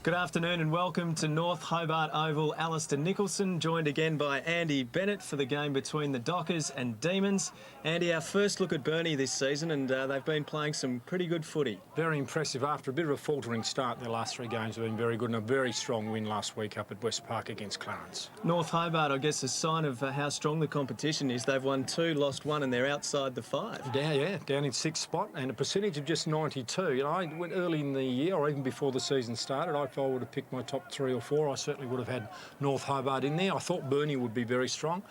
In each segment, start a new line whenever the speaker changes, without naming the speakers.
Good afternoon and welcome to North Hobart Oval. Alistair Nicholson, joined again by Andy Bennett for the game between the Dockers and Demons. Andy, our first look at Burnie this season, and they've been playing some pretty good footy.
Very impressive. After a bit of a faltering start, their last 3 games have been very good, and a very strong win last week up at West Park against Clarence.
North Hobart, I guess, a sign of how strong the competition is. They've won 2, lost 1, and they're outside the 5.
Down in 6th spot, and a percentage of just 92. You know, I went early in the year, or even before the season started, if I would have picked my top 3 or 4, I certainly would have had North Hobart in there. I thought Burnie would be very strong.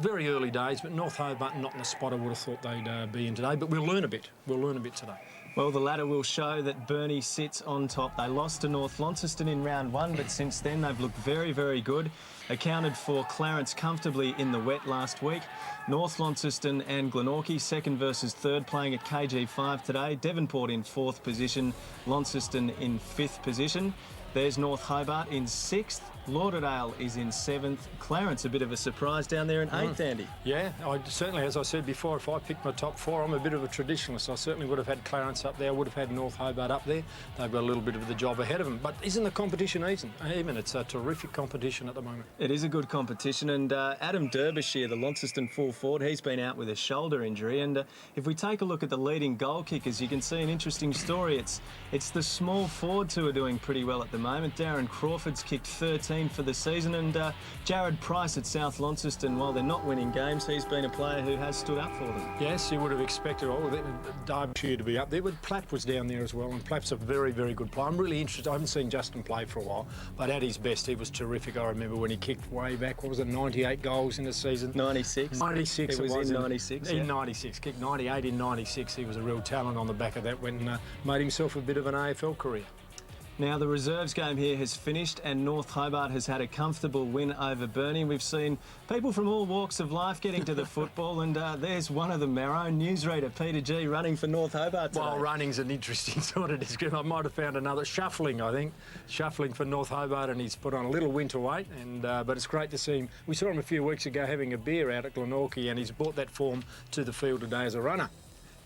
Very early days, but North Hobart not in the spot I would have thought they'd be in today. But we'll learn a bit. We'll learn a bit today.
Well, the ladder will show that Burnie sits on top. They lost to North Launceston in round 1, but since then they've looked very, very good. Accounted for Clarence comfortably in the wet last week. North Launceston and Glenorchy, 2nd versus 3rd, playing at KG5 today. Devonport in 4th position, Launceston in 5th position. There's North Hobart in 6th. Lauderdale is in 7th. Clarence, a bit of a surprise down there in 8th, Andy.
Yeah, I certainly, as I said before, if I picked my top 4, I'm a bit of a traditionalist. I certainly would have had Clarence up there. I would have had North Hobart up there. They've got a little bit of the job ahead of them. But isn't the competition even? It's a terrific competition at the moment.
It is a good competition. And Adam Derbyshire, the Launceston full forward, he's been out with a shoulder injury. And if we take a look at the leading goal kickers, you can see an interesting story. It's the small forwards who are doing pretty well at the moment. Darren Crawford's kicked 13 for the season, and Jared Price at South Launceston, while they're not winning games, he's been a player who has stood up for them.
Yes, you would have expected all of it, Derbyshire to be up there, but Platt was down there as well, and Platt's a very, very good player. I'm really interested. I haven't seen Justin play for a while, but at his best, he was terrific. I remember when he kicked way back, what was it, 98 goals in a season?
96.
96
it was in 96.
In 96, kicked 98 in 96. He was a real talent on the back of that when made himself a bit of an AFL career.
Now, the reserves game here has finished and North Hobart has had a comfortable win over Burnie. We've seen people from all walks of life getting to the football, and there's one of them, our own newsreader, Peter G, running for North Hobart today.
Well, running's an interesting sort of description. I might have found another shuffling, I think. Shuffling for North Hobart, and he's put on a little winter weight, but it's great to see him. We saw him a few weeks ago having a beer out at Glenorchy, and he's brought that form to the field today as a runner.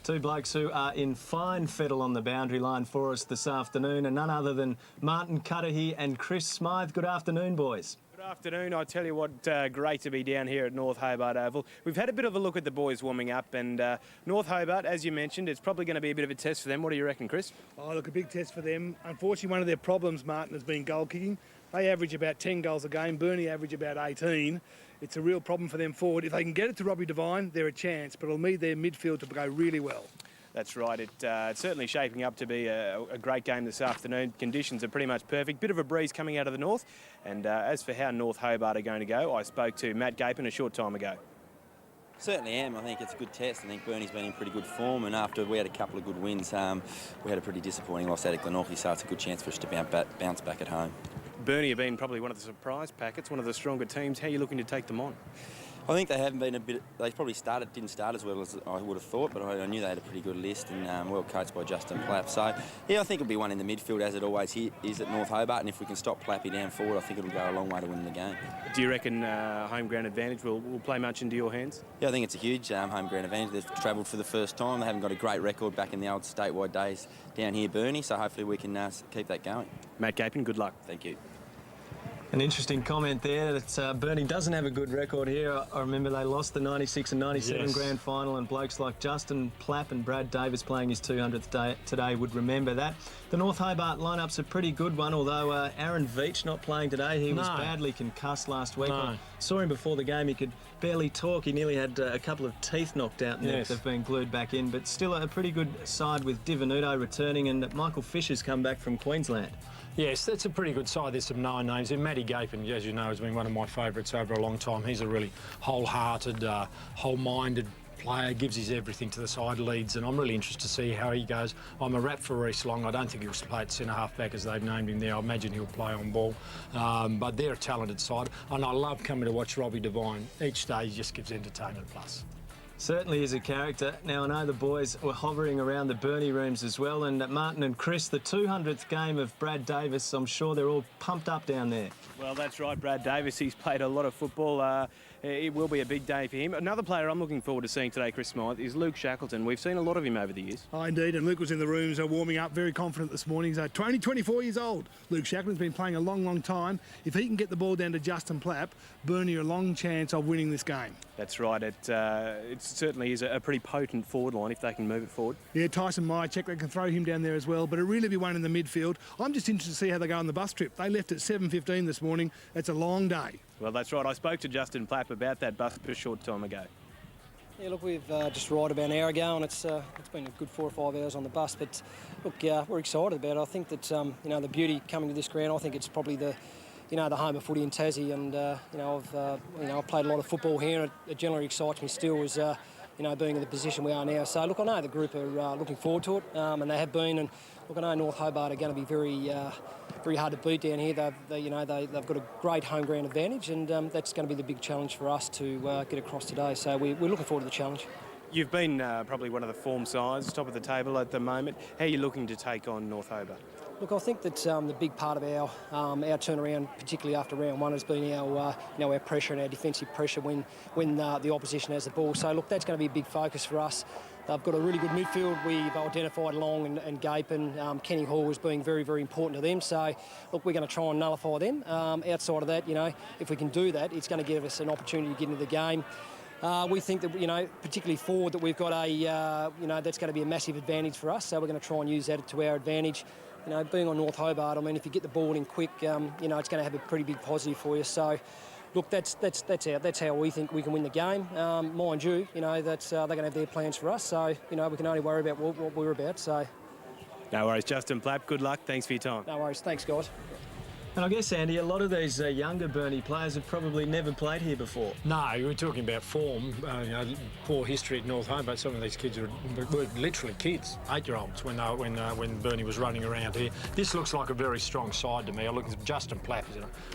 2 blokes who are in fine fettle on the boundary line for us this afternoon, and none other than Martin Cudahy and Chris Smythe. Good afternoon, boys.
Good afternoon. I tell you what, great to be down here at North Hobart Oval. We've had a bit of a look at the boys warming up, and North Hobart, as you mentioned, it's probably going to be a bit of a test for them. What do you reckon, Chris?
Oh, look, a big test for them. Unfortunately, one of their problems, Martin, has been goal kicking. They average about 10 goals a game. Burnie average about 18. It's a real problem for them forward. If they can get it to Robbie Devine, they're a chance, but it'll need their midfield to go really well.
That's right. It's certainly shaping up to be a great game this afternoon. Conditions are pretty much perfect. Bit of a breeze coming out of the north. And as for how North Hobart are going to go, I spoke to Matt Gapin a short time ago.
Certainly am. I think it's a good test. I think Burnie's been in pretty good form, and after we had a couple of good wins, we had a pretty disappointing loss out at Glenorchy, so it's a good chance for us to bounce back at home.
Burnie have been probably one of the surprise packets, one of the stronger teams. How are you looking to take them on?
I think they haven't been a bit. They probably didn't start as well as I would have thought, but I knew they had a pretty good list and well coached by Justin Plapp. So yeah, I think it'll be one in the midfield as it always is at North Hobart, and if we can stop Plappy down forward, I think it'll go a long way to win the game.
Do you reckon home ground advantage will play much into your hands?
Yeah, I think it's a huge home ground advantage. They've travelled for the first time. They haven't got a great record back in the old statewide days down here, Burnie. So hopefully we can keep that going.
Matt Gapin, good luck.
Thank you.
An interesting comment there that Burnie doesn't have a good record here. I remember they lost the 96 and 97 grand final, and blokes like Justin Plapp and Brad Davis playing his 200th day today would remember that. The North Hobart lineup's a pretty good one, although Aaron Veach not playing today. He was badly concussed last week. I saw him before the game. He could barely talk. He nearly had a couple of teeth knocked out, and they've been glued back in. But still a pretty good side with Divenuto returning, and Michael Fisher's come back from Queensland.
Yes, that's a pretty good side. There's some known names. And Matty Gapin, as you know, has been one of my favourites over a long time. He's a really wholehearted, whole-minded player, gives his everything to the side, leads, and I'm really interested to see how he goes. I'm a rap for Reece Long. I don't think he'll play at centre-half back as they've named him there. I imagine he'll play on ball. But they're a talented side, and I love coming to watch Robbie Devine. Each day he just gives entertainment plus.
Certainly is a character. Now, I know the boys were hovering around the Burnie rooms as well, and Martin and Chris, the 200th game of Brad Davis, I'm sure they're all pumped up down there.
Well, that's right, Brad Davis. He's played a lot of football. It will be a big day for him. Another player I'm looking forward to seeing today, Chris Smythe, is Luke Shackleton. We've seen a lot of him over the years.
Oh, indeed, and Luke was in the rooms warming up, very confident this morning. He's only 24 years old. Luke Shackleton's been playing a long, long time. If he can get the ball down to Justin Plapp, Burnie are a long chance of winning this game.
That's right. It certainly is a pretty potent forward line if they can move it forward.
Yeah, Tyson Myercheck, they can throw him down there as well, but it'll really be one in the midfield. I'm just interested to see how they go on the bus trip. They left at 7:15 this morning. It's a long day.
Well, that's right. I spoke to Justin Plapp about that bus a short time ago.
Yeah, look, we've just arrived about an hour ago, and it's been a good 4 or 5 hours on the bus. But look, we're excited about it. I think that the beauty coming to this ground. I think it's probably the home of footy in Tassie, and I've played a lot of football here, and it generally excites me still as being in the position we are now. So look, I know the group are looking forward to it, and they have been. And look, I know North Hobart are going to be very hard to beat down here. They've got a great home ground advantage, and that's going to be the big challenge for us to get across today. So we're looking forward to the challenge.
You've been probably one of the form sides, top of the table at the moment. How are you looking to take on North Hobart?
Look, I think that the big part of our turnaround, particularly after round one, has been our pressure and our defensive pressure when the opposition has the ball. So look, that's going to be a big focus for us. They've got a really good midfield. We've identified Long and Gapin. Kenny Hall is being very, very important to them. So look, we're going to try and nullify them. Outside of that, if we can do that, it's going to give us an opportunity to get into the game. We think that, particularly forward, that we've got that's going to be a massive advantage for us. So we're going to try and use that to our advantage. Being on North Hobart, I mean, if you get the ball in quick, it's going to have a pretty big positive for you. So, look, that's how we think we can win the game. Mind you, that's they're going to have their plans for us. So, we can only worry about what we're about. So,
no worries, Justin Plapp. Good luck. Thanks for your time.
No worries. Thanks, guys.
And I guess, Andy, a lot of these younger Burnie players have probably never played here before.
No, we're talking about form, poor history at North Hobart. Some of these kids were literally kids, 8-year-olds when Burnie was running around here. This looks like a very strong side to me. I look at Justin Plapp,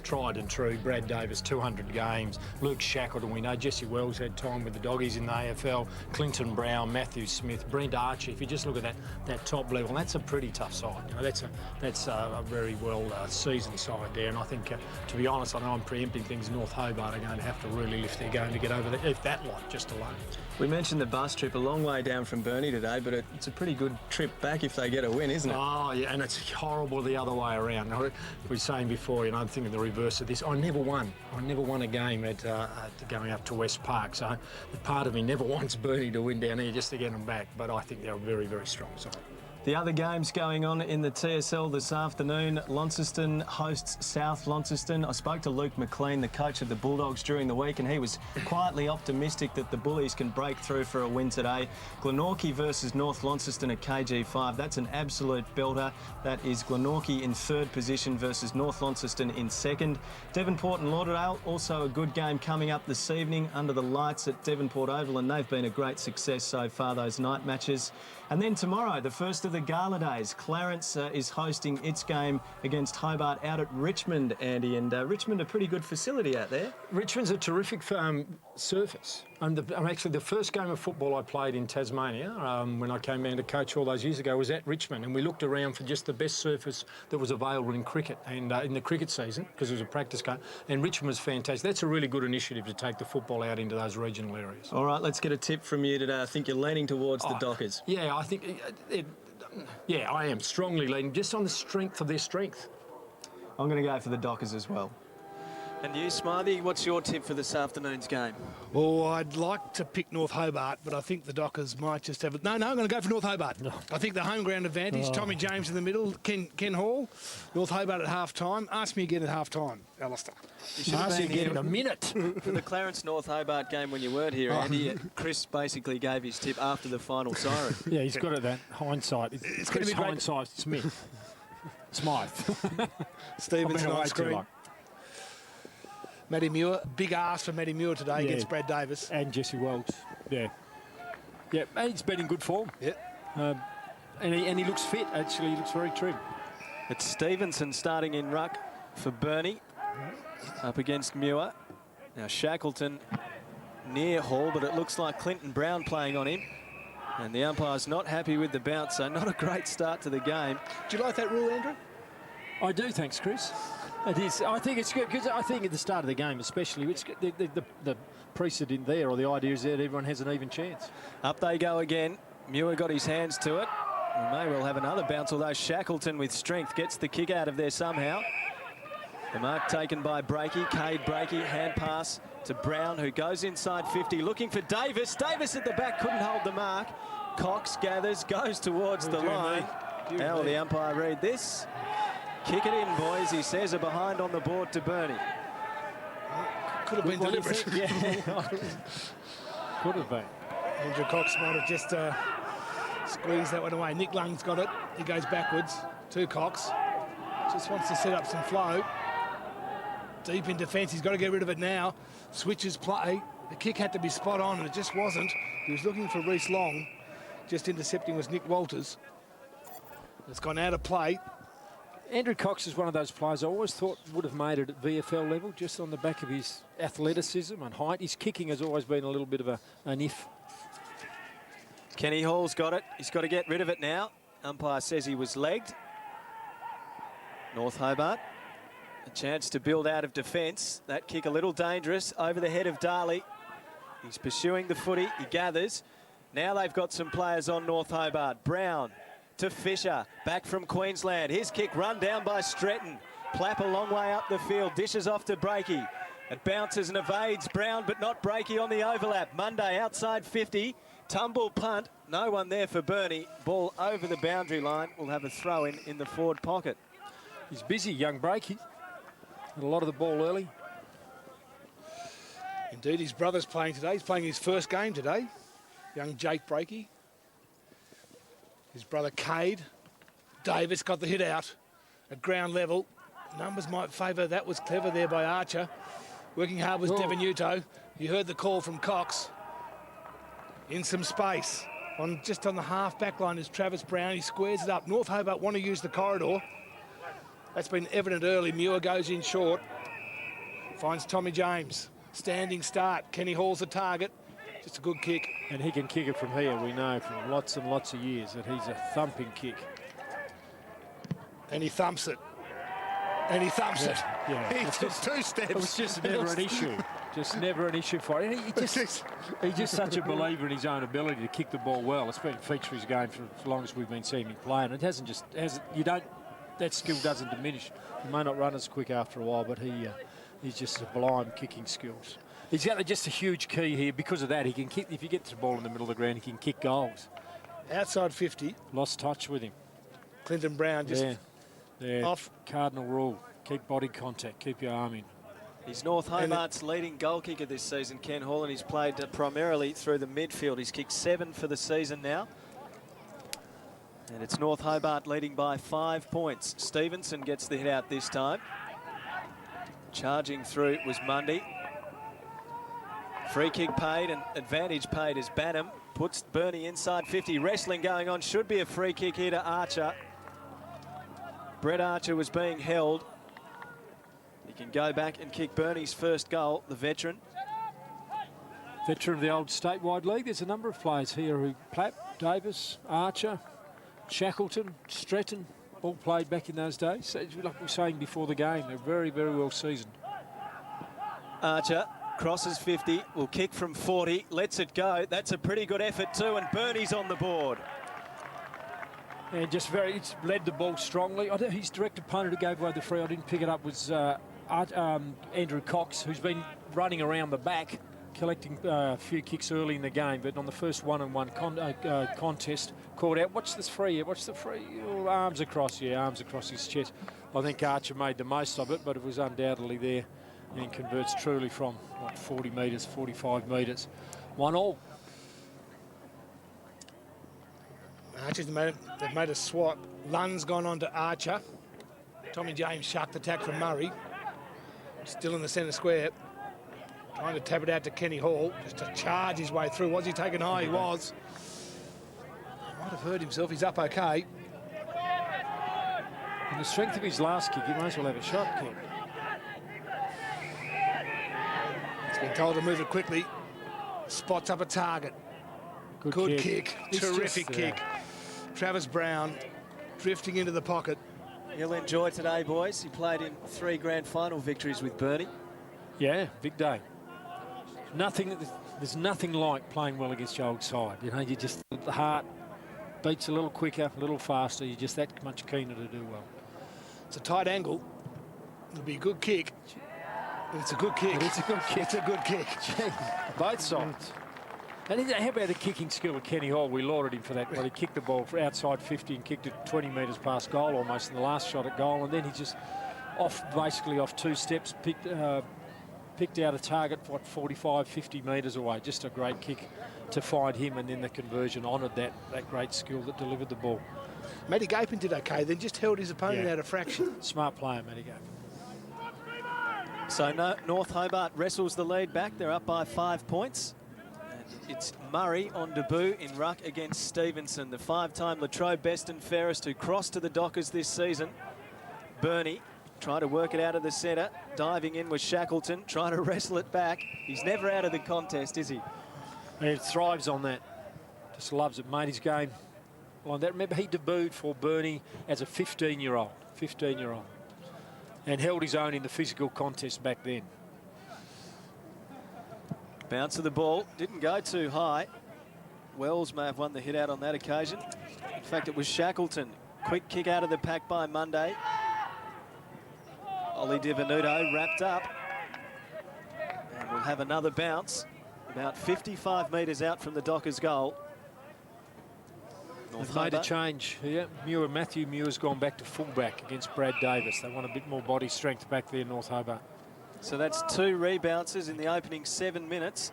tried and true. Brad Davis, 200 games. Luke Shackleton, we know. Jesse Wells had time with the Doggies in the AFL. Clinton Brown, Matthew Smith, Brent Archie. If you just look at that top level, that's a pretty tough side. That's a very well seasoned side there, and I think, to be honest, I know I'm preempting things. North Hobart are going to have to really lift their game to get over that lot just alone.
We mentioned the bus trip, a long way down from Burnie today, but it's a pretty good trip back if they get a win, isn't it?
Oh, yeah, and it's horrible the other way around. I was saying before, I'm thinking the reverse of this. I never won a game at going up to West Park, so part of me never wants Burnie to win down here just to get them back, but I think they're a very, very strong side.
The other games going on in the TSL this afternoon, Launceston hosts South Launceston. I spoke to Luke McLean, the coach of the Bulldogs, during the week, and he was quietly optimistic that the Bullies can break through for a win today. Glenorchy versus North Launceston at KG5. That's an absolute belter. That is Glenorchy in third position versus North Launceston in second. Devonport and Lauderdale, also a good game coming up this evening under the lights at Devonport Oval, and they've been a great success so far, those night matches. And then tomorrow, the first of the gala days, Clarence is hosting its game against Hobart out at Richmond, Andy, and Richmond a pretty good facility out there.
Richmond's a terrific surface. Actually, the first game of football I played in Tasmania when I came down to coach all those years ago was at Richmond, and we looked around for just the best surface that was available in cricket and in the cricket season, because it was a practice game, and Richmond was fantastic. That's a really good initiative to take the football out into those regional areas.
All right, let's get a tip from you today. I think you're leaning towards the Dockers.
Yeah, I think I am strongly leaning just on the strength of their strength.
I'm going to go for the Dockers as well.
And you, Smithy, what's your tip for this afternoon's game?
Oh, I'd like to pick North Hobart, but I think the Dockers might just have it. No, I'm going to go for North Hobart. No. I think the home ground advantage, Tommy James in the middle, Ken Hall, North Hobart at half-time. Ask me again at half-time, Alistair.
Ask you again in a minute.
For the Clarence North Hobart game when you weren't here, Andy, Chris basically gave his tip after the final siren.
Yeah, he's got it, that hindsight. It's Chris Hindsight Smith. Smythe.
Stevenson on screen. Matty Muir, big ask for Matty Muir today against Brad Davis.
And Jesse Wells, yeah. Yeah, and he's been in good form.
Yeah.
And he looks fit, actually. He looks very trim.
It's Stevenson starting in ruck for Burnie up against Muir. Now Shackleton near Hall, but it looks like Clinton Brown playing on him. And the umpire's not happy with the bounce, so not a great start to the game.
Do you like that rule, Andrew?
I do, thanks, Chris. It is. I think it's good because I think at the start of the game, especially, it's the precedent there, or the idea is that everyone has an even chance.
Up they go again. Muir got his hands to it. We may well have another bounce, although Shackleton with strength gets the kick out of there somehow. The mark taken by Breakey. Cade Breakey, hand pass to Brown, who goes inside 50, looking for Davis. Davis at the back couldn't hold the mark. Cox gathers, goes towards the line. How will the umpire read this? Kick it in, boys, he says. A behind on the board to Burnie.
Could have been deliberate.
Yeah. Could have been.
Andrew Cox might have just squeezed that one away. Nick Lung's got it. He goes backwards to Cox. Just wants to set up some flow. Deep in defence. He's got to get rid of it now. Switches play. The kick had to be spot on, and it just wasn't. He was looking for Reece Long. Just intercepting was Nick Walters. It's gone out of play.
Andrew Cox is one of those players I always thought would have made it at VFL level, just on the back of his athleticism and height. His kicking has always been a little bit of an if.
Kenny Hall's got it. He's got to get rid of it now. Umpire says he was legged. North Hobart. A chance to build out of defence. That kick a little dangerous over the head of Darley. He's pursuing the footy. He gathers. Now they've got some players on North Hobart. Brown to Fisher, back from Queensland. His kick run down by Stretton. Plapp a long way up the field, dishes off to Breakey. It bounces and evades Brown, but not Breakey on the overlap. Monday outside 50, tumble punt. No one there for Burnie. Ball over the boundary line. We'll have a throw in the forward pocket.
He's busy, young Breakey. Had a lot of the ball early.
Indeed, his brother's playing today. He's playing his first game today. Young Jake Breakey. His brother Cade. Davis got the hit out at ground level. Numbers might favour. That was clever there by Archer. Working hard was Devenuto. You heard the call from Cox. In some space. Just on the half back line is Travis Brown. He squares it up. North Hobart want to use the corridor. That's been evident early. Muir goes in short. Finds Tommy James. Standing start. Kenny Hall's the target. Just a good kick.
And he can kick it from here, we know, from lots and lots of years, that he's a thumping kick.
And he thumps it. And he thumps it.
Yeah.
He took 2 steps.
It was just never an issue. Just never an issue for him. He's just such a believer in his own ability to kick the ball well. It's been a feature of his game for as long as we've been seeing him play. And it hasn't just, that skill doesn't diminish. He may not run as quick after a while, but he's just sublime kicking skills. He's got just a huge key here. Because of that, he can kick. If you get the ball in the middle of the ground, he can kick goals.
Outside 50.
Lost touch with him.
Clinton Brown just off.
Cardinal rule. Keep body contact. Keep your arm in.
He's North Hobart's leading goal kicker this season, Ken Hall, and he's played primarily through the midfield. He's kicked 7 for the season now. And it's North Hobart leading by 5 points. Stevenson gets the hit out this time. Charging through was Mundy. Free kick paid and advantage paid as Banham puts Burnie inside 50. Wrestling going on. Should be a free kick here to Archer. Brett Archer was being held. He can go back and kick Burnie's first goal, the veteran.
Veteran of the old statewide league. There's a number of players here who Plapp, Davis, Archer, Shackleton, Stretton, all played back in those days. So, like we were saying before the game, they're very, very well seasoned.
Archer crosses 50, will kick from 40, lets it go. That's a pretty good effort too, and Burnie's on the board.
And just it's led the ball strongly. His direct opponent who gave away the free, I didn't pick it up, was Andrew Cox, who's been running around the back, collecting a few kicks early in the game, but on the first one-on-one contest, called out, watch this free, watch the free, oh, arms across his chest. I think Archer made the most of it, but it was undoubtedly there and converts truly from, what, 40 metres, 45 metres. 1-1.
Archer's they've made a swap. Lund's gone on to Archer. Tommy James sharked the tack from Murray. Still in the centre square. Trying to tap it out to Kenny Hall, just to charge his way through. Was he taken high? He was. Might have hurt himself. He's up okay.
And the strength of his last kick, he might as well have a shot, Ken.
He's been told to move it quickly. Spots up a target. Good kick. Terrific kick. Travis Brown drifting into the pocket.
He'll enjoy today, boys. He played in 3 grand final victories with Burnie.
Yeah, big day. There's nothing like playing well against your old side. You know, you just, the heart beats a little quicker, a little faster. You're just that much keener to do well.
It's a tight angle. It'll be a good kick. It's a good kick.
It's a good kick.
It's a good kick.
Both sides. And how about the kicking skill of Kenny Hall? We lauded him for that. Well, he kicked the ball for outside 50 and kicked it 20 metres past goal almost in the last shot at goal. And then he just basically off 2 steps, picked out a target, what, 45, 50 metres away. Just a great kick to find him, and then the conversion honoured that great skill that delivered the ball.
Matty Gapin did okay, then just held his opponent out a fraction.
Smart player, Matty Gapin.
So North Hobart wrestles the lead back. They're up by 5 points. And it's Murray on debut in ruck against Stevenson, the 5-time Latrobe best and fairest who crossed to the Dockers this season. Burnie trying to work it out of the centre. Diving in with Shackleton, trying to wrestle it back. He's never out of the contest, is he?
He thrives on that. Just loves it. Made his game like that. Remember, he debuted for Burnie as a 15-year-old. And held his own in the physical contest back then.
Bounce of the ball, didn't go too high. Wells may have won the hit out on that occasion. In fact, it was Shackleton. Quick kick out of the pack by Monday. Ollie Divenuto wrapped up. And we'll have another bounce. About 55 metres out from the Dockers' goal.
They've made a change here. Matthew Muir's gone back to fullback against Brad Davis. They want a bit more body strength back there, North Hobart.
So that's 2 rebounces in the opening 7 minutes.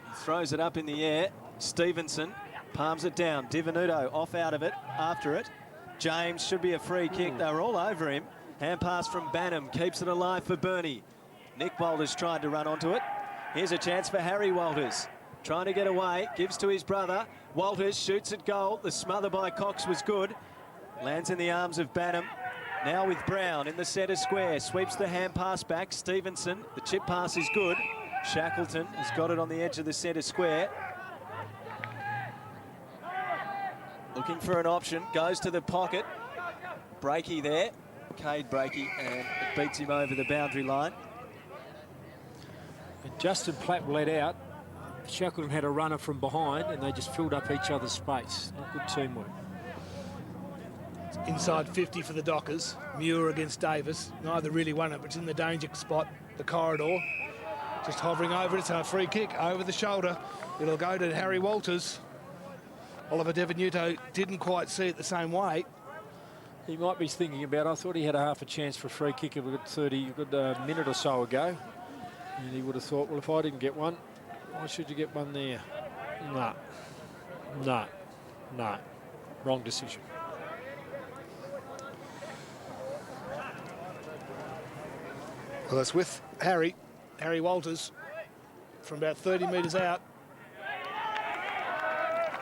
He throws it up in the air. Stevenson palms it down. Divenuto off out of it, after it. James should be a free kick. They were all over him. Hand pass from Bannum keeps it alive for Burnie. Nick Walters tried to run onto it. Here's a chance for Harry Walters. Trying to get away, gives to his brother. Walters shoots at goal. The smother by Cox was good. Lands in the arms of Bannum. Now with Brown in the centre square. Sweeps the hand pass back. Stevenson, the chip pass is good. Shackleton has got it on the edge of the centre square. Looking for an option. Goes to the pocket. Breaky there. Cade Breaky, and it beats him over the boundary line.
And Justin Platt led out. Shackleton had a runner from behind, and they just filled up each other's space. Not good teamwork.
Inside 50 for the Dockers. Muir against Davis. Neither really won it, but it's in the danger spot, the corridor. Just hovering over it. It's a free kick over the shoulder. It'll go to Harry Walters. Oliver Divenuto didn't quite see it the same way.
He might be thinking about, I thought he had a half a chance for a free kick a minute or so ago. And he would have thought, well, if I didn't get one, why should you get one there? No. Wrong decision.
Well, it's with Harry Walters from about 30 metres out.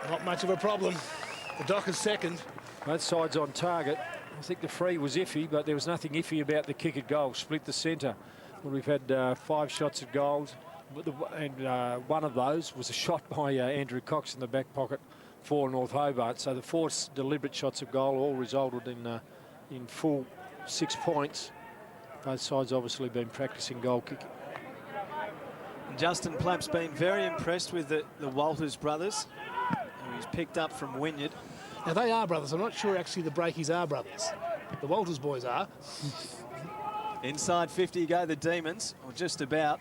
Not much of a problem. The Dockers second.
Both sides on target. I think the free was iffy, but there was nothing iffy about the kick at goal. Split the centre. Well, we've had 5 shots at goals, and one of those was a shot by Andrew Cox in the back pocket for North Hobart. So the 4 deliberate shots at goal all resulted in full 6 points. Both sides obviously been practising goal kicking.
Justin Plapp's been very impressed with the Walters brothers, who he's picked up from Wynyard.
Now, they are brothers. I'm not sure actually the Breakies are brothers. The Walters boys are.
Inside 50 go the Demons, or just about.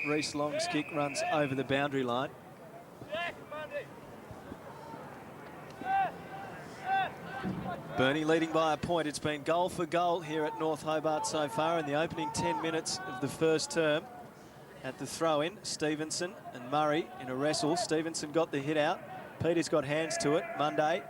Reece Long's kick runs over the boundary line. Burnie leading by a point. It's been goal for goal here at North Hobart so far in the opening 10 minutes of the first term. At the throw-in, Stevenson and Murray in a wrestle. Stevenson got the hit out. Peters got hands to it. Monday.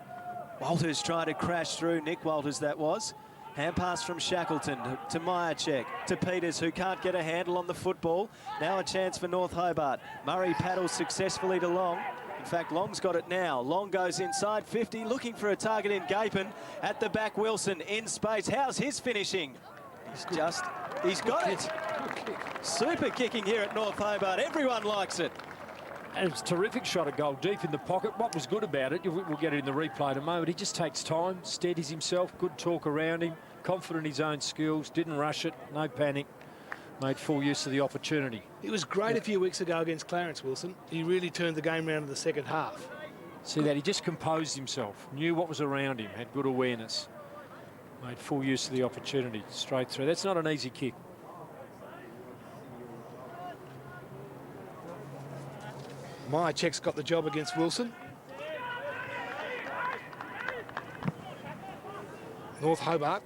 Walters trying to crash through. Nick Walters, that was. Hand pass from Shackleton to Myercheck, to Peters, who can't get a handle on the football. Now a chance for North Hobart. Murray paddles successfully to Long. In fact, Long's got it now. Long goes inside 50, looking for a target in Gapin. At the back, Wilson in space. How's his finishing? He's got it. Super kicking here at North Hobart. Everyone likes it.
And it's a terrific shot at goal, deep in the pocket. What was good about it, we'll get it in the replay in a moment, he just takes time, steadies himself, good talk around him, confident in his own skills, didn't rush it, no panic, made full use of the opportunity.
He was great a few weeks ago against Clarence, Wilson. He really turned the game around in the second half.
See that, he just composed himself, knew what was around him, had good awareness, made full use of the opportunity, straight through. That's not an easy kick.
Myercheck's got the job against Wilson. North Hobart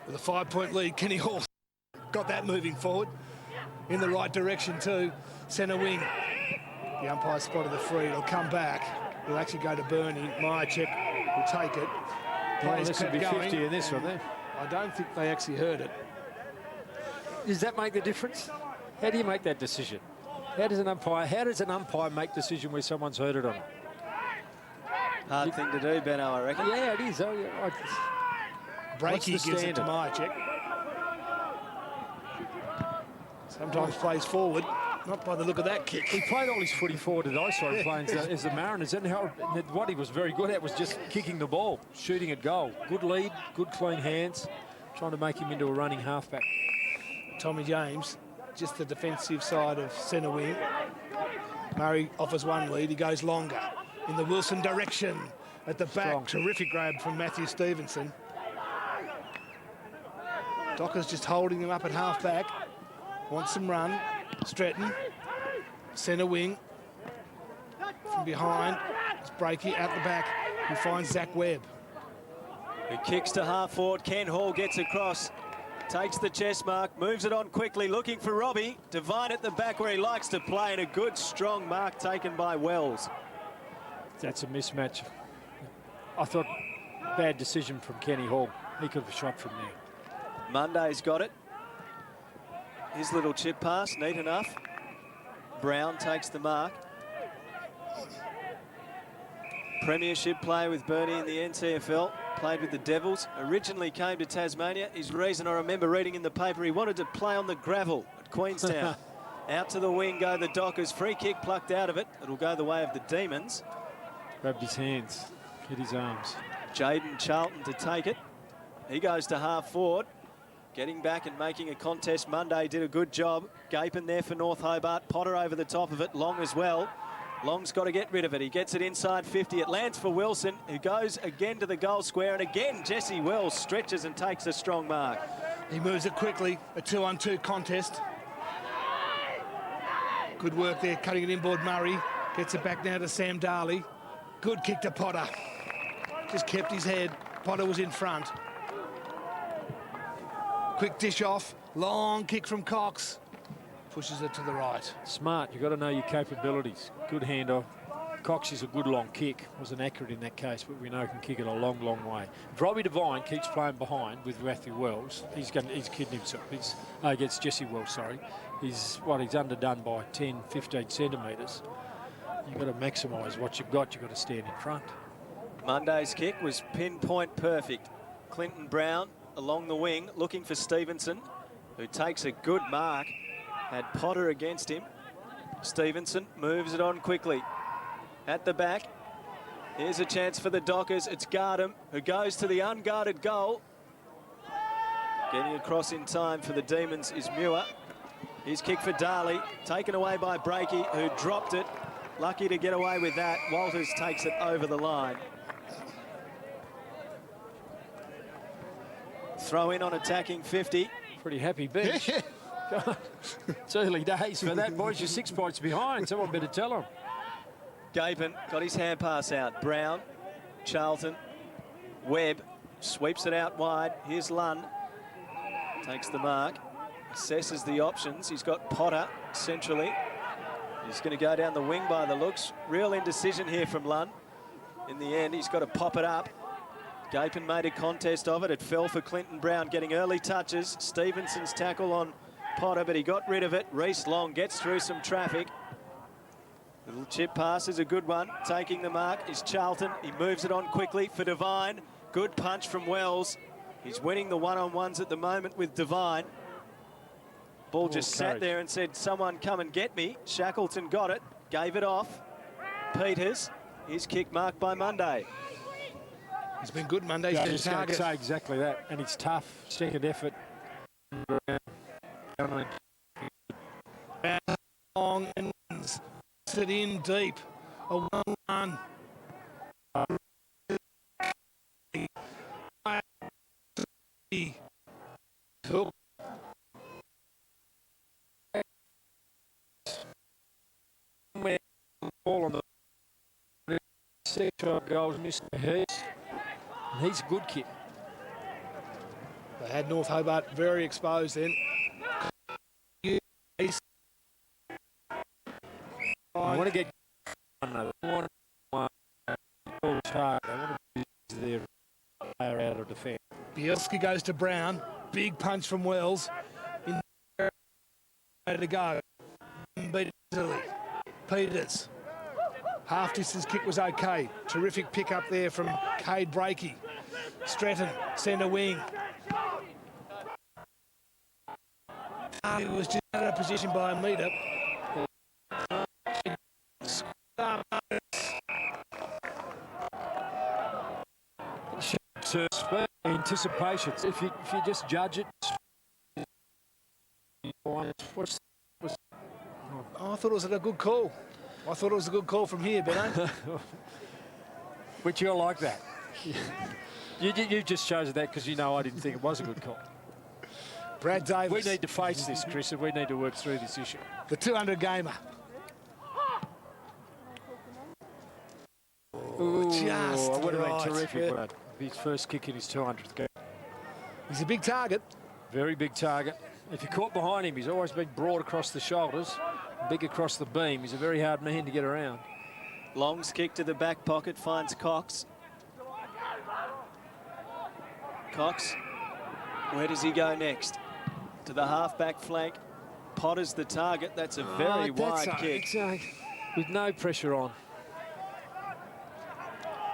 with a 5-point lead. Kenny Hall got that moving forward in the right direction too. Centre wing. The umpire spotted the free. It'll come back. It'll actually go to Burnie. Myercheck will take it.
Well, this would be 50 in this one there.
I don't think they actually heard it.
Does that make the difference? How do you make that decision? How does an umpire make decision where someone's heard it on it?
Hard thing to do, Benno, I reckon.
Yeah, it is. Oh, yeah.
Breaky gives it to Myercheck. Sometimes plays forward. Not by the look of that kick.
He played all his footy forward at Iceland playing as the Mariners. And what he was very good at was just kicking the ball, shooting at goal. Good lead, good clean hands, trying to make him into a running halfback.
Tommy James, just the defensive side of centre wing. Murray offers one lead. He goes longer in the Wilson direction. At the back, terrific grab from Matthew Stevenson. Docker's just holding him up at half-back. Wants some run. Stretton, centre wing. From behind, it's Breaky at the back. He finds Zach Webb.
He kicks to half forward. Ken Hall gets across. Takes the chest mark, moves it on quickly, looking for Robbie. Devine at the back where he likes to play, and a good, strong mark taken by Wells.
That's a mismatch. I thought bad decision from Kenny Hall. He could have shot from there.
Monday's got it. His little chip pass, neat enough. Brown takes the mark. Premiership player with Burnie in the NTFL. Played with the Devils. Originally came to Tasmania. His reason, I remember reading in the paper, he wanted to play on the gravel at Queenstown. Out to the wing go the Dockers. Free kick plucked out of it. It'll go the way of the Demons.
Grabbed his hands, hit his arms.
Jaden Charlton to take it. He goes to half forward. Getting back and making a contest. Monday did a good job. Gaping there for North Hobart. Potter over the top of it. Long as well. Long's got to get rid of it. He gets it inside 50. It lands for Wilson, who goes again to the goal square. And again, Jesse Wells stretches and takes a strong mark.
He moves it quickly. A 2-on-2 contest. Good work there, cutting it inboard. Murray gets it back now to Sam Darley. Good kick to Potter. Just kept his head. Potter was in front. Quick dish off. Long kick from Cox. Pushes it to the right.
Smart, you've got to know your capabilities. Good handoff. Cox is a good long kick. Wasn't accurate in that case, but we know can kick it a long, long way. If Robbie Devine keeps playing behind with Matthew Wells, he's kidding himself. He's against Jesse Wells, sorry. He's underdone by 10, 15 centimetres. You've got to maximise what you've got. You've got to stand in front.
Monday's kick was pinpoint perfect. Clinton Brown along the wing, looking for Stevenson, who takes a good mark. Had Potter against him. Stevenson moves it on quickly. At the back, here's a chance for the Dockers. It's Gardam, who goes to the unguarded goal. Getting across in time for the Demons is Muir. His kick for Darley, taken away by Breaky, who dropped it. Lucky to get away with that. Walters takes it over the line. Throw in on attacking 50.
Pretty happy bench. It's early days for that, boys. You're 6 points behind. Someone better tell them.
Gapin got his hand pass out. Brown, Charlton, Webb sweeps it out wide. Here's Lunn. Takes the mark. Assesses the options. He's got Potter centrally. He's going to go down the wing by the looks. Real indecision here from Lunn. In the end, he's got to pop it up. Gapin made a contest of it. It fell for Clinton Brown, getting early touches. Stevenson's tackle on Potter, but he got rid of it. Reece Long gets through some traffic. Little chip pass is a good one. Taking the mark is Charlton. He moves it on quickly for Devine. Good punch from Wells. He's winning the one-on-ones at the moment with Devine. Ball just sat there and said, someone come and get me. Shackleton got it, gave it off. Peters. His kick marked by Monday.
He's been good Monday.
Yeah,
He's
just
been
going to
target.
say exactly that. And it's tough. Second effort.
Long and sit in deep. A 1-1.
Hook. Ball on the 6 goals missed. He's a good kid.
They had North Hobart very exposed then.
I want to get another one. I want to be their player out of defence.
Bielski goes to Brown. Big punch from Wells. In to go. Beat it easily. Peters. Half distance kick was okay. Terrific pick up there from Cade Breakey. Stratton, centre wing. He was just out of position by a metre.
Anticipation. If you just judge it.
I thought it was a good call. I thought it was a good call from here, Benno.
Which you're like that. You just chose that because you know I didn't think it was a good call.
Brad Davis.
We need to face this, Chris, and we need to work through this issue.
The 200 gamer.
Ooh,
just
it would have
right.
been terrific.
Yeah.
Brad. His first kick in his 200th game.
He's a big target.
Very big target. If you're caught behind him, he's always been broad across the shoulders, big across the beam. He's a very hard man to get around.
Long's kick to the back pocket finds Cox. Cox, where does he go next? To the half-back flank. Potter's the target. That's a very wide kick.
With no pressure on.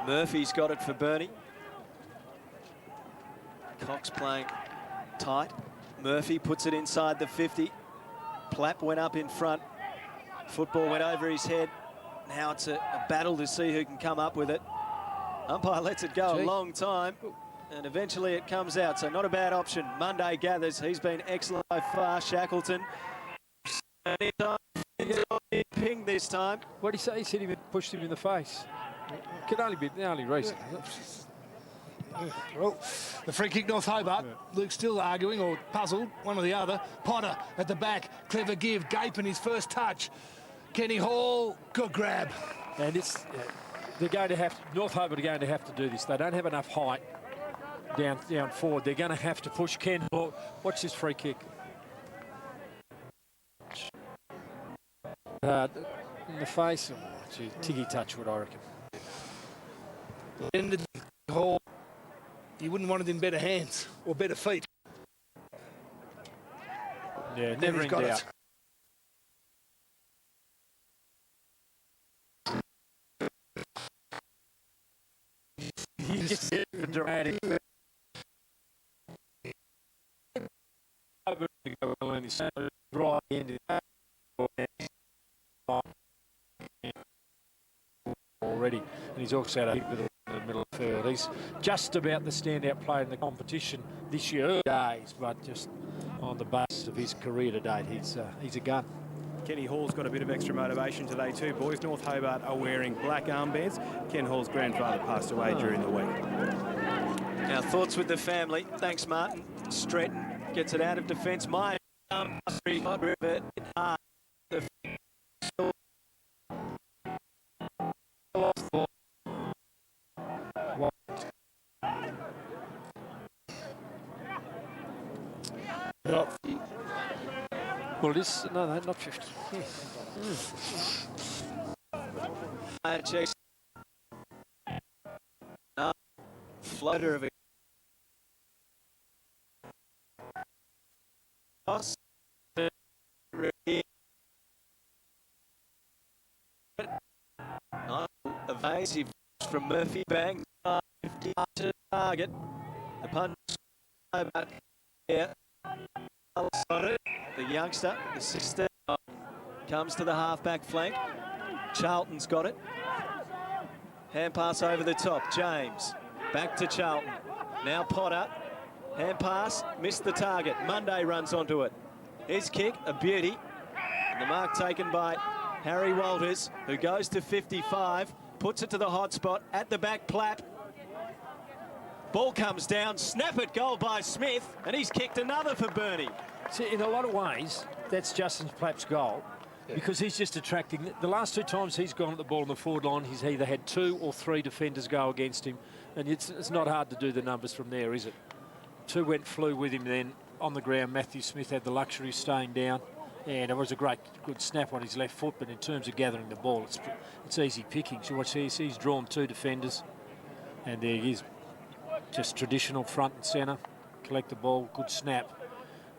Murphy's got it for Burnie. Cox playing tight. Murphy puts it inside the 50. Plapp went up in front. Football went over his head. Now it's a battle to see who can come up with it. Umpire lets it go a long time, and eventually it comes out, so not a bad option. Monday gathers. He's been excellent so far. Shackleton. Ping this time.
What did he say? He said he pushed him in the face. Could only be the only reason.
Well, the free kick North Hobart. Luke's still arguing or puzzled, one or the other. Potter at the back, clever give. Gaping his first touch. Kenny Hall, good grab.
And it's they're going to have North Hobart are going to have to do this. They don't have enough height down forward. They're going to have to push Ken Hall. Watch this free kick. In the face. Oh, gee, Tiggy Touchwood, I reckon.
Ended Hall. You wouldn't want it in better hands or better feet.
Yeah, never in doubt. He just dramatic. Right end already, and he's also had a hit with it in the middle of the field. He's just about the standout player in the competition this year. Days, but just on the basis of his career to date, he's a gun.
Kenny Hall's got a bit of extra motivation today too, boys. North Hobart are wearing black armbands. Ken Hall's grandfather passed away during the week.
Now, thoughts with the family. Thanks, Martin. Stratton gets it out of defence. My
Well, this no, not 50.
Checks. Floater of a toss. Evasive from Murphy. Bang. 50 to target. The punch. Yeah. The youngster, the 16, comes to the half-back flank. Charlton's got it. Hand pass over the top. James. Back to Charlton. Now Potter. Hand pass. Missed the target. Monday runs onto it. His kick, a beauty. And the mark taken by Harry Walters, who goes to 55. Puts it to the hot spot. At the back, Plapp. Ball comes down. Snap it. Goal by Smith. And he's kicked another for Burnie.
See, in a lot of ways, that's Justin Plapp's goal. Because he's just attracting. The last 2 times he's gone at the ball on the forward line, he's either had 2 or 3 defenders go against him. And it's not hard to do the numbers from there, is it? 2 flew with him then on the ground. Matthew Smith had the luxury of staying down. And it was a good snap on his left foot, but in terms of gathering the ball, it's easy picking. So watch here, he's drawn 2 defenders. And there he is. Just traditional front and centre. Collect the ball, good snap.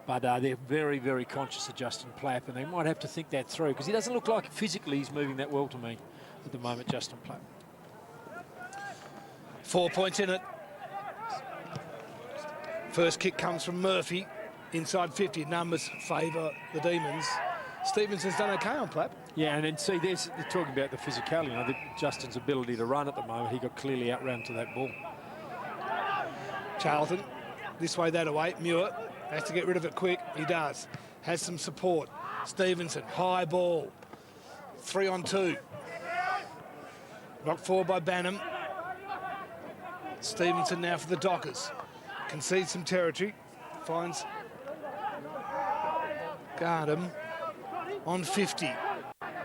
But they're very, very conscious of Justin Plapp, and they might have to think that through, because he doesn't look like physically he's moving that well to me at the moment, Justin Plapp.
4 points in it. First kick comes from Murphy. Inside 50, numbers favour the Demons. Stevenson's done okay on Plapp.
Yeah, and then see, they're talking about the physicality, you know, Justin's ability to run at the moment. He got clearly outrun to that ball.
Charlton, this way, that away. Muir has to get rid of it quick. He does. Has some support. Stevenson, high ball. 3 on 2. Knocked forward by Bannum. Stevenson now for the Dockers. Concedes some territory. Finds Gardam on 50.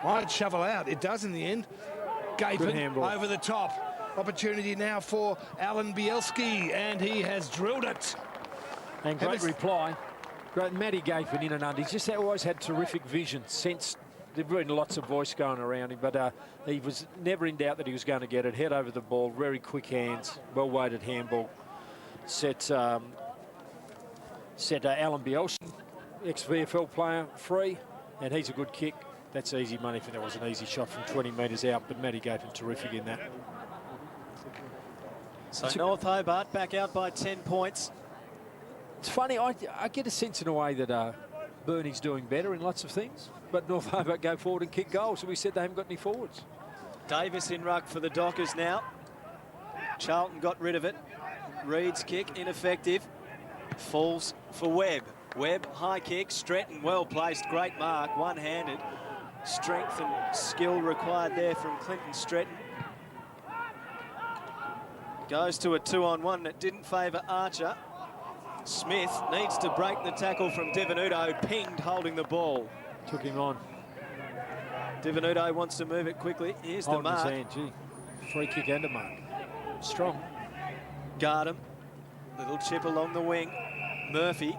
Might shovel out. It does in the end. Gapin over the top. Opportunity now for Alan Bielski, and he has drilled it.
And great reply. Great, Matty Gapin in and under. He's just always had terrific vision. Sensed, there've been lots of voice going around him, but he was never in doubt that he was going to get it. Head over the ball, very quick hands, well-weighted handball. Set Alan Bielski, ex-VFL player, free, and he's a good kick. That's easy money if that was an easy shot from 20 metres out, but Matty Gapin terrific in that.
So North Hobart back out by 10 points.
It's funny, I get a sense in a way that Burnie's doing better in lots of things, but North Hobart go forward and kick goals, so we said they haven't got any forwards.
Davis in ruck for the Dockers now. Charlton got rid of it. Reed's kick, ineffective. Falls for Webb. Webb, high kick. Stretton, well placed. Great mark, one-handed. Strength and skill required there from Clinton Stretton. Goes to a 2-on-1 that didn't favour Archer. Smith needs to break the tackle from Divenuto, pinged holding the ball.
Took him on.
Divenuto wants to move it quickly. Here's the mark.
His hand, gee. Free kick and a mark. Strong.
Gardam. Little chip along the wing. Murphy.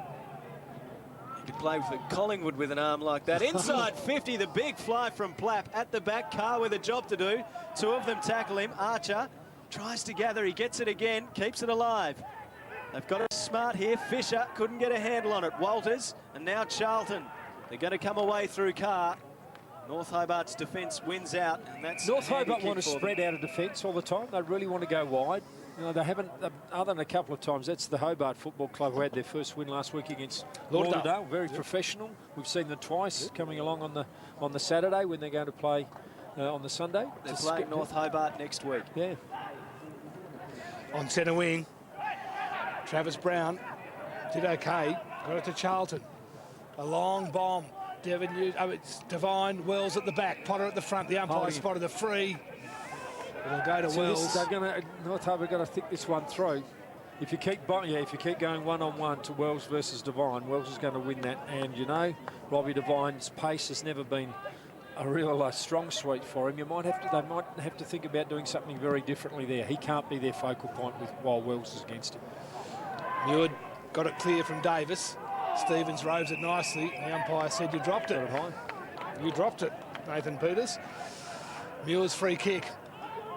He could play with Collingwood with an arm like that. Inside 50, the big fly from Plapp at the back. Carr with a job to do. 2 of them tackle him. Archer tries to gather. He gets it again. Keeps it alive. They've got it smart here. Fisher couldn't get a handle on it. Walters and now Charlton. They're going to come away through Carr. North Hobart's defence wins out, and that's
North Hobart want to spread out of defence all the time. They really want to go wide. You know, they haven't, other than a couple of times. That's the Hobart Football Club who had their first win last week against Lauderdale. Very professional. We've seen them twice coming along on the Saturday when they're going to play on the Sunday.
They're playing North Hobart next week.
Yeah.
On centre wing, Travis Brown did okay. Got it to Charlton. A long bomb. It's Devine, Wells at the back, Potter at the front. The umpire spotted the free. It'll go to Wells.
North Hobart got to think this one through. If you keep going one-on-one to Wells versus Devine, Wells is going to win that. And you know, Robbie Devine's pace has never been a real strong suite for him. They might have to think about doing something very differently there. He can't be their focal point while Wells is against him.
Neward got it clear from Davis. Stevens roves it nicely. The umpire said you dropped it. You dropped it, Nathan Peters. Muir's free kick.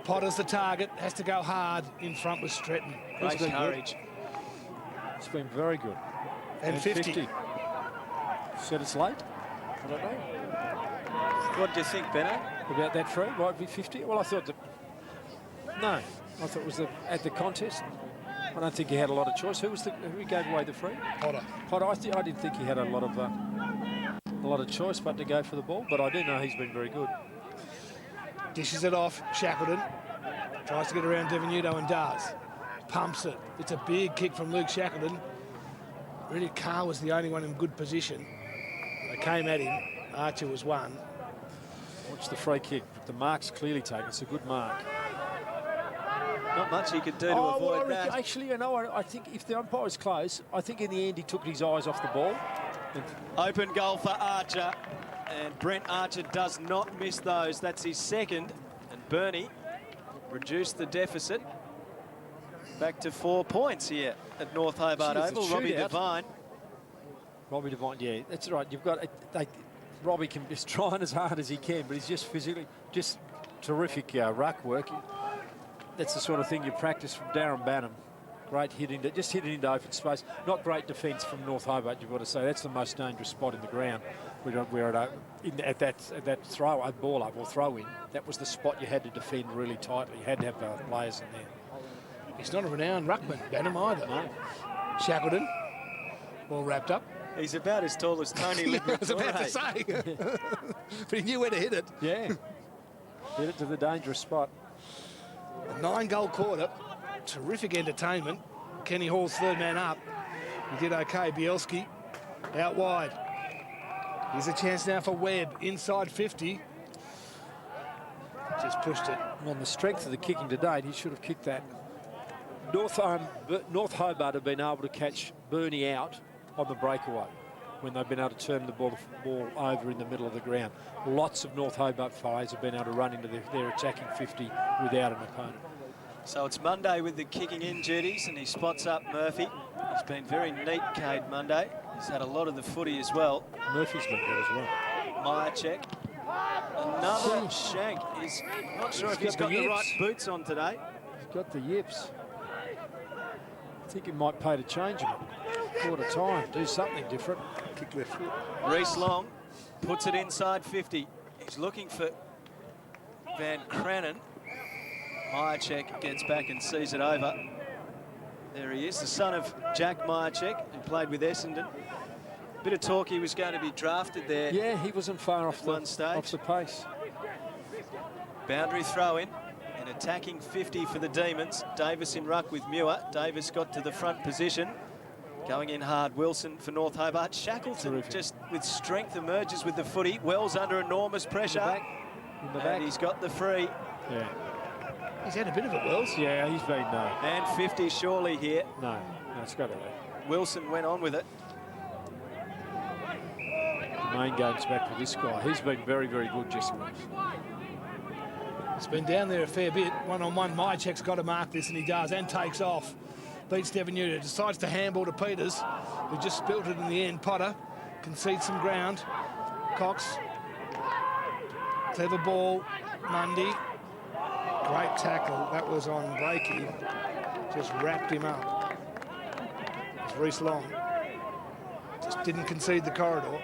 Potter's the target. Has to go hard in front with Stretton.
Great courage.
It's been very good.
And 50.
Said it's late. I don't know.
What do you think, Benno?
About that free? Might be 50? Well, I thought that... No. I thought it was at the contest. I don't think he had a lot of choice. Who gave away the free?
Potter.
I didn't think he had a lot of choice but to go for the ball, but I do know he's been very good.
Dishes it off. Shackleton tries to get around Devenuto and does. Pumps it. It's a big kick from Luke Shackleton. Really, Carr was the only one in good position. They came at him. Archer was one.
Watch the free kick. The mark's clearly taken. It's a good mark.
Not much he could do to avoid that.
Actually, you know, I think if the umpire was close, I think in the end he took his eyes off the ball.
Open goal for Archer. And Brent Archer does not miss those. That's his second. And Burnie reduced the deficit back to 4 points here at North Hobart Oval. Robbie Devine.
Robbie Devine, yeah, that's right. You've got Robbie can just trying as hard as he can, but he's just physically just terrific ruck work. That's the sort of thing you practice from Darren Bannum. Great hitting, just hitting into open space. Not great defence from North Hobart, you've got to say. That's the most dangerous spot in the ground. We're at that throw ball up or throw in. That was the spot you had to defend really tightly. You had to have players in there.
He's not a renowned ruckman, Bannum either. No. Shackleton, all wrapped up.
He's about as tall as Tony Lippman.
I was about to say. But he knew where to hit it.
Yeah. Hit it to the dangerous spot.
A 9-goal quarter. Terrific entertainment. Kenny Hall's third man up. He did okay. Bielski out wide. Here's a chance now for Webb. Inside 50. Just pushed it.
On the strength of the kicking to date, he should have kicked that. North Hobart have been able to catch Burnie out on the breakaway when they've been able to turn the ball over in the middle of the ground. Lots of North Hobart players have been able to run into their attacking 50 without an opponent.
So it's Monday with the kicking in duties, and he spots up Murphy. He's been very neat, Cade Monday. He's had a lot of the footy as well.
Murphy's been good as well.
Myercheck. Another shank. He's not sure if he's got the right boots on today.
He's got the yips. I think it might pay to change him. Quarter time, do something different.
Kick left foot.
Reece Long puts it inside 50. He's looking for Van Cranen. Myercheck gets back and sees it over. There he is, the son of Jack Myercheck, who played with Essendon. Bit of talk he was going to be drafted there.
Yeah, he wasn't far off
one stage.
Off the pace.
Boundary throw in. An attacking 50 for the Demons. Davis in ruck with Muir. Davis got to the front position. Going in hard, Wilson for North Hobart. Shackleton just with strength emerges with the footy. Wells under enormous pressure.
In the back.
And he's got the free.
Yeah.
He's had a bit of it, Wells.
Yeah, he's been...
And 50 surely here.
No, it's got to be.
Wilson went on with it.
The main game's back for this guy. He's been very, very good, Jesse Wells.
It's been down there a fair bit. One-on-one, Myercheck's got to mark this, and he does, and takes off. Beats Devenuto, decides to handball to Peters, who just spilt it in the end. Potter concedes some ground. Cox, clever ball, Mundy. Great tackle, that was on Blakey. Just wrapped him up. It's Reece Long. Just didn't concede the corridor.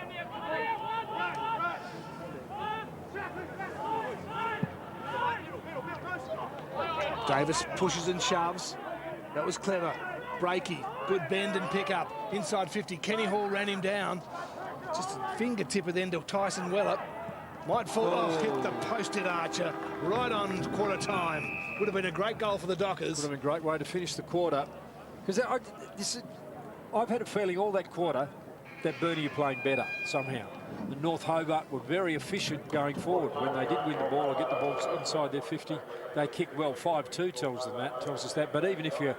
Davis pushes and shoves. That was clever. Breaky, good bend and pick up. Inside 50, Kenny Hall ran him down. Just a fingertip at the end of Tyson Wellett. Might fall off, hit the posted Archer. Right on quarter time. Would have been a great goal for the Dockers.
Would have been a great way to finish the quarter. Because I've had a feeling all that quarter that Burnie are playing better somehow. The North Hobart were very efficient going forward. When they did win the ball or get the ball inside their 50, they kicked well. 5-2 tells us that. But even if you're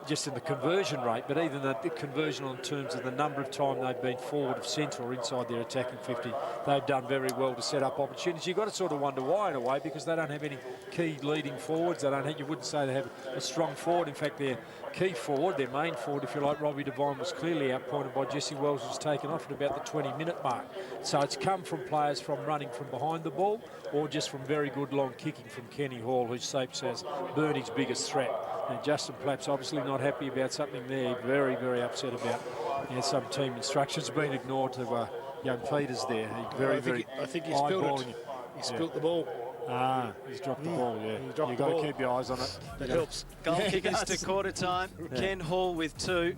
just in the conversion rate, but even the conversion on terms of the number of time they've been forward of centre or inside their attacking 50, they've done very well to set up opportunities. You've got to sort of wonder why in a way, because they don't have any key leading forwards. You wouldn't say they have a strong forward. In fact, their key forward, their main forward, if you like, Robbie Devine, was clearly outpointed by Jesse Wells, was taken off at about the 20-minute mark. So it's come from players from running from behind the ball or just from very good long kicking from Kenny Hall, who shapes as Burnie's biggest threat. And Justin Plapp's obviously not happy about something there. Very, very upset about some team instructions being ignored to young Peters there.
I think he spilled it. He spilled the ball.
He's dropped the ball, yeah.
You've got
to keep your eyes on it.
That helps.
Goal kickers to quarter time. Yeah. Ken Hall with 2.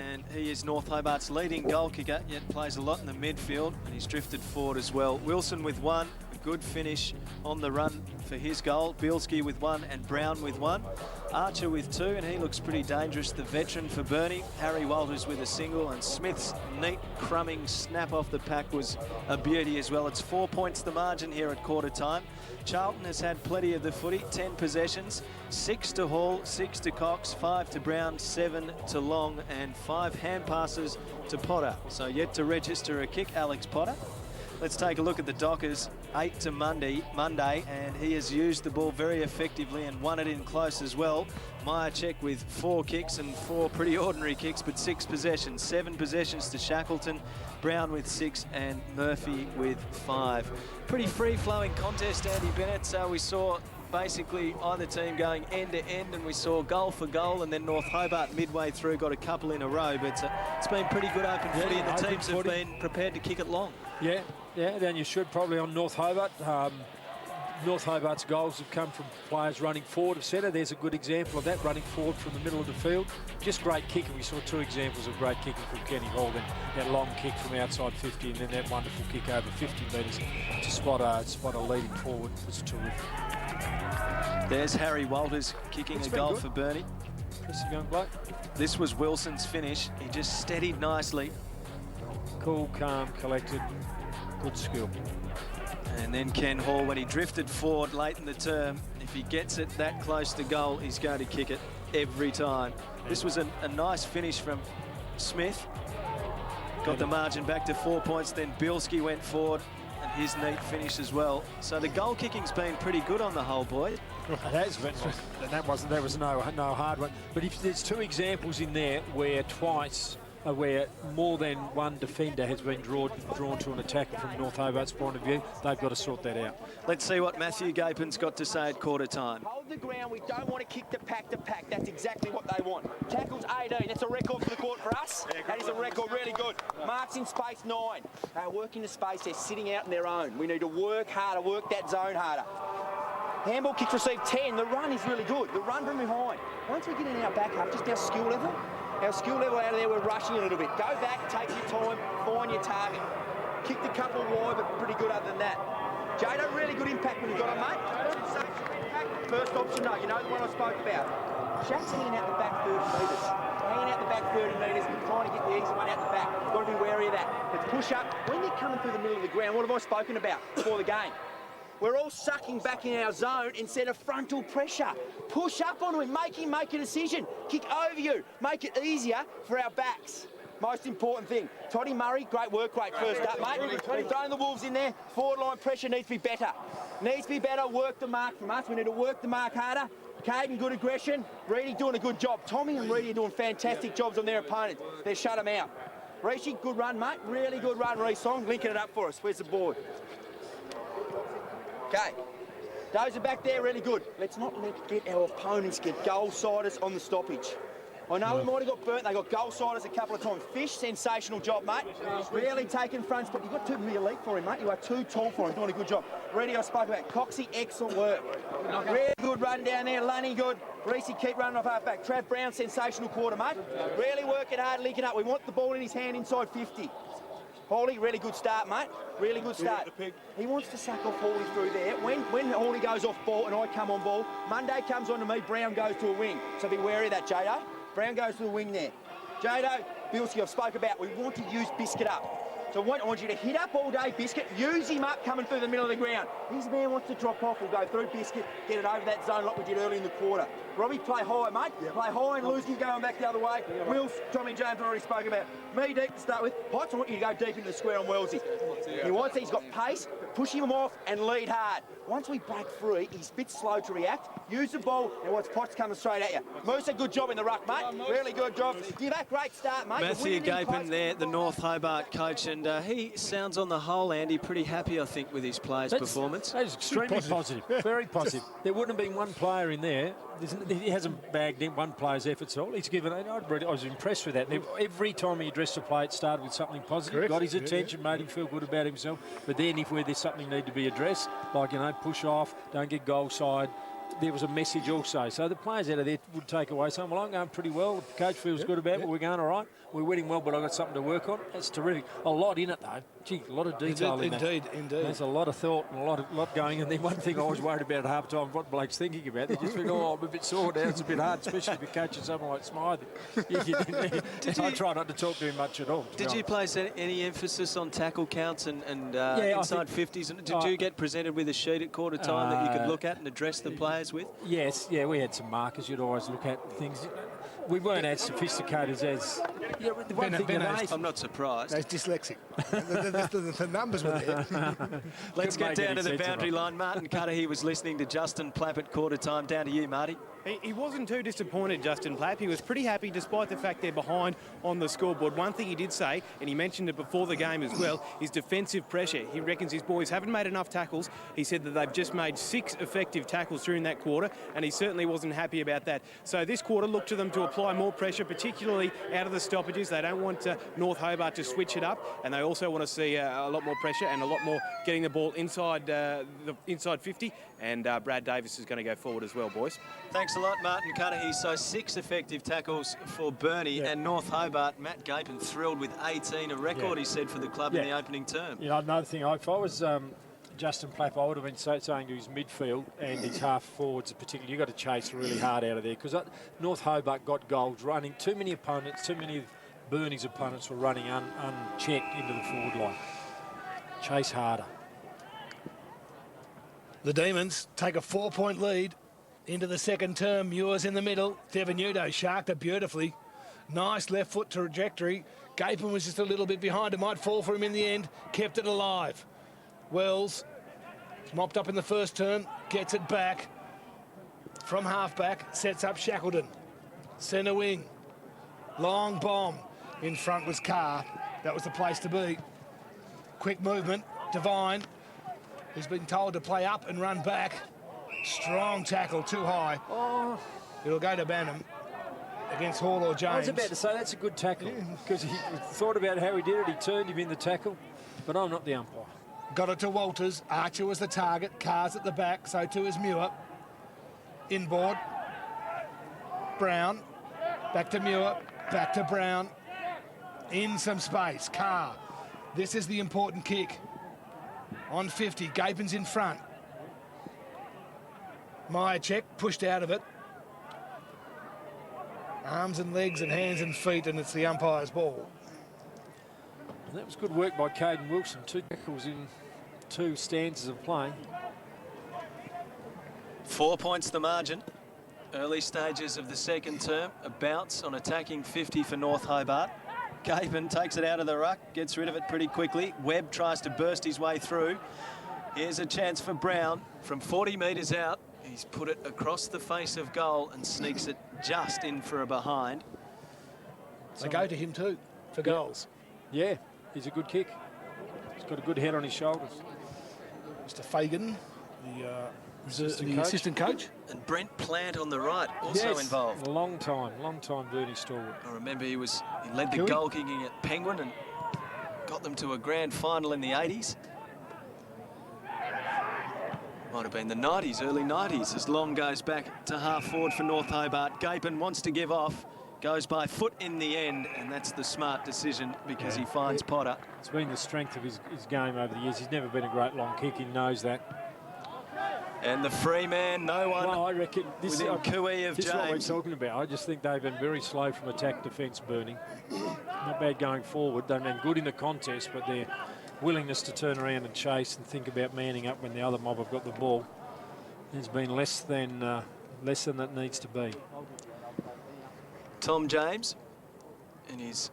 And he is North Hobart's leading goal kicker, yet plays a lot in the midfield, and he's drifted forward as well. Wilson with 1, a good finish on the run for his goal. Bielski with 1 and Brown with 1. Archer with 2, and he looks pretty dangerous, the veteran for Burnie. Harry Walters with a single, and Smith's neat crumbing snap off the pack was a beauty as well. It's 4 points the margin here at quarter time. Charlton has had plenty of the footy, 10 possessions, 6 to Hall, 6 to Cox, 5 to Brown, 7 to Long, and 5 hand passes to Potter. So yet to register a kick, Alex Potter. Let's take a look at the Dockers, 8 to Monday, and he has used the ball very effectively and won it in close as well. Myercheck with 4 kicks and 4 pretty ordinary kicks, but 6 possessions, 7 possessions to Shackleton, Brown with 6 and Murphy with 5. Pretty free-flowing contest, Andy Bennett. So we saw basically either team going end to end, and we saw goal for goal, and then North Hobart midway through got a couple in a row, but it's been pretty good open footy, and the teams have been prepared to kick it long.
Yeah, then you should probably on North Hobart. North Hobart's goals have come from players running forward of centre. There's a good example of that, running forward from the middle of the field. Just great kicking. We saw 2 examples of great kicking from Kenny Hall. Then that long kick from outside 50, and then that wonderful kick over 50 metres to spot a leading forward was terrific.
There's Harry Walters kicking a goal for Burnie.
Impressive young bloke.
This was Wilson's finish. He just steadied nicely.
Cool, calm, collected, good skill.
And then Ken Hall, when he drifted forward late in the term, if he gets it that close to goal, he's going to kick it every time. This was a nice finish from Smith. Got the margin back to 4 points, then Bielski went forward, and his neat finish as well. So the goal kicking's been pretty good on the whole, boy.
It has been, and that was no hard one. But if there's 2 examples in there where where more than one defender has been drawn to an attacker from North Hobart's point of view, they've got to sort that out.
Let's see what Matthew Gapin's got to say at quarter time.
Hold the ground. We don't want to kick the pack to pack. That's exactly what they want. Tackles 18. That's a record for the court for us. That is a record. Really good. Marks in space 9. They're working the space. They're sitting out on their own. We need to work harder, work that zone harder. Handball kicks received 10. The run is really good. The run from behind. Once we get in our back half, just our skill level out of there, we're rushing a little bit. Go back, take your time, find your target. Kicked a couple wide, but pretty good other than that. Jado, really good impact when you got on, mate. First option, no, you know the one I spoke about. Shaq's hanging out the back 30 metres. Hanging out the back 30 metres and trying to get the easy one out the back. Got to be wary of that. Let's push up. When they're coming through the middle of the ground, what have I spoken about before the game? We're all sucking back in our zone instead of frontal pressure. Push up onto him, make him make a decision. Kick over you, make it easier for our backs. Most important thing. Toddy Murray, great work rate first up, mate. We've thrown the Wolves in there. Forward line pressure needs to be better. Needs to be better, work the mark from us. We need to work the mark harder. Caden, good aggression. Reedy doing a good job. Tommy and Reedy are doing fantastic jobs on their opponents. They shut them out. Rishi, good run, mate. Really good run, Reesong. Linking it up for us. Where's the board? Okay, those are back there really good. Let's not get our opponents get goal-siders on the stoppage. I know we might have got burnt. They got goal-siders a couple of times. Fish, sensational job, mate. Really taking fronts, but you've got to be elite for him, mate. You are too tall for him. Doing a good job. Reedy, I spoke about. Coxie, excellent work. Really good run down there. Lunny, good. Reese, keep running off half back. Trav Brown, sensational quarter, mate. Really working hard, linking up. We want the ball in his hand inside 50. Hawley, really good start, mate. Really good start. He wants to suck off Hawley through there. When Hawley goes off ball and I come on ball, Monday comes on to me, Brown goes to a wing. So be wary of that, Jado. Brown goes to the wing there. Jado, Bielski, I've spoke about, we want to use Biscuit up. So I want you to hit up all day, Biscuit. Use him up coming through the middle of the ground. His man wants to drop off. We'll go through Biscuit, get it over that zone like we did early in the quarter. Robbie, play high, mate. Yep. Play high and lose him going back the other way. Wills, Tommy James already spoke about. Me deep to start with. Potts, I want you to go deep into the square on Wellesley. He's got pace, push him off and lead hard. Once we break free, he's a bit slow to react. Use the ball and watch Potts coming straight at you. Musa, good job in the ruck, mate. Really good job. Give that great start, mate.
Matthew Gapin there, the North Hobart coach, and he sounds on the whole, Andy, pretty happy, I think, with his players' performance.
That's extremely positive. Very positive. There wouldn't have been one player in there. He hasn't bagged in one player's efforts at all. He's given. I was impressed with that. Every time he addressed a play, it started with something positive. Got his attention, made him feel good about himself. But then, if there's something need to be addressed, like push off, don't get goal side, there was a message also. So the players out of there would take away saying, well, I'm going pretty well. The coach feels good about it. We're going all right. We're winning well, but I've got something to work on. That's terrific. A lot in it, though. Gee, a lot of detail in that.
Indeed.
There's a lot of thought and a lot going. And then one thing I was worried about at half time, what Blake's thinking about, they just think, oh, I'm a bit sore now. It's a bit hard, especially if you're coaching someone like Smythe. I try not to talk to him much at all.
Did you place any emphasis on tackle counts and
Yeah,
inside 50s? And did you get presented with a sheet at quarter time that you could look at and address the players with?
Yes, yeah, we had some markers you'd always look at things. We weren't as sophisticated as... Yeah, the one thing that
I'm not surprised.
Those dyslexic. the numbers were there.
Let's get down to the boundary line. Martin Cudahy was listening to Justin Plapp at quarter time. Down to you, Marty.
He wasn't too disappointed, Justin Plapp. He was pretty happy despite the fact they're behind on the scoreboard. One thing he did say, and he mentioned it before the game as well, is defensive pressure. He reckons his boys haven't made enough tackles. He said that they've just made 6 effective tackles during that quarter, and he certainly wasn't happy about that. So this quarter, look to them to apply more pressure, particularly out of the stoppages. They don't want North Hobart to switch it up, and they also want to see a lot more pressure and a lot more getting the ball inside the inside 50. And Brad Davis is going to go forward as well, boys.
Thanks a lot, Martin Cudahy. So 6 effective tackles for Burnie and North Hobart. Matt Gapin thrilled with 18, a record, he said, for the club in the opening term.
You know, another thing, if I was Justin Plapp, I would have been saying to his midfield and his half forwards in particular, you've got to chase really hard out of there because North Hobart got goals running. Too many opponents, too many of Burnie's opponents were running unchecked into the forward line. Chase harder.
The Demons take a 4-point lead into the second term. Muir's in the middle. Devenuto sharked it beautifully. Nice left foot trajectory. Gapin was just a little bit behind. It might fall for him in the end. Kept it alive. Wells mopped up in the first turn. Gets it back from halfback. Sets up Shackleton. Centre wing. Long bomb. In front was Carr. That was the place to be. Quick movement. Devine. He's been told to play up and run back. Strong tackle, too high.
Oh.
It'll go to Banham against Hall or James.
I was about to say that's a good tackle because he thought about how he did it. He turned him in the tackle, but I'm not the umpire.
Got it to Walters. Archer was the target. Carr's at the back, so too is Muir. Inboard. Brown. Back to Muir. Back to Brown. In some space. Carr. This is the important kick. On 50, Gapin's in front. Myercheck pushed out of it. Arms and legs and hands and feet, and it's the umpire's ball.
And that was good work by Caden Wilson. 2 tackles in 2 stanzas of play.
4 points the margin. Early stages of the second term. A bounce on attacking 50 for North Hobart. Gapin takes it out of the ruck, gets rid of it pretty quickly. Webb tries to burst his way through. Here's a chance for Brown from 40 metres out. He's put it across the face of goal and sneaks it just in for a behind.
They go to him too for goals.
Yeah, he's a good kick. He's got a good head on his shoulders.
Mr. Fagan, the assistant coach.
And Brent Plant on the right, also involved.
A long time Burnie stalwart.
I remember he led the goal kicking at Penguin and got them to a grand final in the 80s. Might have been the 90s, early 90s, as Long goes back to half forward for North Hobart. Gapin wants to give off, goes by foot in the end, and that's the smart decision because he finds Potter.
It's been the strength of his game over the years. He's never been a great long kick, he knows that.
And the free man, no one
I reckon this
within cooee of
this
James.
is what we're talking about. I just think they've been very slow from attack defence, Burnie. Not bad going forward. They've been good in the contest, but their willingness to turn around and chase and think about manning up when the other mob have got the ball has been less than that needs to be.
Tom James in his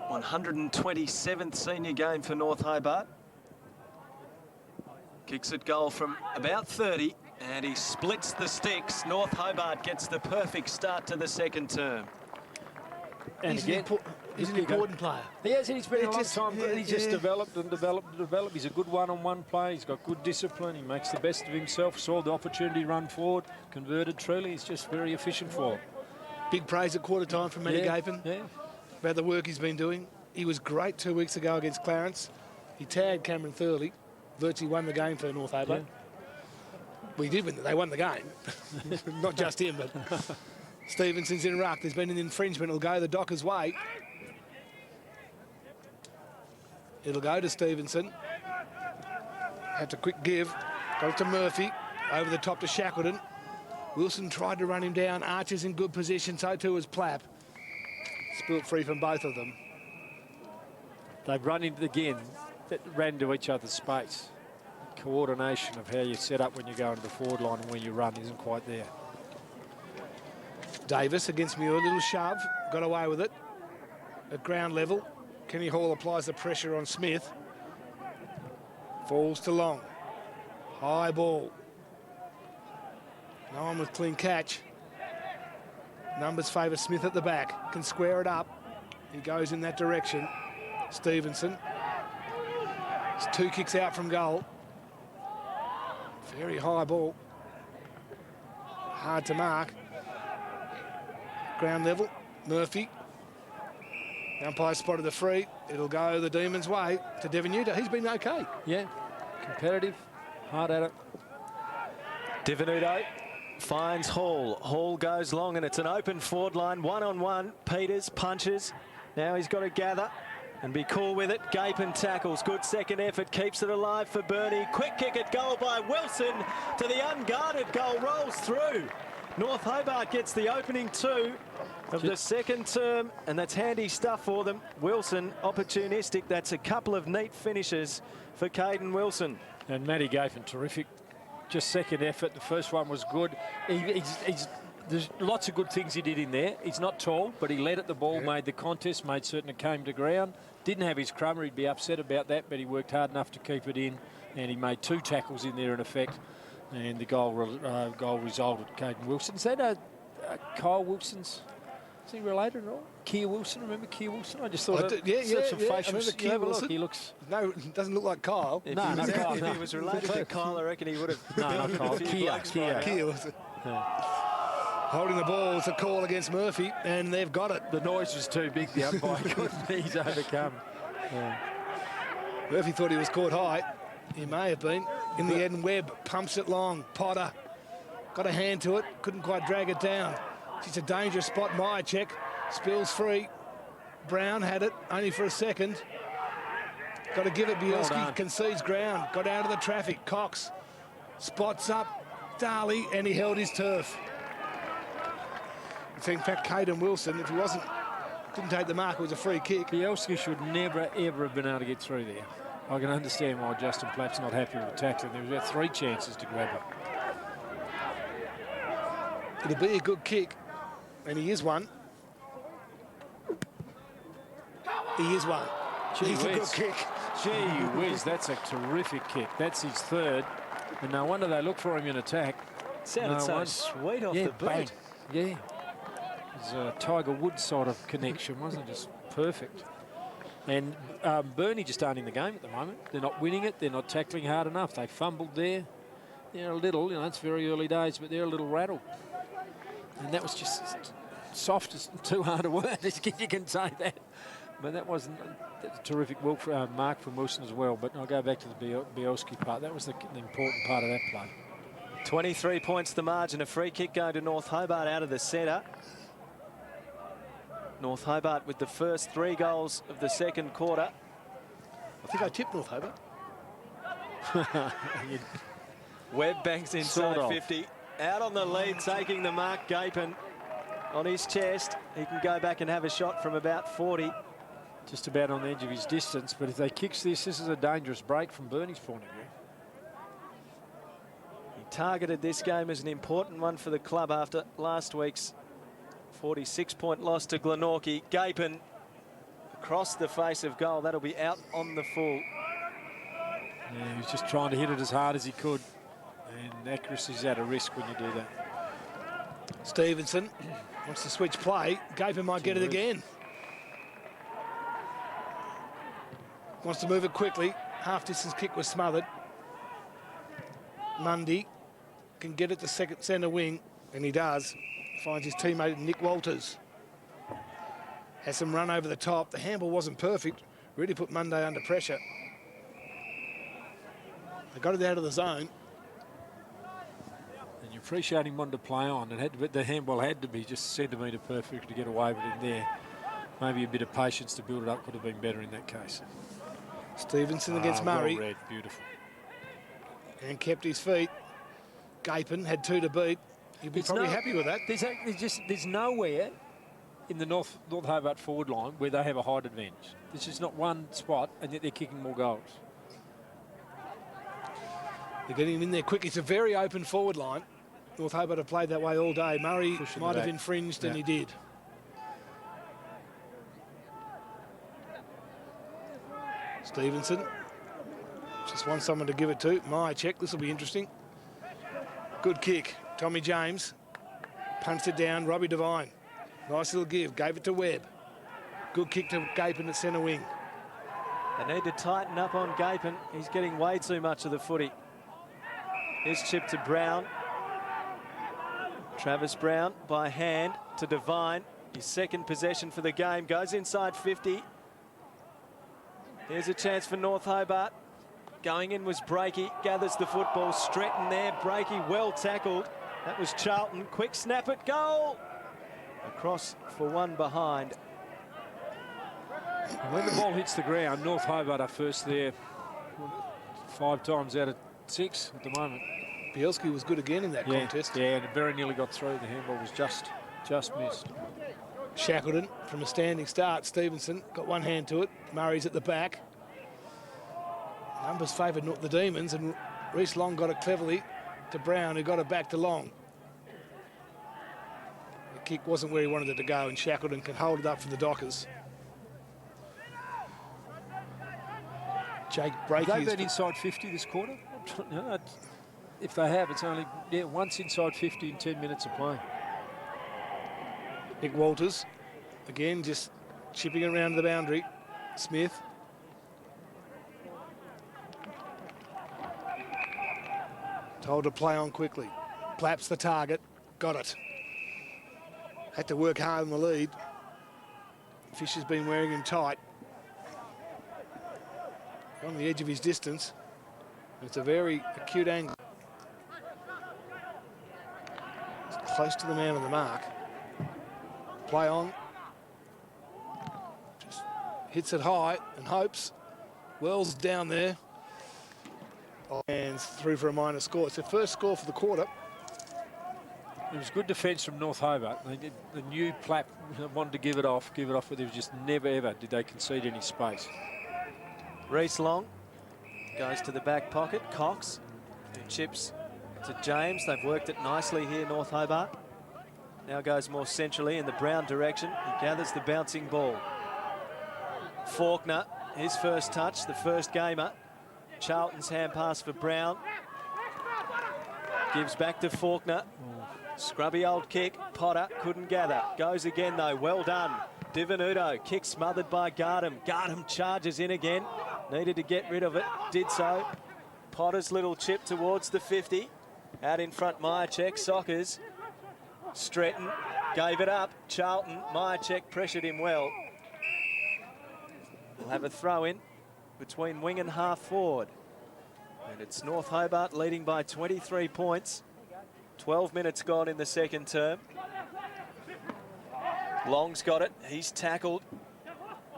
127th senior game for North Hobart. Kicks at goal from about 30 and he splits the sticks. North Hobart gets the perfect start to the second term.
And
he's an important player.
He has, and he's been a long time, but he's just developed and developed and developed. He's a good one-on-one player. He's got good discipline. He makes the best of himself. Saw the opportunity run forward, converted truly. He's just very efficient for him.
Big praise at quarter time from Matty Gapin about the work he's been doing. He was great 2 weeks ago against Clarence. He tagged Cameron Thurley, virtually won the game for North Hobart. We did win. They won the game. Not just him, but Stevenson's in ruck. There's been an infringement. It'll go the Dockers' way. It'll go to Stevenson. Had to quick give. Got it to Murphy. Over the top to Shackleton. Wilson tried to run him down. Archer's in good position. So too is Plapp. Spilt free from both of them.
They've run into, again, that ran into each other's space. Coordination of how you set up when you go into the forward line and when you run isn't quite there.
Davis against Muir, a little shove, got away with it. At ground level, Kenny Hall applies the pressure on Smith. Falls to Long. High ball. No one with clean catch. Numbers favour Smith at the back. Can square it up. He goes in that direction. Stevenson. It's 2 kicks out from goal. Very high ball. Hard to mark. Ground level. Murphy. The umpire spotted the free. It'll go the Demons' way to Devenuta. He's been okay.
Yeah, competitive, hard at it.
Devenuto finds Hall. Hall goes long and it's an open forward line, one-on-one. Peters punches. Now he's got to gather and be cool with it. Gapin tackles. Good second effort. Keeps it alive for Burnie. Quick kick at goal by Wilson to the unguarded goal. Rolls through. North Hobart gets the opening 2 of the second term, and that's handy stuff for them. Wilson, opportunistic. That's a couple of neat finishes for Caden Wilson.
And Matty Gapin, terrific. Just second effort. The first one was good. There's lots of good things he did in there. He's not tall, but he led at the ball, made the contest, made certain it came to ground. Didn't have his crummer, he'd be upset about that, but he worked hard enough to keep it in, and he made 2 tackles in there in effect, and the goal resulted. Caden Wilson. Is that Kyle Wilson's? Is he related at all? Keir Wilson, remember Keir Wilson? I just thought some facial.
Keir Wilson.
He looks.
No, doesn't look like Kyle.
If
Kyle.
He was related to Kyle, I reckon he would have.
No, not Kyle.
Keir Wilson. Holding the ball, it's a call against Murphy, and they've got it.
The noise was too big, the umpire couldn't. He's overcome. Yeah.
Murphy thought he was caught high. He may have been. In the end, Webb pumps it long. Potter got a hand to it, couldn't quite drag it down. It's a dangerous spot. Myercheck spills free. Brown had it, only for a second. Got to give it. Bielski concedes ground. Got out of the traffic. Cox spots up Darley, and he held his turf. In fact, Caden Wilson, if he didn't take the mark, it was a free kick.
Bielski should never, ever have been able to get through there. I can understand why Justin Plapp's not happy with the tackle. There was about 3 chances to grab it.
It'll be a good kick, and he is one. He is one. He's a good kick.
Gee whiz, that's a terrific kick. That's his 3rd, and no wonder they look for him in attack.
Sounded so sweet off the boot.
Yeah. It was a Tiger Woods sort of connection, wasn't it? Just perfect. And Burnie just aren't in the game at the moment. They're not winning it. They're not tackling hard enough. They fumbled there. They're a little, it's very early days, but they're a little rattled. And that was just soft, as too hard a word. You can say that. But that wasn't a terrific mark from Wilson as well. But I'll go back to the Bielski part. That was the important part of that play.
23 points the margin. A free kick going to North Hobart out of the centre. North Hobart with the first 3 goals of the second quarter.
I think I tipped North Hobart.
Webb banks inside 50. Out on the lead, taking the mark. Gapin on his chest. He can go back and have a shot from about 40.
Just about on the edge of his distance. But if they kicks this is a dangerous break from Burnie's point of view.
He targeted this game as an important one for the club after last week's 46-point loss to Glenorchy. Gapin across the face of goal. That'll be out on the full.
Yeah, he was just trying to hit it as hard as he could. And accuracy's at a risk when you do that.
Stevenson wants to switch play. Gapin might get it again. Wants to move it quickly. Half-distance kick was smothered. Mundy can get it to second centre wing, and he does. Finds his teammate Nick Walters. Has some run over the top. The handball wasn't perfect. Really put Munday under pressure. They got it out of the zone.
appreciate him wanting to play on. The handball had to be just centimetre perfect to get away with it there. Maybe a bit of patience to build it up could have been better in that case.
Stevenson against Murray.
Well read, beautiful.
And kept his feet. Gapin had 2 to beat. You'd be probably happy with that.
There's nowhere in the North Hobart forward line where they have a height advantage. There's just not one spot, and yet they're kicking more goals.
They're getting him in there quick. It's a very open forward line. North Hobart have played that way all day. Murray might have infringed, and he did. Stevenson just wants someone to give it to. Myercheck, this will be interesting. Good kick. Tommy James punched it down. Robbie Devine. Nice little give. Gave it to Webb. Good kick to Gapin at centre wing.
They need to tighten up on Gapin. He's getting way too much of the footy. Here's chip to Brown. Travis Brown by hand to Devine. His second possession for the game. Goes inside 50. Here's a chance for North Hobart. Going in was Breakey. Gathers the football. Stretton there. Breakey well tackled. That was Charlton. Quick snap at goal. Across for one behind.
When the ball hits the ground, North Hobart are first there 5 times out of 6 at the moment.
Bielski was good again in that contest.
Yeah, and it very nearly got through. The handball was just missed.
Shackleton from a standing start. Stevenson got one hand to it. Murray's at the back. Numbers favoured the Demons, and Reece Long got it cleverly to Brown, who got it back to Long. The kick wasn't where he wanted it to go, and Shackleton can hold it up for the Dockers. Jake Breakey.
Have they been inside 50 this quarter? No, if they have, it's only once inside 50 in 10 minutes of play.
Nick Walters, again, just chipping it around the boundary. Smith. Told to play on quickly. Plaps the target. Got it. Had to work hard in the lead. Fisher's been wearing him tight. On the edge of his distance. It's a very acute angle. It's close to the man on the mark. Play on. Just hits it high and hopes. Wells down there. And through for a minor score. It's the first score for the quarter.
It was good defence from North Hobart. The new Plapp wanted to give it off, but there was just never ever did they concede any space.
Reece Long goes to the back pocket. Cox, who chips to James. They've worked it nicely here, North Hobart. Now goes more centrally in the Brown direction. He gathers the bouncing ball. Faulkner, his first touch, the first gamer. Charlton's hand pass for Brown. Gives back to Faulkner. Scrubby old kick. Potter couldn't gather. Goes again though. Well done. Divenuto. Kick smothered by Gardam. Gardam charges in again. Needed to get rid of it. Did so. Potter's little chip towards the 50. Out in front, Myercheck. Sockers. Stretton gave it up. Charlton. Myercheck pressured him well. We'll have a throw in between wing and half forward. And it's North Hobart leading by 23 points. 12 minutes gone in the second term. Long's got it. He's tackled.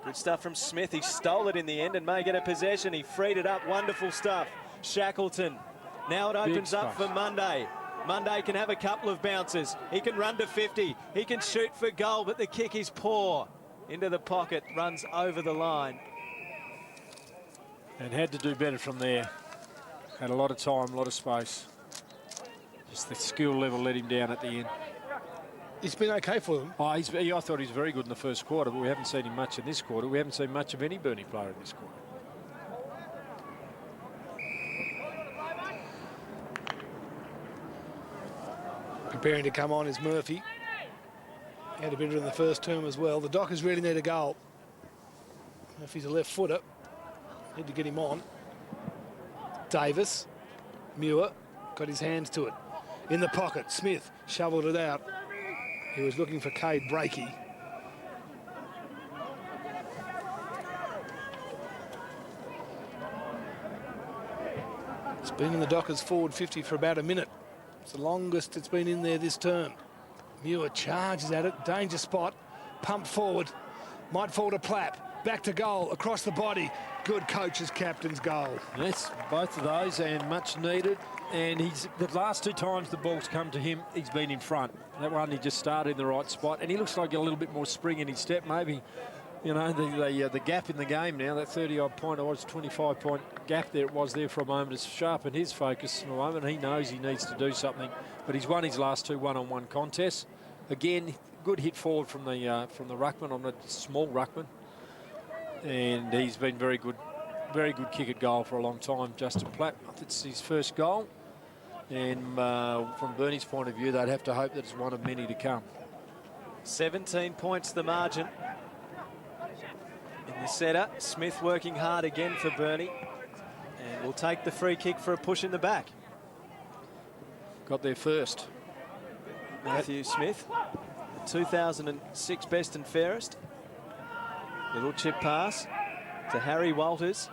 Good stuff from Smith. He stole it in the end and may get a possession. He freed it up. Wonderful stuff. Shackleton. Now it opens up for Monday. Monday can have a couple of bounces. He can run to 50. He can shoot for goal, but the kick is poor. Into the pocket, runs over the line.
And had to do better from there. Had a lot of time, a lot of space. Just the skill level let him down at the end.
It's been okay for them.
I thought he was very good in the first quarter, but we haven't seen him much in this quarter. We haven't seen much of any Burnie player in this quarter.
Preparing to come on is Murphy. He had a bit in the first term as well. The Dockers really need a goal. Murphy's a left footer. Need to get him on. Davis. Muir got his hands to it. In the pocket, Smith shoveled it out. He was looking for Cade Breakey. It's been in the Dockers forward 50 for about a minute. It's the longest it's been in there this term. Muir charges at it, danger spot, pumped forward, might fall to Plapp, back to goal, across the body. Good coach's captain's goal.
Yes, both of those, and much needed. And the last 2 times the ball's come to him, he's been in front. That one, he just started in the right spot, and he looks like a little bit more spring in his step. Maybe, you know, the gap in the game now, that 30-odd point, or 25-point gap there it was there for a moment, has sharpened his focus for a moment. He knows he needs to do something, but he's won his last 2 one-on-one contests. Again, good hit forward from the ruckman, on a small ruckman, and he's been very good kick at goal for a long time. Justin Plapp, it's his first goal, and from Burnie's point of view, they'd have to hope that it's one of many to come.
17 points the margin. In the setter, Smith working hard again for Burnie, and will take the free kick for a push in the back.
Got there first.
Matthew Smith, the 2006 best and fairest. Little chip pass to Harry Walters,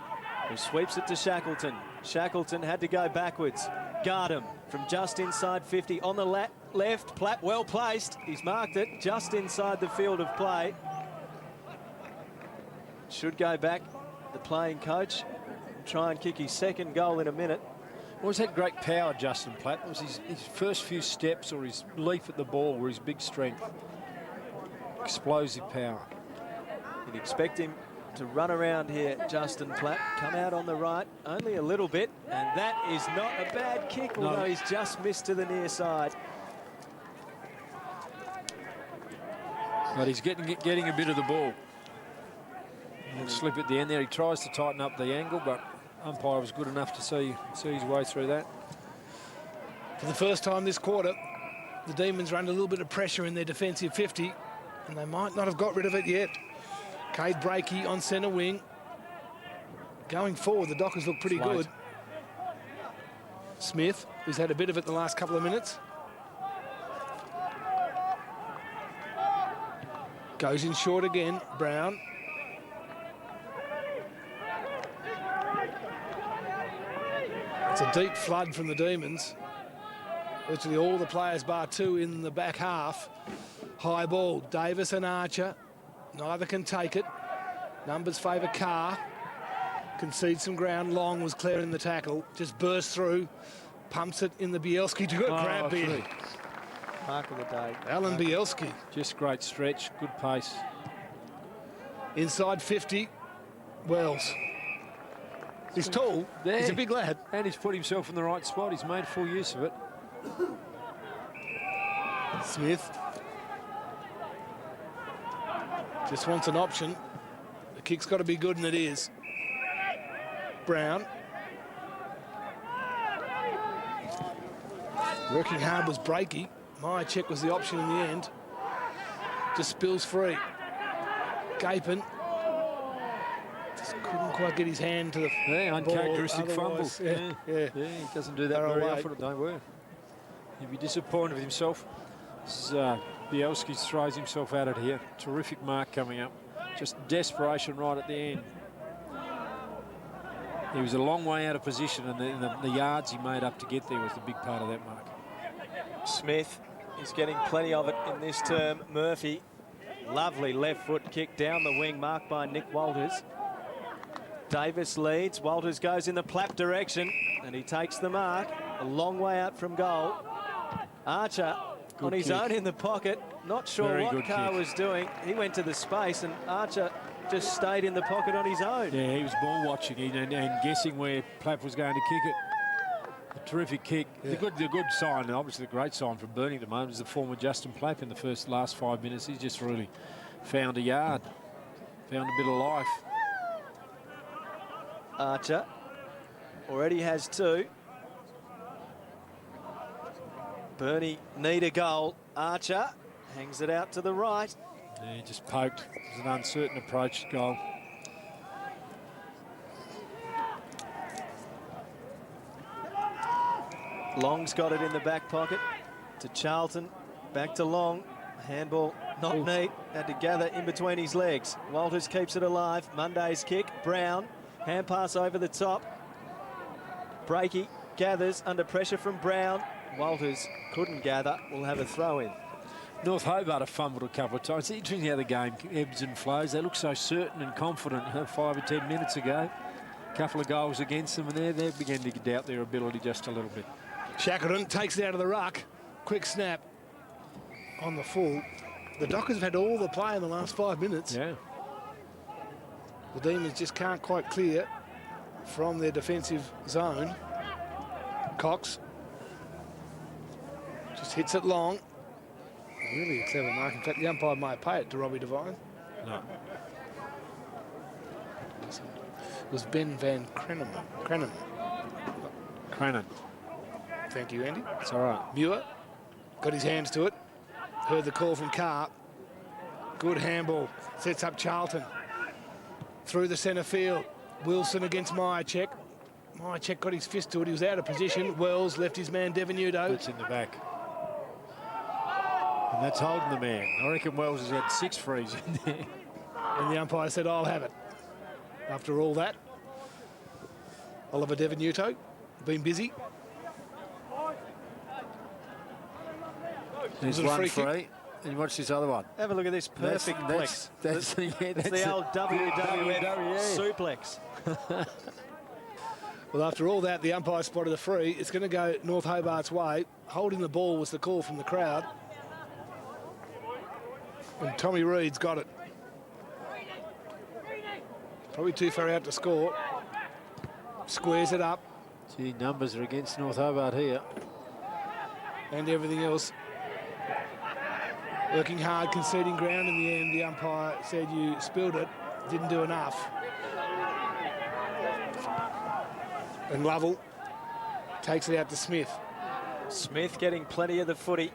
who sweeps it to Shackleton. Shackleton had to go backwards. Gardam from just inside 50 on the left. Plapp well placed. He's marked it just inside the field of play. Should go back, the playing coach, and try and kick his second goal in a minute.
Always had great power, Justin Plapp. It was his first few steps or his leap at the ball were his big strength. Explosive power.
You'd expect him to run around here, Justin Plapp. Come out on the right, only a little bit, and that is not a bad kick, although he's just missed to the near side.
But he's getting a bit of the ball. He'll slip at the end there. He tries to tighten up the angle, but umpire was good enough to see his way through that.
For the first time this quarter, the Demons are under a little bit of pressure in their defensive 50, and they might not have got rid of it yet. Cade Breakey on centre wing. Going forward, the Dockers look pretty good. Smith, who's had a bit of it the last couple of minutes. Goes in short again, Brown. It's a deep flood from the Demons. Virtually all the players bar 2 in the back half. High ball, Davis and Archer. Neither can take it. Numbers favour Carr. Concedes some ground. Long was clearing the tackle. Just burst through. Pumps it in the Bielski to good grab here.
Mark of the day.
Alan Bielski.
Just great stretch, good pace.
Inside 50, Wells. He's tall.
There.
He's a big lad.
And he's put himself in the right spot. He's made full use of it.
Smith. Just wants an option. The kick's got to be good, and it is. Brown. Working hard was Breakey. My check was the option in the end. Just spills free. Gapin. Just couldn't quite get his hand to the
uncharacteristic
ball.
fumble.
Yeah.
He doesn't do that very often, don't work. He'd be disappointed with himself. This is, Bielski throws himself at it here. Terrific mark coming up. Just desperation right at the end. He was a long way out of position, and the yards he made up to get there was the big part of that mark.
Smith is getting plenty of it in this term. Murphy, lovely left foot kick down the wing, marked by Nick Walters. Davis leads. Walters goes in the Plapp direction, and he takes the mark. A long way out from goal. Archer on his own in the pocket. Not sure what Carr was doing. He went to the space, and Archer just stayed in the pocket on his own.
Yeah, he was ball watching and guessing where Plapp was going to kick it. A terrific kick. Yeah. The good sign, and obviously the great sign from Burnie at the moment, is the form of Justin Plapp in the last 5 minutes. He's just really found a yard, found a bit of life.
Archer already has 2. Burnie need a goal. Archer hangs it out to the right.
Yeah, he just poked. It was an uncertain approach to goal.
Long's got it in the back pocket to Charlton. Back to Long. Handball not neat. Had to gather in between his legs. Walters keeps it alive. Monday's kick. Brown. Hand pass over the top. Breakey gathers under pressure from Brown. Walters couldn't gather. We'll have a throw in.
North Hobart have fumbled a couple of times. It's interesting how the game ebbs and flows. They look so certain and confident 5 or 10 minutes ago. A couple of goals against them, and they're beginning to doubt their ability just a little bit.
Shackleton takes it out of the ruck. Quick snap on the full. The Dockers have had all the play in the last 5 minutes.
Yeah.
The Demons just can't quite clear from their defensive zone. Cox just hits it long. Really a clever mark. In fact, the umpire might pay it to Robbie Devine.
No.
It was Ben Van Crennan.
Crennan.
Thank you, Andy.
It's all right.
Muir got his hands to it. Heard the call from Carr. Good handball. Sets up Charlton. Through the centre field. Wilson against Myercheck. Myercheck got his fist to it. He was out of position. Wells left his man Devenuto.
That's in the back. And that's holding the man. I reckon Wells has had 6 frees in there.
And the umpire said, I'll have it. After all that, Oliver Devenuto, been busy.
There's
Was it a
one
free
free.
kick?
And watch this other one.
Have a look at this perfect flex.
That's
It's the old WWF
WWE.
suplex.
Well, after all that, the umpire spotted a free. It's going to go North Hobart's way. Holding the ball was the call from the crowd. And Tommy Reed's got it. Probably too far out to score. Squares it up.
Gee, numbers are against North Hobart here.
And everything else. Working hard, conceding ground in the end. The umpire said you spilled it, didn't do enough. And Lovell takes it out to Smith.
Smith getting plenty of the footy.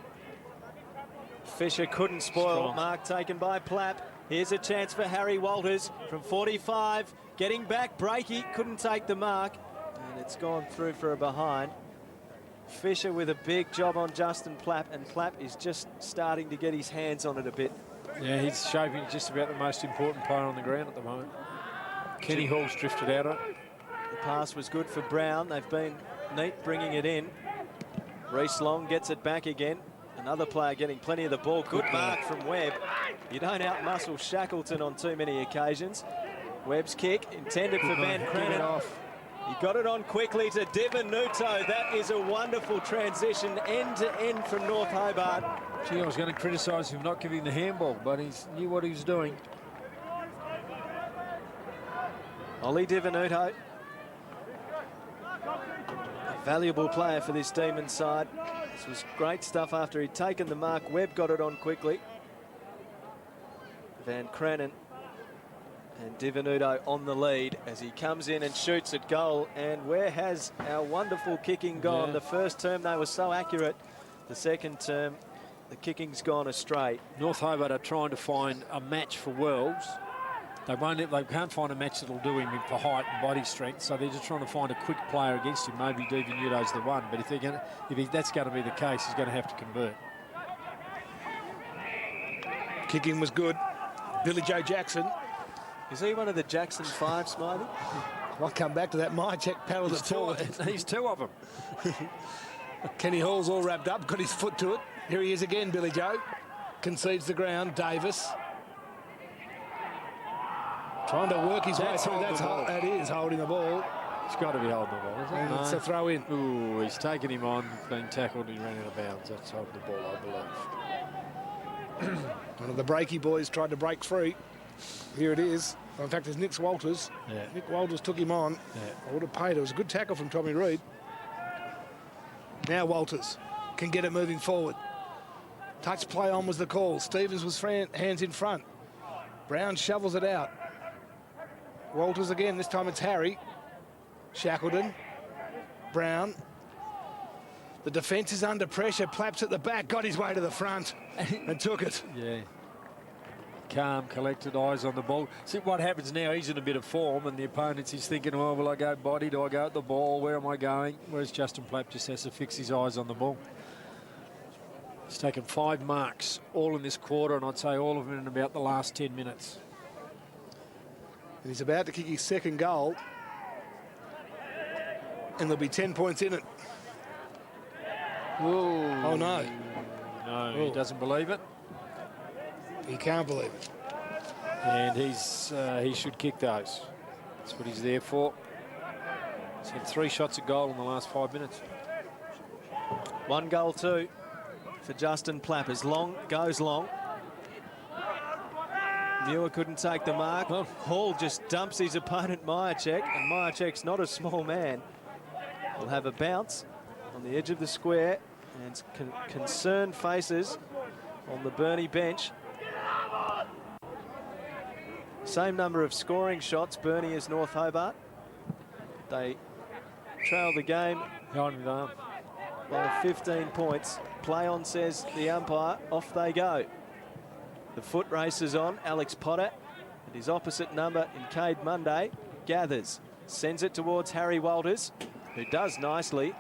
Fisher couldn't spoil.
Strong.
Mark taken by Plapp. Here's a chance for Harry Walters from 45. Getting back, Breakey couldn't take the mark. And it's gone through for a behind. Fisher with a big job on Justin Plapp, and Plapp is just starting to get his hands on it a bit.
Yeah, he's shaping just about the most important player on the ground at the moment. Kenny Hall's drifted out of it.
The pass was good for Brown. They've been neat bringing it in. Reece Long gets it back again. Another player getting plenty of the ball. Good mark from Webb. You don't outmuscle Shackleton on too many occasions. Webb's kick intended for Van Crennan. He got it on quickly to Devenuto. That is a wonderful transition, end to end from North Hobart.
Gee, I was going to criticise him not giving the handball, but he knew what he was doing.
Ollie Devenuto, a valuable player for this Demon side. This was great stuff after he'd taken the mark. Webb got it on quickly. Van Crennan and Devenuto on the lead as he comes in and shoots at goal. And where has our wonderful kicking gone?
Yeah.
The first term they were so accurate. The second term, the kicking's gone astray.
North Hobart are trying to find a match for Wells. They can't find a match that'll do him for height and body strength, so they're just trying to find a quick player against him. Maybe Devenuto's the one, but if that's going to be the case, he's going to have to convert.
Kicking was good. Billy Joe Jackson.
Is he one of the Jackson 5, Smiley?
I'll come back to that. Myercheck paddled it forward.
He's 2 of them.
Kenny Hall's all wrapped up, got his foot to it. Here he is again, Billy Joe. Concedes the ground. Davis. Trying to work his way through. That is holding the ball.
He's got to be holding the ball, isn't it?
And it's a throw in.
Ooh, he's taken him on, being tackled, he ran out of bounds. That's holding the ball, I believe.
One of the breaky boys tried to break free. Here it is. In fact, it's Nick Walters.
Yeah.
Nick Walters took him on.
Yeah.
I would have paid. It was a good tackle from Tommy Reed. Now Walters can get it moving forward. Touch play on was the call. Stevens was hands in front. Brown shovels it out. Walters again. This time it's Harry. Shackleton. Brown. The defence is under pressure. Plapp's at the back. Got his way to the front and took it.
Yeah. Calm, collected, eyes on the ball. See what happens now, he's in a bit of form and the opponent's he's thinking, oh, will I go body? Do I go at the ball? Where am I going? Whereas Justin Plapp just has to fix his eyes on the ball. He's taken 5 marks, all in this quarter, and I'd say all of them in about the last 10 minutes.
And he's about to kick his second goal. And there'll be 10 points in it.
Ooh.
Oh, no.
No, he doesn't believe it.
He can't believe it.
And he should kick those. That's what he's there for. He's had 3 shots at goal in the last 5 minutes.
1 goal, 2 for Justin Plapp. As long goes long. Muir couldn't take the mark.
Oh.
Hall just dumps his opponent, Myercheck, and Myercheck's not a small man. Will have a bounce on the edge of the square, and concerned faces on the Burnie bench. Same number of scoring shots, Burnie as North Hobart. They trail the game by 15 points. Play on, says the umpire. Off they go. The foot race is on. Alex Potter and his opposite number in Cade Munday gathers. Sends it towards Harry Walters, who does nicely.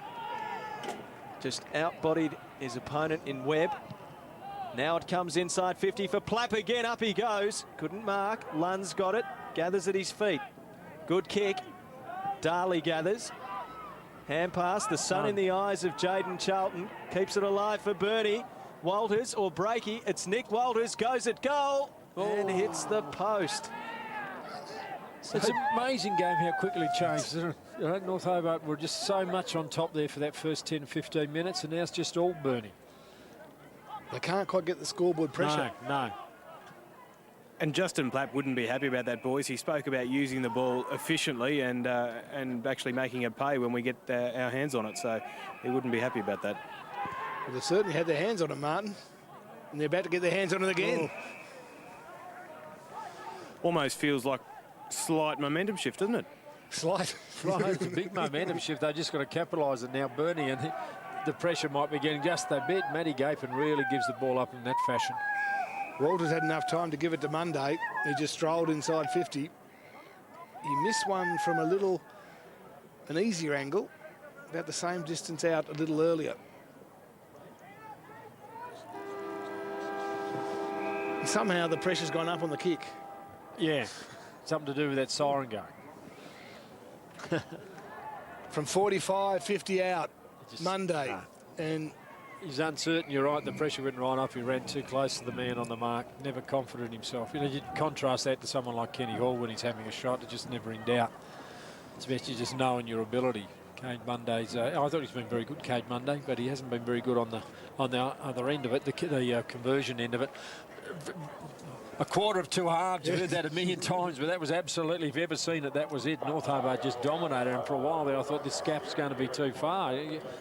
Just outbodied his opponent in Webb. Now it comes inside 50 for Plapp again. Up he goes. Couldn't mark. Lund's got it. Gathers at his feet. Good kick. Darley gathers. Hand pass. The sun in the eyes of Jaden Charlton. Keeps it alive for Burnie. Walters or Breakey. It's Nick Walters. Goes at goal. And hits the post.
It's an amazing game how quickly it changed. North Hobart were just so much on top there for that first 10, 15 minutes, and now it's just all Burnie.
They can't quite get the scoreboard pressure.
No.
And Justin Plapp wouldn't be happy about that, boys. He spoke about using the ball efficiently and actually making it pay when we get our hands on it. So he wouldn't be happy about that.
Well, they certainly had their hands on it, Martin. And they're about to get their hands on it again.
Almost feels like slight momentum shift, doesn't it?
Slight.
Right, it's a big momentum shift. They've just got to capitalise it now. Burnie, and the pressure might be getting just a bit. Matty Gapin really gives the ball up in that fashion.
Walters had enough time to give it to Munday. He just strolled inside 50. He missed one from an easier angle, about the same distance out a little earlier. And somehow the pressure's gone up on the kick.
Yeah, something to do with that siren going.
From 45, 50 out, Munday. And
he's uncertain, you're right, the pressure went right off. He ran too close to the man on the mark, never confident in himself. You know, you contrast that to someone like Kenny Hall when he's having a shot, it's just never in doubt. It's best you just knowing your ability. Cade Munday's, I thought he's been very good, Cade Munday, but he hasn't been very good on the other end of it, the conversion end of it. A quarter of 2 halves, you've heard that a million times, but that was absolutely, if you've ever seen it, that was it. North Hobart just dominated, and for a while there I thought this gap's going to be too far.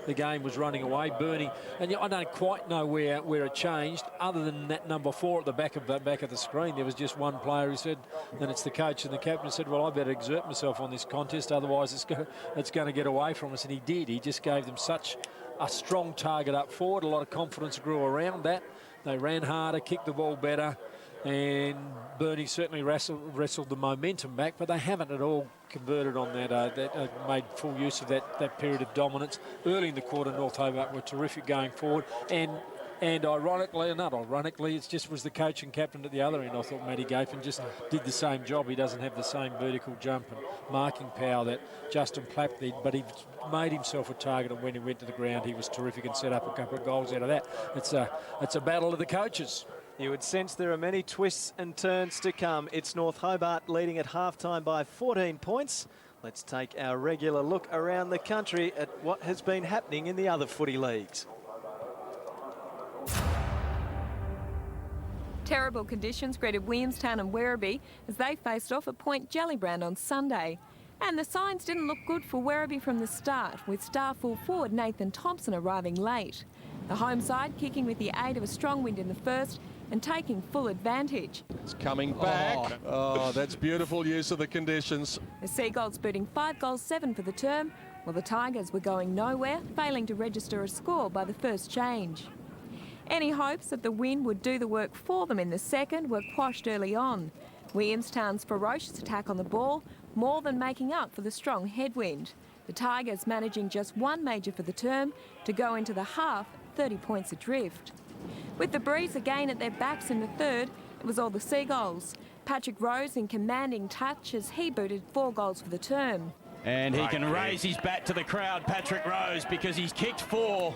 The game was running away. Burnie, and I don't quite know where it changed, other than that number 4 at the back of the screen. There was just one player who said, and it's the coach and the captain said, well, I better exert myself on this contest, otherwise it's going to get away from us, and he did. He just gave them such a strong target up forward. A lot of confidence grew around that. They ran harder, kicked the ball better, and Burnie certainly wrestled the momentum back, but they haven't at all converted on that, made full use of that period of dominance. Early in the quarter, North Hobart were terrific going forward, and ironically, or not ironically, it just was the coach and captain at the other end. I thought Matty Gapin just did the same job. He doesn't have the same vertical jump and marking power that Justin Plapp did, but he made himself a target, and when he went to the ground, he was terrific and set up a couple of goals out of that. It's a battle of the coaches.
You would sense there are many twists and turns to come. It's North Hobart leading at halftime by 14 points. Let's take our regular look around the country at what has been happening in the other footy leagues.
Terrible conditions greeted Williamstown and Werribee as they faced off at Point Gellibrand on Sunday. And the signs didn't look good for Werribee from the start, with star full forward Nathan Thompson arriving late. The home side kicking with the aid of a strong wind in the first and taking full advantage.
It's coming back. Oh, that's beautiful use of the conditions.
The Seagulls booting 5 goals 7 for the term, while the Tigers were going nowhere, failing to register a score by the first change. Any hopes that the wind would do the work for them in the second were quashed early on. Williamstown's ferocious attack on the ball more than making up for the strong headwind. The Tigers managing just one major for the term to go into the half 30 points adrift. With the breeze again at their backs in the third, it was all the Seagulls. Patrick Rose in commanding touch as he booted 4 goals for the term.
And he can raise his bat to the crowd, Patrick Rose, because he's kicked 4.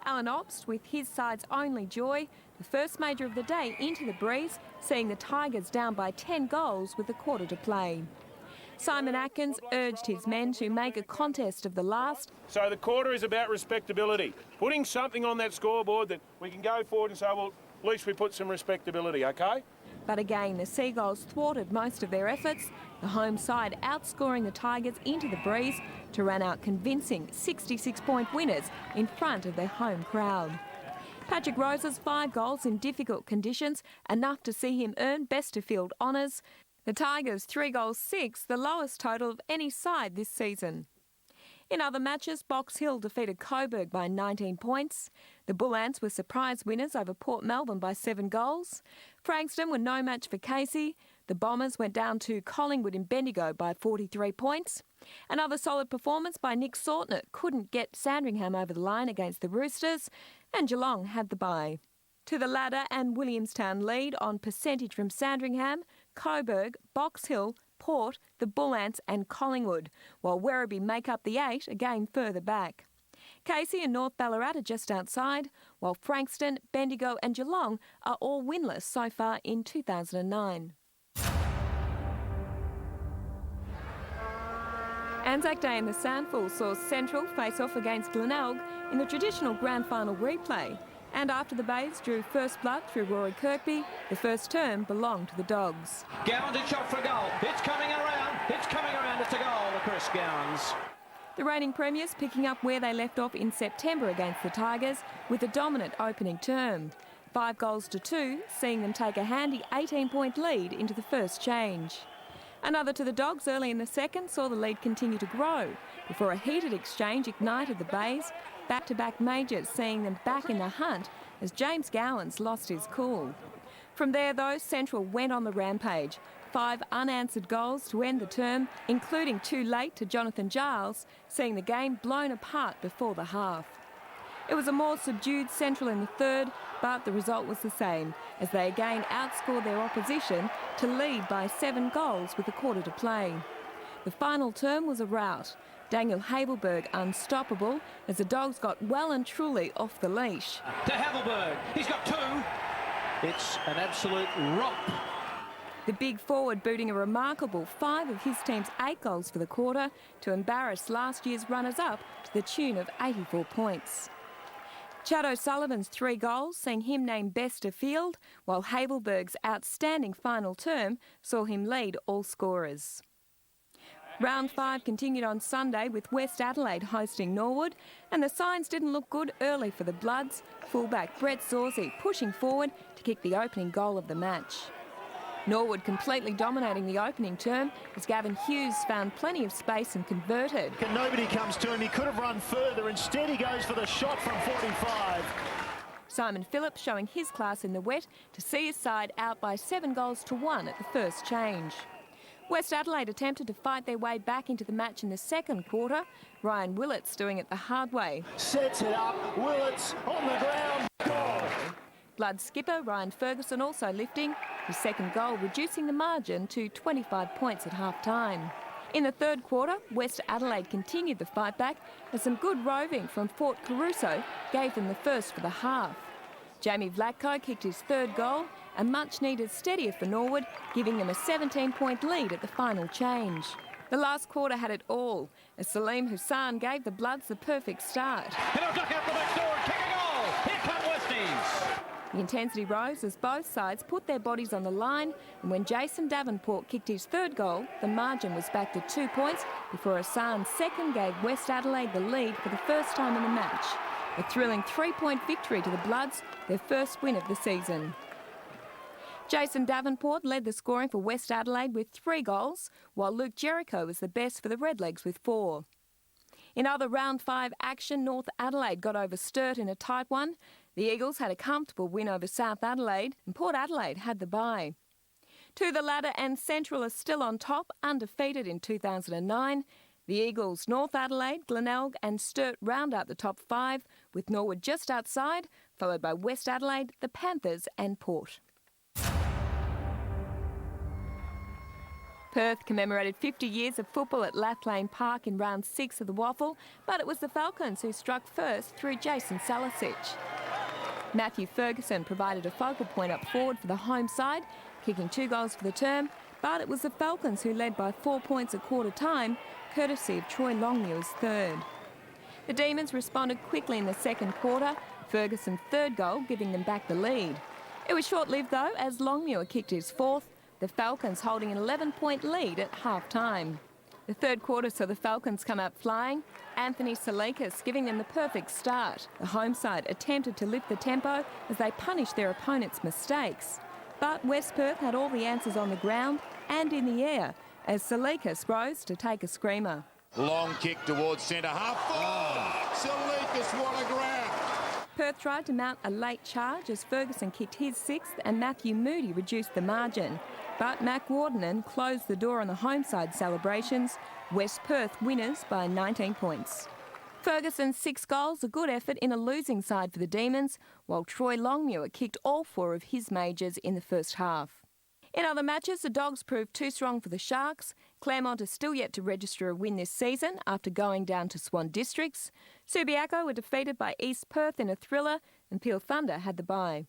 Alan Obst with his side's only joy, the first major of the day into the breeze, seeing the Tigers down by 10 goals with a quarter to play. Simon Atkins urged his men to make a contest of the last.
So the quarter is about respectability, putting something on that scoreboard that we can go forward and say, well, at least we put some respectability, OK?
But again, the Seagulls thwarted most of their efforts, the home side outscoring the Tigers into the breeze to run out convincing 66-point winners in front of their home crowd. Patrick Rose's 5 goals in difficult conditions, enough to see him earn best of field honours. The Tigers 3 goals 6, the lowest total of any side this season. In other matches, Box Hill defeated Coburg by 19 points. The Bull Ants were surprise winners over Port Melbourne by 7 goals. Frankston were no match for Casey. The Bombers went down to Collingwood in Bendigo by 43 points. Another solid performance by Nick Sortner couldn't get Sandringham over the line against the Roosters, and Geelong had the bye. To the ladder and Williamstown lead on percentage from Sandringham, Coburg, Box Hill, Port, the Bull Ants and Collingwood, while Werribee make up the 8 again further back. Casey and North Ballarat are just outside, while Frankston, Bendigo and Geelong are all winless so far in 2009. Anzac Day in the Sandful saw Central face off against Glenelg in the traditional grand final replay. And after the Bays drew first blood through Rory Kirkby, the first term belonged to the Dogs.
Gowans is shot for goal. It's coming around. It's coming around. It's a goal to Chris Gowans.
The reigning premiers picking up where they left off in September against the Tigers with a dominant opening term. 5 goals to 2, seeing them take a handy 18-point lead into the first change. Another to the Dogs early in the second saw the lead continue to grow before a heated exchange ignited the Bays. Back-to-back majors seeing them back in the hunt as James Gowans lost his cool. From there, though, Central went on the rampage. 5 unanswered goals to end the term, including 2 late to Jonathan Giles, seeing the game blown apart before the half. It was a more subdued Central in the third, but the result was the same, as they again outscored their opposition to lead by 7 goals with a quarter to play. The final term was a rout. Daniel Havelberg unstoppable as the Dogs got well and truly off the leash.
To Havelberg. He's got 2. It's an absolute romp.
The big forward booting a remarkable 5 of his team's 8 goals for the quarter to embarrass last year's runners-up to the tune of 84 points. Chad O'Sullivan's 3 goals seeing him named best of field, while Havelberg's outstanding final term saw him lead all scorers. Round 5 continued on Sunday with West Adelaide hosting Norwood, and the signs didn't look good early for the Bloods. Fullback Brett Zorsey pushing forward to kick the opening goal of the match. Norwood completely dominating the opening term as Gavin Hughes found plenty of space and converted.
And nobody comes to him. He could have run further. Instead, he goes for the shot from 45.
Simon Phillips showing his class in the wet to see his side out by 7 goals to 1 at the first change. West Adelaide attempted to fight their way back into the match in the second quarter. Ryan Willits doing it the hard way.
Sets it up. Willits on the ground. Goal.
Blood skipper Ryan Ferguson also lifting, his second goal reducing the margin to 25 points at half-time. In the third quarter, West Adelaide continued the fight back as some good roving from Fort Caruso gave them the first for the half. Jamie Vlatko kicked his 3rd goal, a much-needed steadier for Norwood, giving them a 17-point lead at the final change. The last quarter had it all, as Salim Hussain gave the Bloods the perfect start.
He'll duck out the back door and kick a goal. Here come Westies.
The intensity rose as both sides put their bodies on the line, and when Jason Davenport kicked his 3rd goal, the margin was back to 2 points before Hassan's second gave West Adelaide the lead for the first time in the match. A thrilling 3-point victory to the Bloods, their first win of the season. Jason Davenport led the scoring for West Adelaide with 3 goals, while Luke Jericho was the best for the Redlegs with 4. In other round 5 action, North Adelaide got over Sturt in a tight one. The Eagles had a comfortable win over South Adelaide, and Port Adelaide had the bye. To the ladder, and Central are still on top, undefeated in 2009. The Eagles, North Adelaide, Glenelg and Sturt round out the top 5, with Norwood just outside, followed by West Adelaide, the Panthers and Port. Perth commemorated 50 years of football at Lathlane Park in round 6 of the Waffle, but it was the Falcons who struck first through Jason Salisic. Matthew Ferguson provided a focal point up forward for the home side, kicking 2 goals for the term, but it was the Falcons who led by 4 points at quarter time, courtesy of Troy Longmuir's third. The Demons responded quickly in the second quarter, Ferguson's third goal giving them back the lead. It was short-lived though, as Longmuir kicked his fourth, the Falcons holding an 11-point lead at half-time. The third quarter saw the Falcons come out flying, Anthony Salikas giving them the perfect start. The home side attempted to lift the tempo as they punished their opponents' mistakes. But West Perth had all the answers on the ground and in the air as Salikas rose to take a screamer.
Long kick towards centre half. Salikas, what a grab!
Perth tried to mount a late charge as Ferguson kicked his sixth and Matthew Moody reduced the margin. But Mac Wardenan closed the door on the home side celebrations. West Perth winners by 19 points. Ferguson's 6 goals, a good effort in a losing side for the Demons, while Troy Longmuir kicked all 4 of his majors in the first half. In other matches, the Dogs proved too strong for the Sharks. Claremont is still yet to register a win this season after going down to Swan Districts. Subiaco were defeated by East Perth in a thriller, and Peel Thunder had the bye.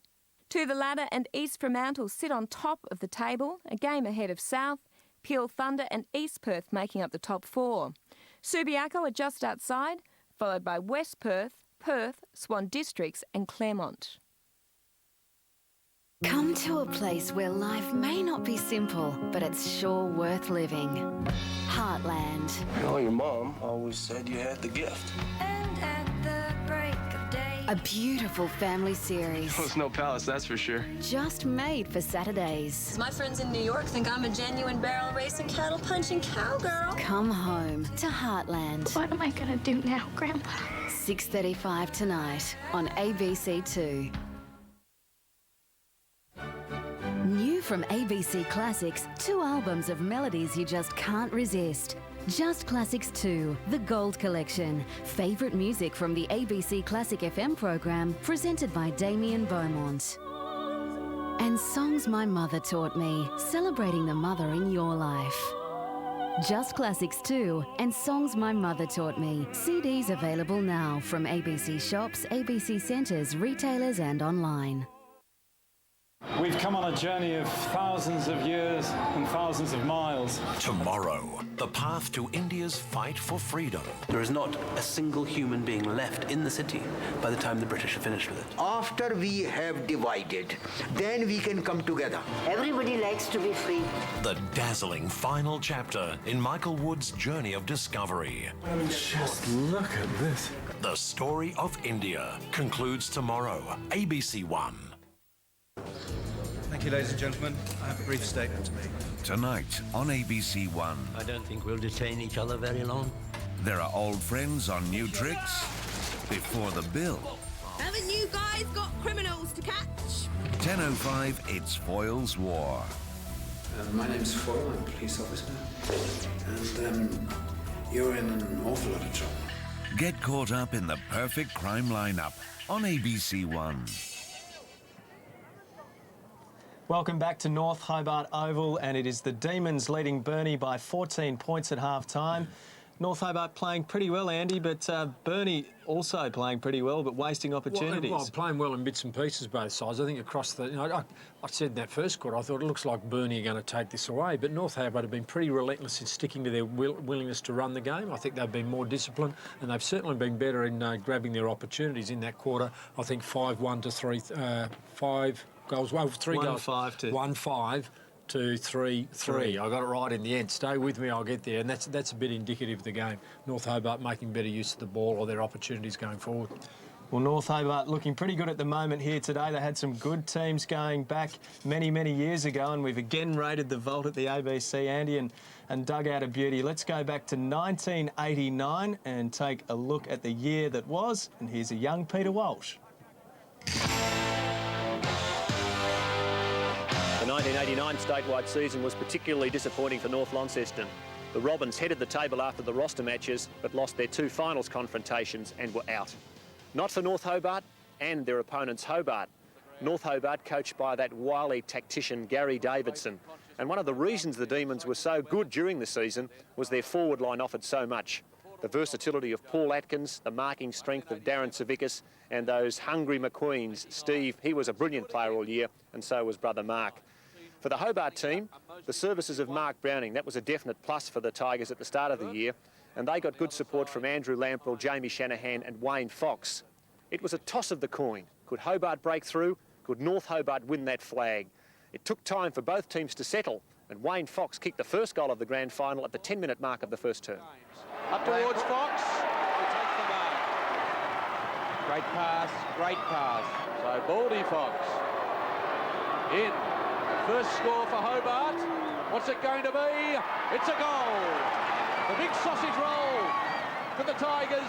To the ladder and East Fremantle sit on top of the table, a game ahead of South, Peel Thunder and East Perth making up the top 4. Subiaco are just outside, followed by West Perth, Perth, Swan Districts and Claremont.
Come to a place where life may not be simple, but it's sure worth living. Heartland.
You know, your mom always said you had the gift.
And at the break of day. A beautiful family series.
Well, it's no palace, that's for sure.
Just made for Saturdays.
My friends in New York think I'm a genuine barrel racing, cattle punching cowgirl.
Come home to Heartland.
What am I gonna do now, Grandpa?
6:35 tonight on ABC2. New from ABC Classics, 2 albums of melodies you just can't resist. Just Classics 2, The Gold Collection. Favourite music from the ABC Classic FM program, presented by Damien Beaumont. And Songs My Mother Taught Me, celebrating the mother in your life. Just Classics 2 and Songs My Mother Taught Me. CDs available now from ABC shops, ABC centres, retailers and online.
We've come on a journey of thousands of years and thousands of miles.
Tomorrow, the path to India's fight for freedom.
There is not a single human being left in the city by the time the British are finished with it.
After we have divided, then we can come together.
Everybody likes to be free.
The dazzling final chapter in Michael Wood's journey of discovery.
Just look at this.
The story of India concludes tomorrow, ABC One.
Thank you, ladies and gentlemen. I have a brief statement to make.
Tonight on ABC One.
I don't think we'll detain each other very long.
There are old friends on new tricks before the bill.
Haven't you guys got criminals to catch?
10:05, it's Foyle's War.
My name's Foyle, I'm a police officer. And you're in an awful lot of trouble.
Get caught up in the perfect crime lineup on ABC One.
Welcome back to North Hobart Oval, and it is the Demons leading Burnie by 14 points at half-time. North Hobart playing pretty well, Andy, but Burnie also playing pretty well, but wasting opportunities.
Well, playing well in bits and pieces, both sides. I think across the... I said in that first quarter, I thought it looks like Burnie are going to take this away, but North Hobart have been pretty relentless in sticking to their willingness to run the game. I think they've been more disciplined, and they've certainly been better in grabbing their opportunities in that quarter. I think 5-1 to 5 goals. Well, 3 goals. 1-5 to 3-3. I got it right in the end. Stay with me, I'll get there. And that's a bit indicative of the game. North Hobart making better use of the ball or their opportunities going forward.
Well, North Hobart looking pretty good at the moment here today. They had some good teams going back many, many years ago, and we've again raided the vault at the ABC, Andy, and dug out a beauty. Let's go back to 1989 and take a look at the year that was. And here's a young Peter Walsh.
The 1989 statewide season was particularly disappointing for North Launceston. The Robins headed the table after the roster matches, but lost their 2 finals confrontations and were out. Not for North Hobart and their opponents Hobart. North Hobart, coached by that wily tactician Gary Davidson. And one of the reasons the Demons were so good during the season was their forward line offered so much. The versatility of Paul Atkins, the marking strength of Darren Savickas, and those hungry McQueens. Steve, he was a brilliant player all year, and so was brother Mark. For the Hobart team, the services of Mark Browning, that was a definite plus for the Tigers at the start of the year, and they got good support from Andrew Lamprell, Jamie Shanahan and Wayne Fox. It was a toss of the coin. Could Hobart break through? Could North Hobart win that flag? It took time for both teams to settle, and Wayne Fox kicked the first goal of the grand final at the 10-minute mark of the first term.
Up towards Fox, who takes the mark. Great pass, great pass. So Baldy Fox in. First score for Hobart. What's it going to be? It's a goal. The big sausage roll for the Tigers.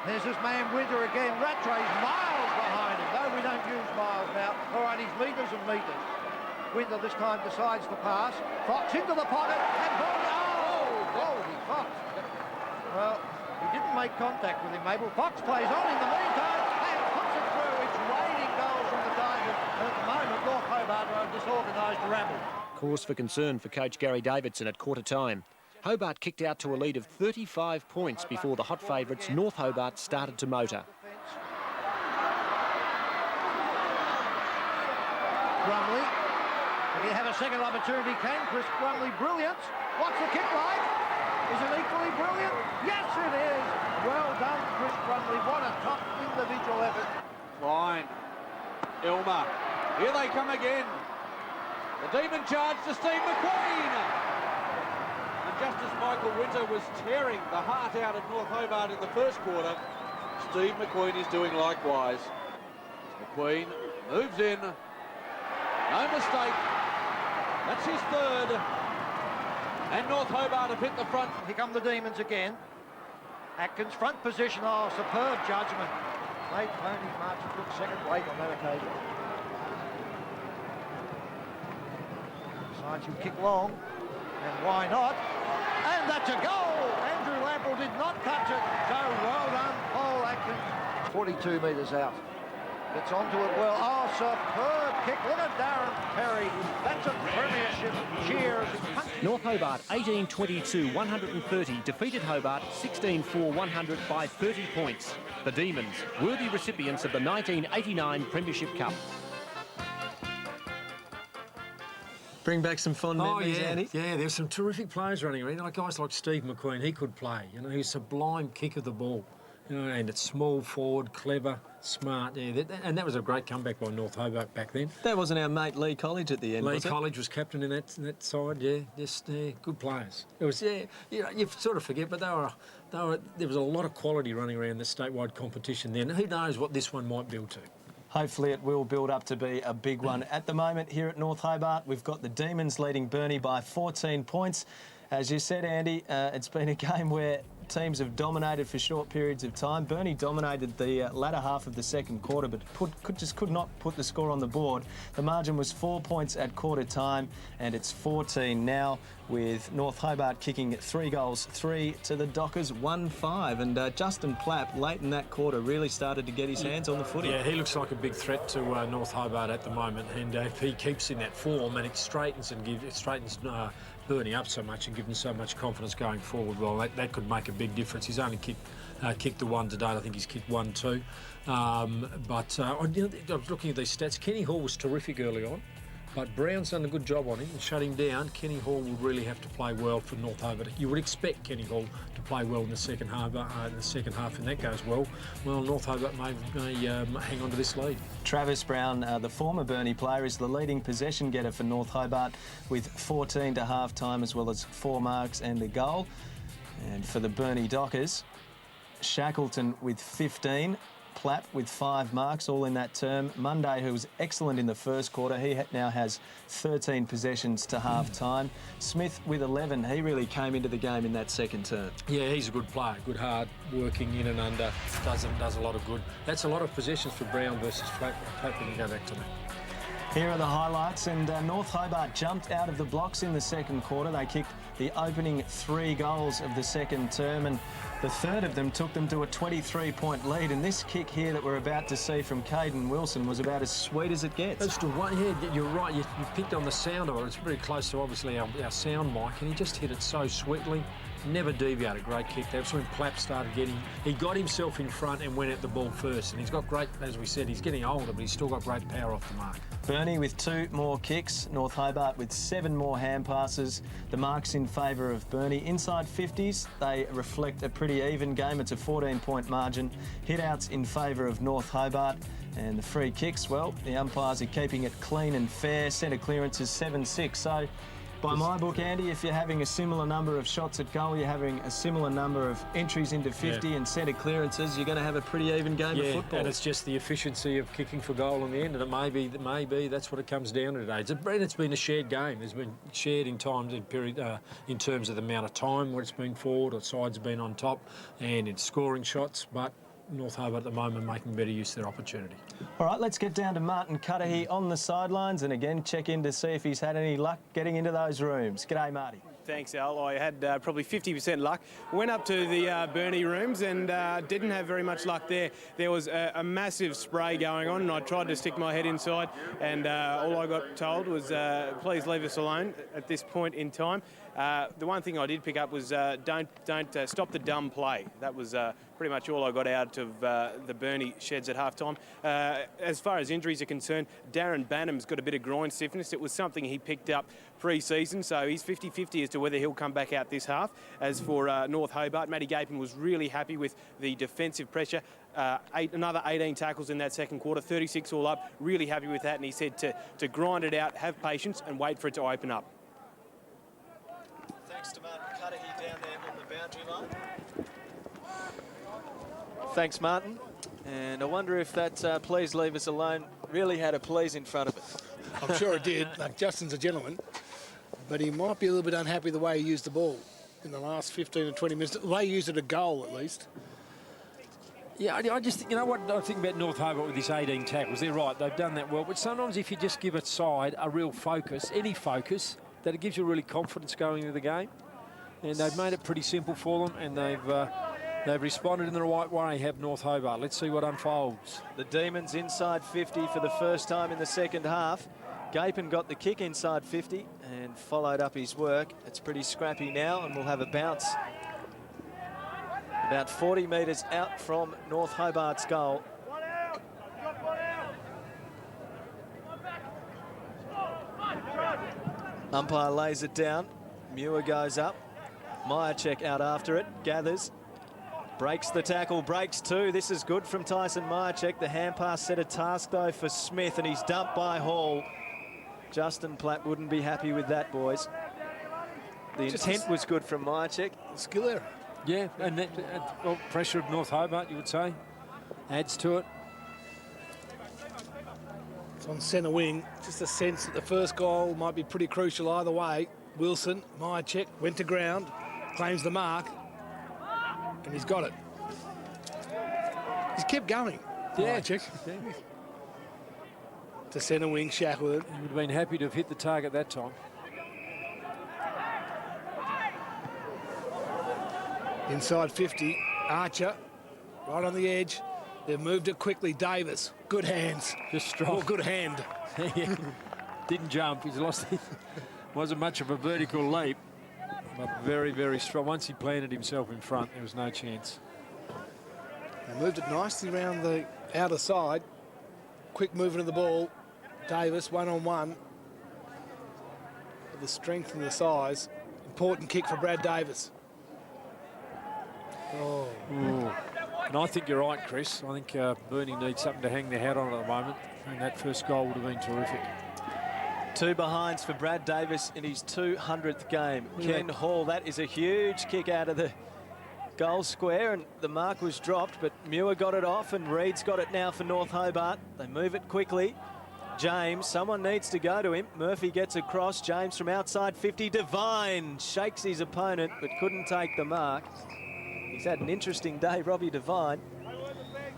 There's this man Winter again. Rattray's miles behind him. No, we don't use miles now. All right, he's metres and metres. Winter this time decides to pass. Fox into the pocket and Baldy. Oh, Baldy Fox. Well, he didn't make contact with him, Mabel. Fox plays on in the meantime and puts it through. It's raining goals from the Tigers. And at the moment, North Hobart are a disorganised rabble.
Cause for concern for coach Gary Davidson at quarter time. Hobart kicked out to a lead of 35 points before the hot favourites North Hobart started to motor.
Brumley, if you have a second opportunity, can Chris Brumley, brilliant. What's the kick like? Is it equally brilliant? Yes, it is. Well done, Chris Brumley. What a top individual effort.
Line. Ilma. Here they come again. The Demon charge to Steve McQueen. And just as Michael Winter was tearing the heart out of North Hobart in the first quarter, Steve McQueen is doing likewise. McQueen moves in. No mistake. That's his third. And North Hobart have hit the front.
Here come the Demons again. Atkins, front position. Oh, superb judgment. Made Tony Martin look second rate on that occasion. Decides he'll kick long. And why not? And that's a goal! Andrew Lamprell did not touch it. So well done, Paul Atkins. 42 metres out. Gets onto it well. Oh, superb kick. Look at Darren Perry. That's a premiership cheer.
North Hobart 18-22, 130, defeated Hobart 16-4, 100 by 30 points. The Demons, worthy recipients of the 1989 Premiership Cup.
Bring back some fond memories, Andy.
Yeah, there's some terrific players running around. Like guys like Steve McQueen, he could play. You know, he's a sublime kick of the ball. You know, and it's small forward, clever, smart. Yeah, and that was a great comeback by North Hobart back then.
That wasn't our mate Lee College at the end,
Lee College was captain in that side. Yeah, just good players. It was you know, you sort of forget, but there was a lot of quality running around the statewide competition then. Who knows what this one might build to?
Hopefully it will build up to be a big one. At the moment here at North Hobart, we've got the Demons leading Burnie by 14 points. As you said, Andy, it's been a game where teams have dominated for short periods of time. Burnie dominated the latter half of the second quarter, but could not put the score on the board. The margin was 4 points at quarter time, and it's 14 now, with North Hobart kicking 3 goals, 3 to the Dockers, 1-5. And Justin Plapp, late in that quarter, really started to get his hands on the footy.
Yeah, he looks like a big threat to North Hobart at the moment, and if he keeps in that form and it straightens Burnie up so much and give him so much confidence going forward, well, that could make a big difference. He's only kicked the one today. I think he's kicked 1 too. I was looking at these stats. Kenny Hall was terrific early on, but Brown's done a good job on him and shut him down. Kenny Hall will really have to play well for North Hobart. You would expect Kenny Hall to play well in the second half, and that goes well. Well, North Hobart may hang on to this lead.
Travis Brown, the former Burnie player, is the leading possession getter for North Hobart with 14 to half-time, as well as 4 marks and a goal. And for the Burnie Dockers, Shackleton with 15, Plapp with 5 marks, all in that term. Monday, who was excellent in the first quarter, he now has 13 possessions to half-time. Smith with 11, he really came into the game in that second term.
Yeah, he's a good player, good hard, working in and under, does a lot of good. That's a lot of possessions for Brown versus Plapp when you go back to that.
Here are the highlights, and North Hobart jumped out of the blocks in the second quarter. They kicked the opening 3 goals of the second term, and the third of them took them to a 23-point lead. And this kick here that we're about to see from Caden Wilson was about as sweet as it gets.
That's the one. Yeah, you're right. You picked on the sound of it. It's very close to obviously our sound mic, and he just hit it so sweetly. Never deviated. Great kick. That's when Plapp started getting. He got himself in front and went at the ball first. And he's got great, as we said, he's getting older, but he's still got great power off the mark.
Burnie with 2 more kicks. North Hobart with 7 more hand passes. The marks in favour of Burnie. Inside 50s, they reflect a pretty even game. It's a 14-point margin. Hit-outs in favour of North Hobart. And the free kicks, well, the umpires are keeping it clean and fair. Centre clearance is 7-6. So, by my book, Andy, if you're having a similar number of shots at goal, you're having a similar number of entries into 50 and centre clearances, you're going to have a pretty even game of football.
And it's just the efficiency of kicking for goal in the end, and it may be that's what it comes down to today. It's been a shared game. It's been shared in terms of the amount of time where it's been forward or sides have been on top, and in scoring shots, but North Hobart at the moment making better use of their opportunity.
All right, let's get down to Martin Cudahy on the sidelines and again check in to see if he's had any luck getting into those rooms. G'day, Marty.
Thanks, Al. I had probably 50% luck. Went up to the Burnie rooms and didn't have very much luck there. There was a massive spray going on and I tried to stick my head inside and all I got told was please leave us alone at this point in time. The one thing I did pick up was don't stop the dumb play. That was pretty much all I got out of the Burnie sheds at halftime. As far as injuries are concerned, Darren Banham's got a bit of groin stiffness. It was something he picked up pre-season, so he's 50-50 as to whether he'll come back out this half. As for North Hobart, Matty Gapin was really happy with the defensive pressure. Another 18 tackles in that second quarter, 36 all up. Really happy with that, and he said to grind it out, have patience, and wait for it to open up.
Thanks to Martin Cudahy down there on the boundary line. Thanks, Martin. And I wonder if that please leave us alone really had a please in front of it.
I'm sure it did. Like, Justin's a gentleman, but he might be a little bit unhappy the way he used the ball in the last 15 or 20 minutes. The way he used it at goal, at least.
Yeah, I just, you know what I think about North Hobart with this 18 tackles, they're right, they've done that well, but sometimes if you just give a side a real focus, any focus, that it gives you really confidence going into the game. And they've made it pretty simple for them, and they've responded in the right way, have North Hobart. Let's see what unfolds.
The Demons inside 50 for the first time in the second half. Gapin got the kick inside 50 and followed up his work. It's pretty scrappy now, and we'll have a bounce about 40 metres out from North Hobart's goal. Umpire lays it down. Muir goes up. Myercheck out after it. Gathers. Breaks the tackle. Breaks two. This is good from Tyson Myercheck. The hand pass set a task, though, for Smith, and he's dumped by Hall. Justin Plapp wouldn't be happy with that, boys. The intent was good from Myercheck.
Skill error.
Yeah, and that, well, pressure of North Hobart, you would say, adds to it.
It's on centre wing. Just a sense that the first goal might be pretty crucial either way. Wilson, Myercheck, went to ground, claims the mark, and he's got it. He's kept going.
Yeah.
Myercheck. Yeah. To centre wing, Shackleton.
He would have been happy to have hit the target that time.
Inside 50, Archer, right on the edge. They've moved it quickly. Davis, good hands.
Just strong.
Oh, good hand.
Didn't jump. He's lost it. Wasn't much of a vertical leap, but very, very strong. Once he planted himself in front, there was no chance.
They moved it nicely around the outer side. Quick movement of the ball. Davis, one-on-one. With the strength and the size. Important kick for Brad Davis. Oh.
Ooh. And I think you're right, Chris. I think Burnie needs something to hang their hat on at the moment. And that first goal would have been terrific.
2 behinds for Brad Davis in his 200th game. Ken Hall, that is a huge kick out of the goal square, and the mark was dropped, but Muir got it off, and Reed's got it now for North Hobart. They move it quickly. James, someone needs to go to him. Murphy gets across. James from outside 50. Devine shakes his opponent, but couldn't take the mark. He's had an interesting day, Robbie Devine.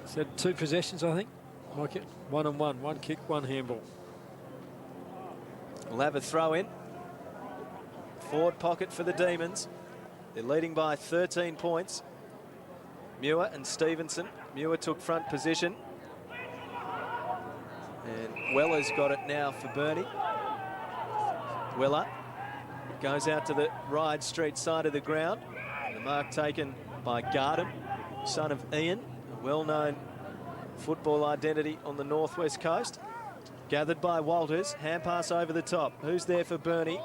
He's had 2 possessions, I think. Like it. 1-on-1, 1 kick, 1 handball.
will have a throw in. Forward pocket for the Demons. They're leading by 13 points. Muir and Stevenson. Muir took front position. And Weller's got it now for Burnie. Weller goes out to the Ryde Street side of the ground. The mark taken by Garden, son of Ian, a well-known football identity on the northwest coast. Gathered by Walters, hand pass over the top. Who's there for Burnie?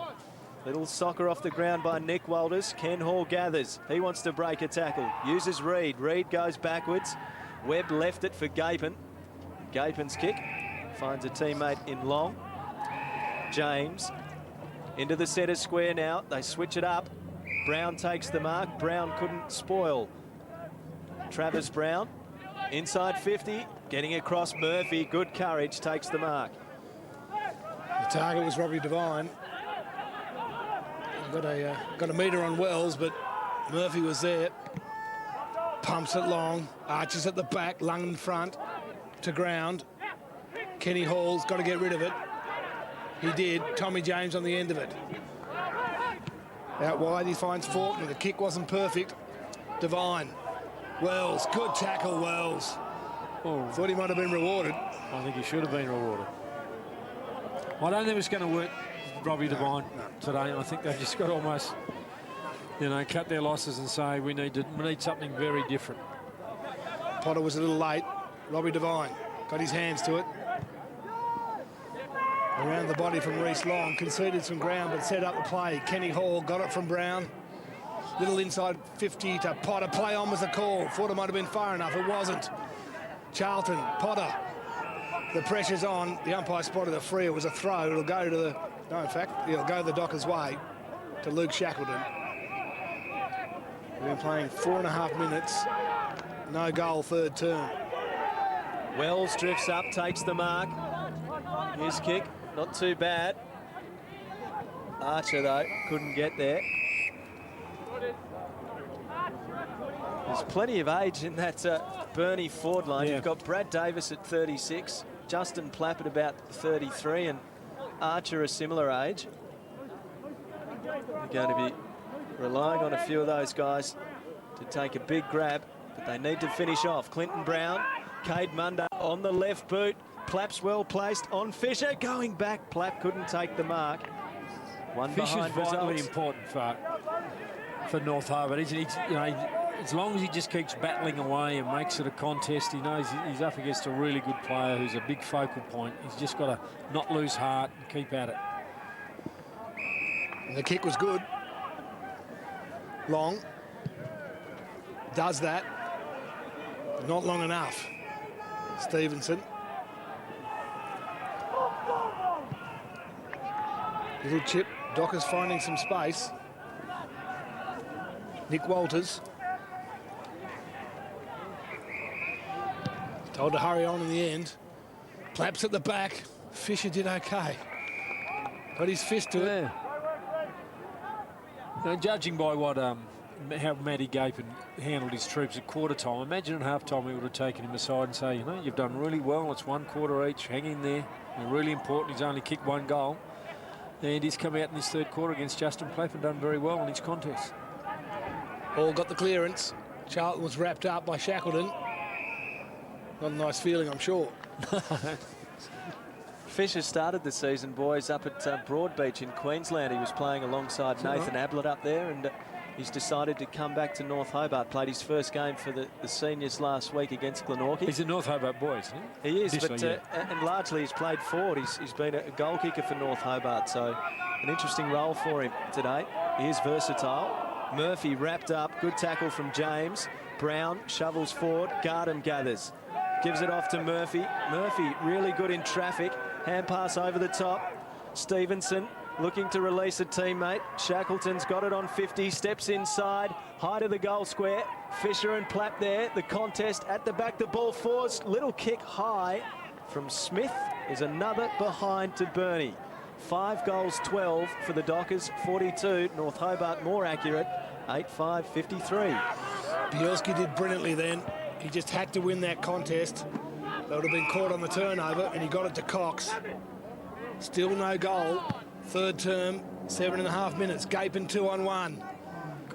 Little soccer off the ground by Nick Walters. Ken Hall gathers. He wants to break a tackle. Uses Reed. Reed goes backwards. Webb left it for Gapin. Gapin's kick finds a teammate in Long. James into the centre square now. They switch it up. Brown takes the mark. Brown couldn't spoil. Travis Brown inside 50. Getting across Murphy. Good courage. Takes the mark.
The target was Robbie Devine. Got a metre on Wells, but Murphy was there. Pumps it long. Arches at the back. Lung in front. To ground. Kenny Hall's got to get rid of it. He did. Tommy James on the end of it. Out wide, he finds Faulkner. The kick wasn't perfect. Devine. Wells. Good tackle, Wells.
Oh.
Thought he might have been rewarded.
I think he should have been rewarded. I don't think it's going to work, Robbie Devine, today. I think they've just got to almost, you know, cut their losses and say we need something very different.
Potter was a little late. Robbie Devine got his hands to it. Around the body from Reece Long, conceded some ground but set up the play. Kenny Hall got it from Brown. Little inside 50 to Potter. Play on was the call. Thought it might have been far enough. It wasn't. Charlton, Potter. The pressure's on. The umpire spotted a free. It was a throw. It'll go to the... No, in fact, it'll go the Dockers' way to Luke Shackleton. We've been playing 4.5 minutes. No goal, third term.
Wells drifts up, takes the mark. His kick, not too bad. Archer, though, couldn't get there. There's plenty of age in that Burnie forward line.
Yeah.
You've got Brad Davis at 36, Justin Plapp at about 33, and Archer a similar age. They're going to be relying on a few of those guys to take a big grab, but they need to finish off. Clinton Brown, Cade Munda on the left boot. Plapp's well placed on Fisher. Going back, Plapp couldn't take the mark. One
Fisher's
behind
vitally
results.
important for North Hobart. You know, as long as he just keeps battling away and makes it a contest, he knows he's up against a really good player who's a big focal point. He's just got to not lose heart and keep at it.
And the kick was good. Long. Does that. Not long enough. Stevenson. Little chip. Dockers finding some space. Nick Walters. Told to hurry on in the end. Plapp's at the back. Fisher did okay. Got his fist to it.
Now, judging by what how Matty Gapin handled his troops at quarter time, imagine at half time he would have taken him aside and say, you know, you've done really well. It's 1 quarter each. Hang in there. You're really important. He's only kicked 1 goal. And he's come out in this third quarter against Justin Plapp and done very well in his contest.
All got the clearance. Charlton was wrapped up by Shackleton. Not a nice feeling, I'm sure.
Fisher started the season, boys, up at Broadbeach in Queensland. He was playing alongside Nathan Ablett up there, and he's decided to come back to North Hobart. Played his first game for the seniors last week against Glenorchy.
He's a North Hobart boy, isn't he?
He is, but and largely he's played forward. He's been a goal kicker for North Hobart, so an interesting role for him today. He is versatile. Murphy wrapped up. Good tackle from James. Brown shovels forward. Garden gathers. Gives it off to Murphy. Murphy really good in traffic. Hand pass over the top. Stevenson looking to release a teammate. Shackleton's got it on 50. Steps inside. High to the goal square. Fisher and Plapp there. The contest at the back. The ball forwards. Little kick high from Smith is another behind to Burnie. 5 goals, 12 for the Dockers. 42. North Hobart more accurate. 8-5-53.
Bielski did brilliantly then. He just had to win that contest. They would have been caught on the turnover, and he got it to Cox. Still no goal. third term, 7.5 minutes. Gaping 2-on-1.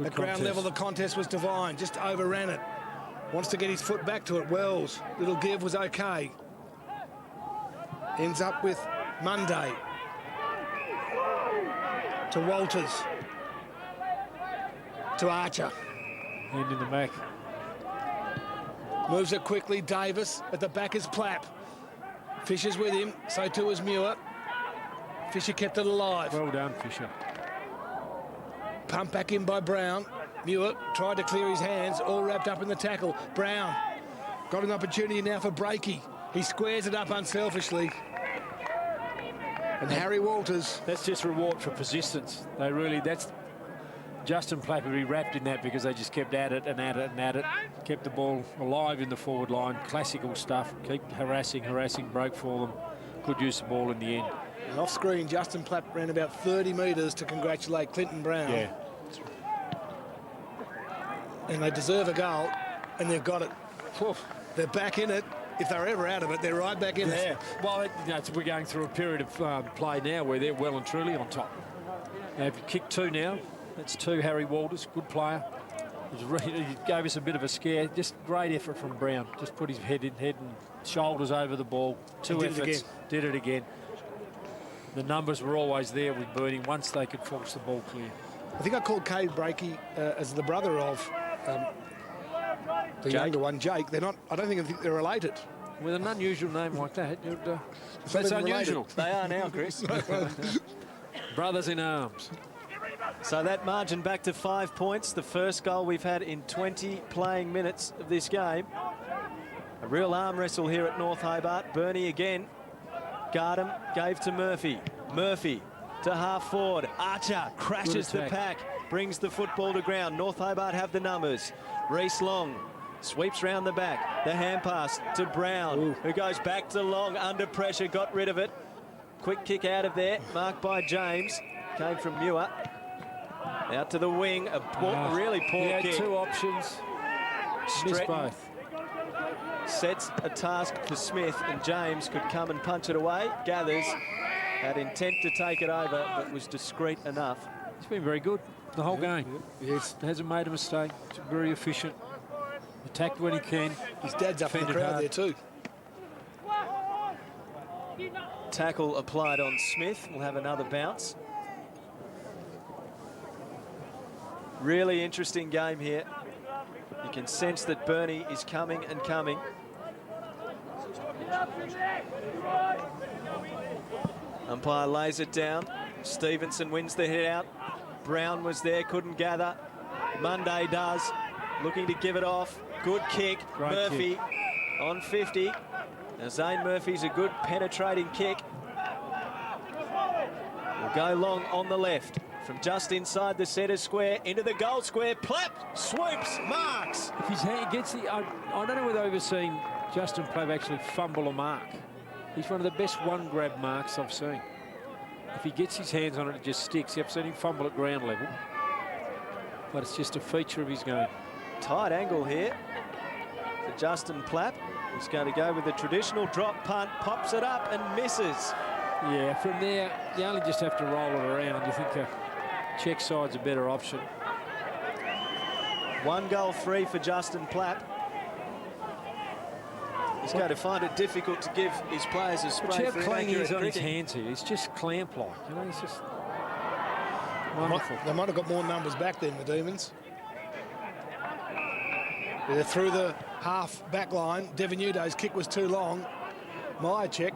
At ground level, the contest was divine. Just overran it. Wants to get his foot back to it. Wells, little give was okay. Ends up with Monday. To Walters. To Archer.
Hand in the back.
Moves it quickly. Davis. At the back is Plapp. Fisher's with him. So too is Muir. Fisher kept it alive.
Well done, Fisher.
Pumped back in by Brown. Muir tried to clear his hands, all wrapped up in the tackle. Brown got an opportunity now for Breakey. He squares it up unselfishly. And Harry Walters.
That's just reward for persistence. They really, that's Justin Plapp would be wrapped in that because they just kept at it and at it and at it. Kept the ball alive in the forward line. Classical stuff. Keep harassing, broke for them. Could use the ball in the end.
And off screen, Justin Plapp ran about 30 metres to congratulate Clinton Brown.
Yeah.
And they deserve a goal, and they've got it.
Oof.
They're back in it. If they're ever out of it, they're right back in it.
Well, we're going through a period of play now where they're well and truly on top. Now, if you kick 2 now, that's 2. Harry Walters, good player. He gave us a bit of a scare. Just great effort from Brown. Just put his head and shoulders over the ball. 2 efforts. Did it again. The numbers were always there with Burnie once they could force the ball clear.
I think I called Cade Breakey as the brother of the younger one, Jake. They're not. I don't think they're related.
With an unusual name like that, that's unusual.
They are now, Chris.
Brothers in arms.
So that margin back to 5 points. The first goal we've had in 20 playing minutes of this game. A real arm wrestle here at North Hobart. Burnie again. Gardam gave to Murphy. Murphy to half forward. Archer crashes the pack. Brings the football to ground. North Hobart have the numbers. Reese Long sweeps round the back. The hand pass to Brown, who goes back to Long under pressure, got rid of it. Quick kick out of there, marked by James. Came from Muir. Out to the wing, a really poor kick.
2 options. Missed both.
Sets a task for Smith, and James could come and punch it away. Gathers had intent to take it over, but was discreet enough.
He's been very good the whole game. Yes, hasn't made a mistake. He's very efficient. Attacked when he can.
His dad's up in the crowd there too.
Tackle applied on Smith. We'll have another bounce. Really interesting game here. You can sense that Burnie is coming and coming. Umpire lays it down. Stevenson wins the hit out. Brown was there, couldn't gather. Monday does. Looking to give it off. Good kick.
Great
Murphy
kick.
on 50. Now Zane Murphy's a good penetrating kick. Will go long on the left. From just inside the centre square into the goal square. Plapp swoops, marks.
If his hand gets the... I don't know whether I've ever seen Justin Plapp actually fumble a mark. He's one of the best one-grab marks I've seen. If he gets his hands on it, it just sticks. I've seen him fumble at ground level. But it's just a feature of his game.
Tight angle here for Justin Plapp. He's going to go with the traditional drop punt, pops it up and misses.
Yeah, from there, you only just have to roll it around. You think a check side's a better option.
1 goal free for Justin Plapp. He's going to find it difficult to give his players a spray.
Watch how
for
clean he is on his
kicking.
hands here. He's just clamp-like. You know, he's just wonderful.
They might have got more numbers back then, the Demons. They're through the half back line. Devenuto's kick was too long. Meyer check.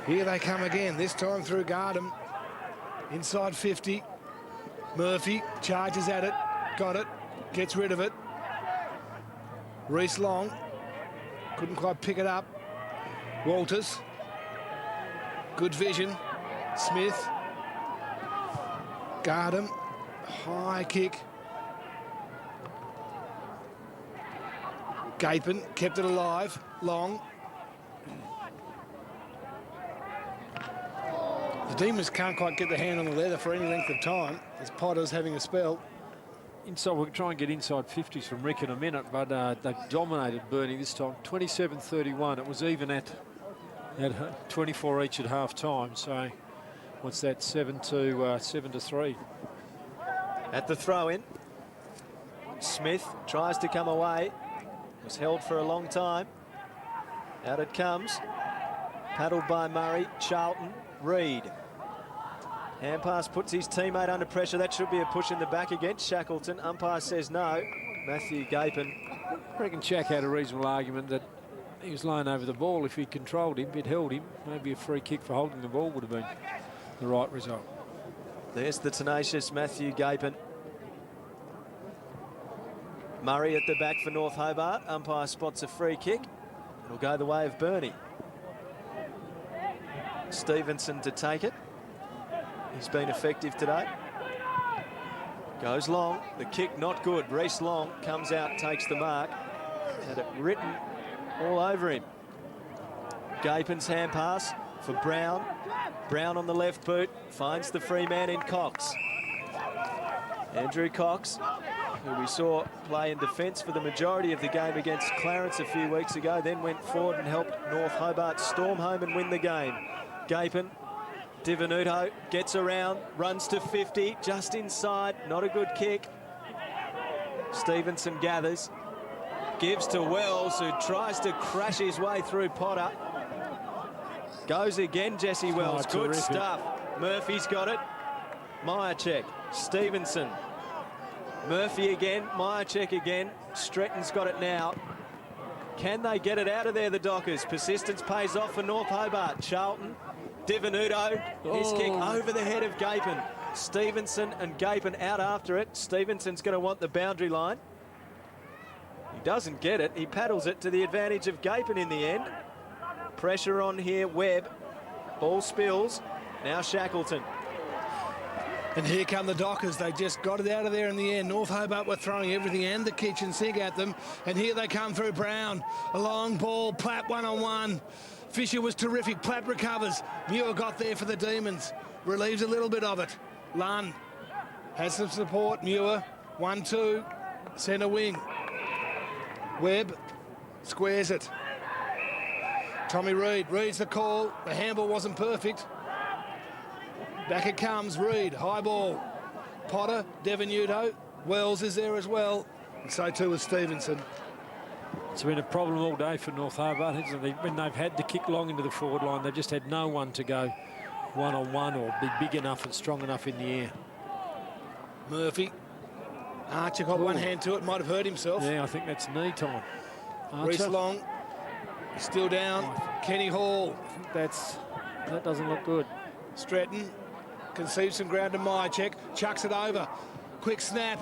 Here they come again, this time through Gardam. Inside 50. Murphy charges at it. Got it. Gets rid of it. Reese Long. Couldn't quite pick it up. Walters. Good vision. Smith. Gardam. High kick. Gapin kept it alive. Long. The Demons can't quite get their hand on the leather for any length of time, as Potter's having a spell.
Inside, we'll try and get inside 50s from Rick in a minute, but they've dominated Burnie this time. 27-31. It was even at Had 24 each at half time, so what's that, 7 to 3.
At the throw-in, Smith tries to come away. Was held for a long time. Out it comes. Paddled by Murray. Charlton. Reid. Hand pass puts his teammate under pressure. That should be a push in the back against Shackleton. Umpire says no. Matthew Gapin.
I reckon Shack had a reasonable argument that he was laying over the ball. If he'd controlled him, he'd held him. Maybe a free kick for holding the ball would have been the right result.
There's the tenacious Matthew Gapin. Murray at the back for North Hobart. Umpire spots a free kick. It'll go the way of Burnie. Stevenson to take it. He's been effective today. Goes long. The kick not good. Reece Long comes out, takes the mark. Had it written all over him. Gapin's hand pass for Brown. Brown on the left boot. Finds the free man in Cox. Andrew Cox, who we saw play in defence for the majority of the game against Clarence a few weeks ago, then went forward and helped North Hobart storm home and win the game. Gapin, Divenuto gets around, runs to 50, just inside, not a good kick. Stevenson gathers, gives to Wells, who tries to crash his way through Potter. Goes again, Jesse Wells, good
terrific
stuff. Murphy's got it. Myercheck, Stevenson. Murphy again, Myercheck again. Stretton's got it now. Can they get it out of there, the Dockers? Persistence pays off for North Hobart. Charlton, Divenuto, his kick over the head of Gapin. Stevenson and Gapin out after it. Stevenson's going to want the boundary line. He doesn't get it. He paddles it to the advantage of Gapin in the end. Pressure on here, Webb. Ball spills. Now Shackleton.
And here come the Dockers. They just got it out of there in the end. North Hobart were throwing everything and the kitchen sink at them. And here they come through Brown. A long ball, Platt one-on-one. Fisher was terrific. Platt recovers. Muir got there for the Demons. Relieves a little bit of it. Lunn has some support. Muir, 1-2. Centre wing. Webb squares it. Tommy Reid reads the call. The handball wasn't perfect. Back it comes, Reid, high ball. Potter, Divenuto, Wells is there as well. And so too is Stevenson.
It's been a problem all day for North Hobart, hasn't it? When they've had to kick long into the forward line, they've just had no one to go one-on-one or be big enough and strong enough in the air.
Murphy. Archer got one hand to it, might have hurt himself.
Yeah, I think that's knee time.
Reece Long, still down. Kenny Hall.
That doesn't look good.
Stretton conceives some ground to Myercheck, chucks it over. Quick snap.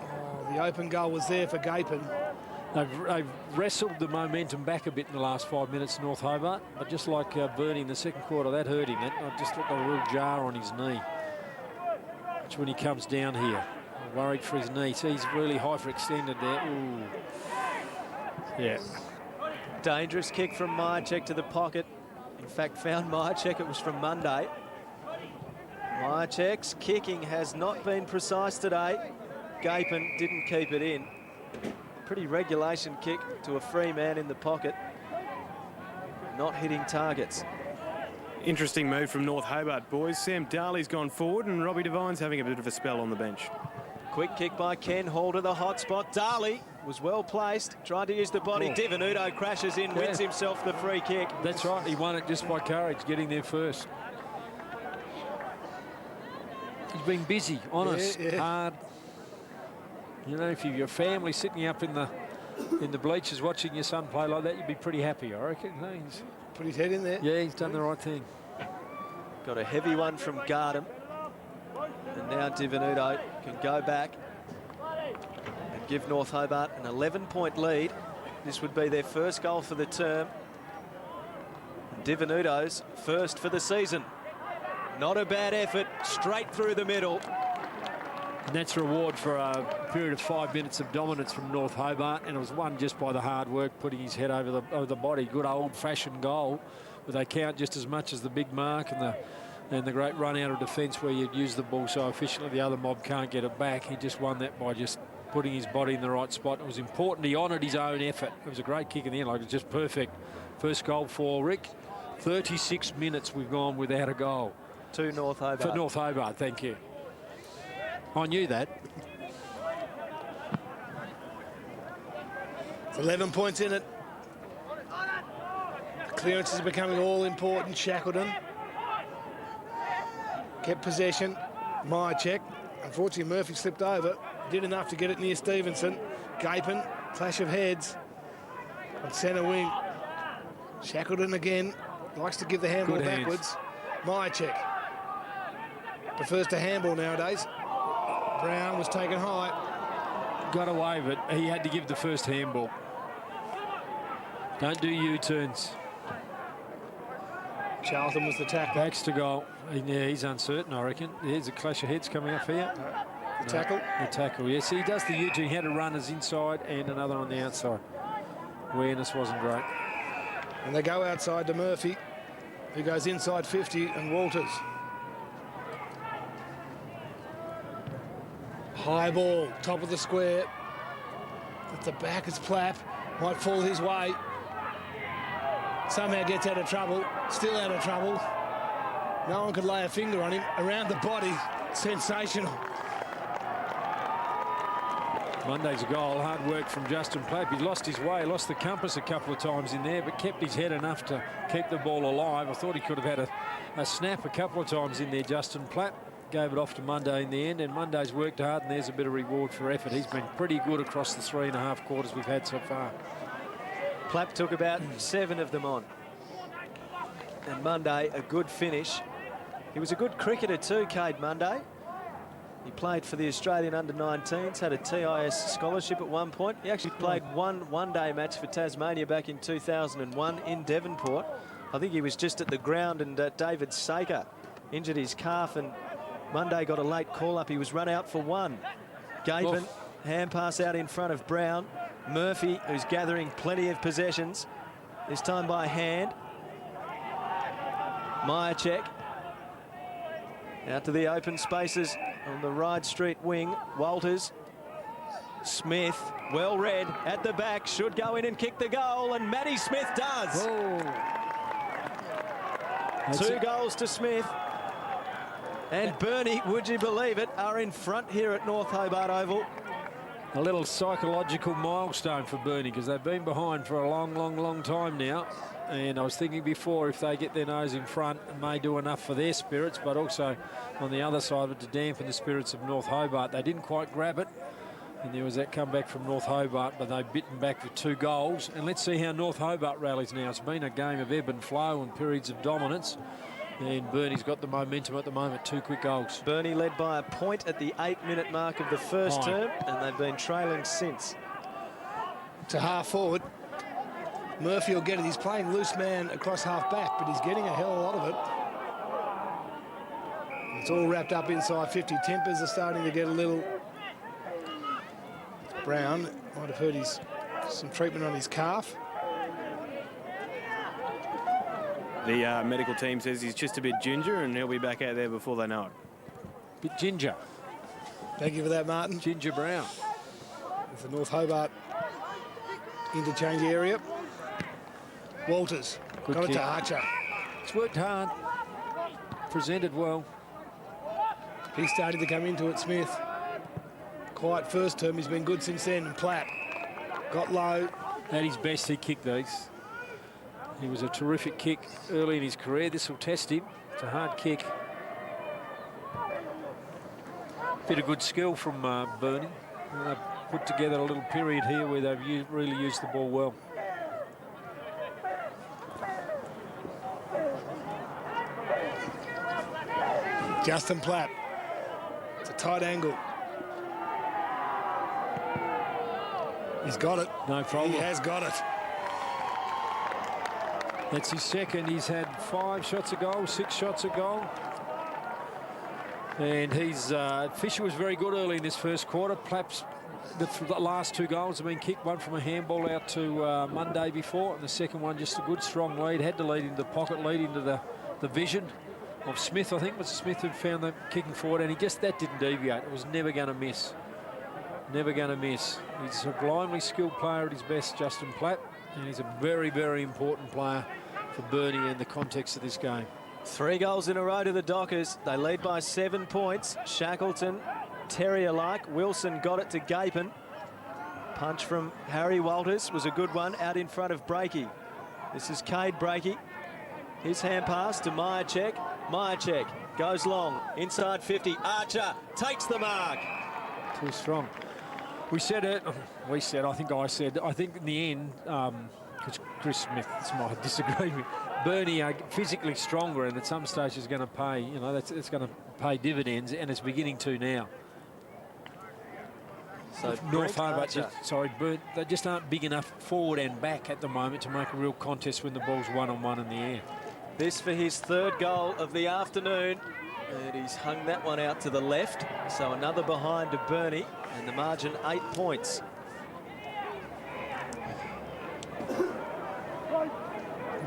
Oh, the open goal was there for Gapin.
They've wrestled the momentum back a bit in the last 5 minutes, North Hobart. But just like Burnie in the second quarter, that hurt him. That just looked like a real jar on his knee. It's when he comes down here. I'm worried for his knee. See, he's really hyperextended there. Ooh. Yeah.
Dangerous kick from Myercheck to the pocket. In fact, found Myercheck. It was from Monday. Myercheck's kicking has not been precise today. Gapin didn't keep it in. Pretty regulation kick to a free man in the pocket. Not hitting targets.
Interesting move from North Hobart, boys. Sam Darley's gone forward and Robbie Devine's having a bit of a spell on the bench.
Quick kick by Ken Hall to the hot spot. Darley was well placed, tried to use the body. Divenuto crashes in, wins himself the free kick.
That's right, he won it just by courage, getting there first. He's been busy, honest, hard. You know, if you're a family sitting up in the bleachers watching your son play like that, you'd be pretty happy, I reckon. No, he's
put his head in there.
Yeah, he's done the right thing.
Got a heavy one from Gardem. And now Divenuto can go back and give North Hobart an 11-point lead. This would be their first goal for the term. Divenuto's first for the season. Not a bad effort, straight through the middle.
And that's reward for a period of 5 minutes of dominance from North Hobart, and it was won just by the hard work, putting his head over the body. Good old-fashioned goal, but they count just as much as the big mark and the great run out of defence where you'd use the ball so efficiently the other mob can't get it back. He just won that by just putting his body in the right spot. It was important he honoured his own effort. It was a great kick in the end, like it was just perfect. First goal for Rick. 36 minutes we've gone without a goal.
To North Hobart.
For North Hobart, thank you. I knew that.
It's 11 points in it. Clearances are becoming all important. Shackleton kept possession. Myercheck. Unfortunately, Murphy slipped over. Did enough to get it near Stevenson. Gapin, clash of heads on centre wing. Shackleton again likes to give the handball backwards. Myercheck prefers to handball nowadays. Brown was taken high.
Got away with it. He had to give the first handball. Don't do U-turns.
Charlton was the tackle.
Backs to goal. Yeah, he's uncertain, I reckon. There's a clash of heads coming up here.
The tackle?
The tackle, yes. He does the U-turn. He had a runners inside and another on the outside. Awareness wasn't great.
And they go outside to Murphy, who goes inside 50, and Walters. High ball, top of the square. At the back is Plapp. Might fall his way. Somehow gets out of trouble. Still out of trouble. No one could lay a finger on him. Around the body. Sensational.
Monday's goal, hard work from Justin Plapp. He lost his way, lost the compass a couple of times in there, but kept his head enough to keep the ball alive. I thought he could have had a snap a couple of times in there, Justin Plapp. Gave it off to Monday in the end, and Monday's worked hard, and there's a bit of reward for effort. He's been pretty good across the 3.5 quarters we've had so far.
Plapp took about 7 of them on. And Monday, a good finish. He was a good cricketer too, Cade Monday. He played for the Australian under-19s, had a TIS scholarship at one point. He actually played one-day match for Tasmania back in 2001 in Devonport. I think he was just at the ground, and David Saker injured his calf, and Monday got a late call-up. He was run out for one. Gapin, hand pass out in front of Brown. Murphy, who's gathering plenty of possessions, this time by hand. Myercheck out to the open spaces on the Ryde Street wing. Walters, Smith, well read at the back, should go in and kick the goal, and Matty Smith does. Two goals to Smith. And Burnie, would you believe it, are in front here at North Hobart Oval.
A little psychological milestone for Burnie, because they've been behind for a long time now. And I was thinking before, if they get their nose in front, it may do enough for their spirits, but also on the other side of it to dampen the spirits of North Hobart. They didn't quite grab it, and there was that comeback from North Hobart, but they've bitten back with 2 goals. And let's see how North Hobart rallies now. It's been a game of ebb and flow and periods of dominance. And Burnie's got the momentum at the moment, 2 quick goals.
Burnie led by a point at the 8-minute mark of the first term, and they've been trailing since.
To half forward. Murphy will get it. He's playing loose man across half back, but he's getting a hell of a lot of it. It's all wrapped up inside 50. Tempers are starting to get a little... Brown might have hurt some treatment on his calf.
The medical team says he's just a bit ginger, and he'll be back out there before they know it.
Bit ginger.
Thank you for that, Martin.
Ginger Brown.
It's the North Hobart interchange area. Walters got it to Archer.
It's worked hard. Presented well.
He's starting to come into it, Smith. Quiet first term. He's been good since then. And Plapp got low.
At his best, he kicked these. He was a terrific kick early in his career. This will test him. It's a hard kick. Bit of good skill from Burnie. They've put together a little period here where they've really used the ball well.
Justin Plapp. It's a tight angle. He's got it.
No problem.
He has got it.
That's his second. He's had 5 shots a goal, 6 shots a goal. And he's Fisher was very good early in this first quarter. Plapp's the last 2 goals have been kicked, one from a handball out to Monday before, and the second one just a good strong lead. Had to lead into the pocket, lead into the vision of Smith. I think it was Smith who found them kicking forward, and that didn't deviate. It was never going to miss. Never going to miss. He's a sublimely skilled player at his best, Justin Platt, and he's a very, very important player for Burnie in the context of this game.
3 goals in a row to the Dockers. They lead by 7 points. Shackleton, terrier-like. Wilson got it to Gapin. Punch from Harry Walters was a good one out in front of Breakey. This is Cade Breakey. His hand pass to Myercheck. Myercheck goes long, inside 50. Archer takes the mark.
Too strong. We said it. We said. I think in the end, because Chris Smith might disagree with. Burnie are physically stronger, and at some stage is going to pay. You know, it's going to pay dividends, and it's beginning to now.
So
North Hobart, they just aren't big enough forward and back at the moment to make a real contest when the ball's one-on-one in the air.
This for his 3rd goal of the afternoon. And he's hung that one out to the left. So another behind to Burnie, and the margin 8 points.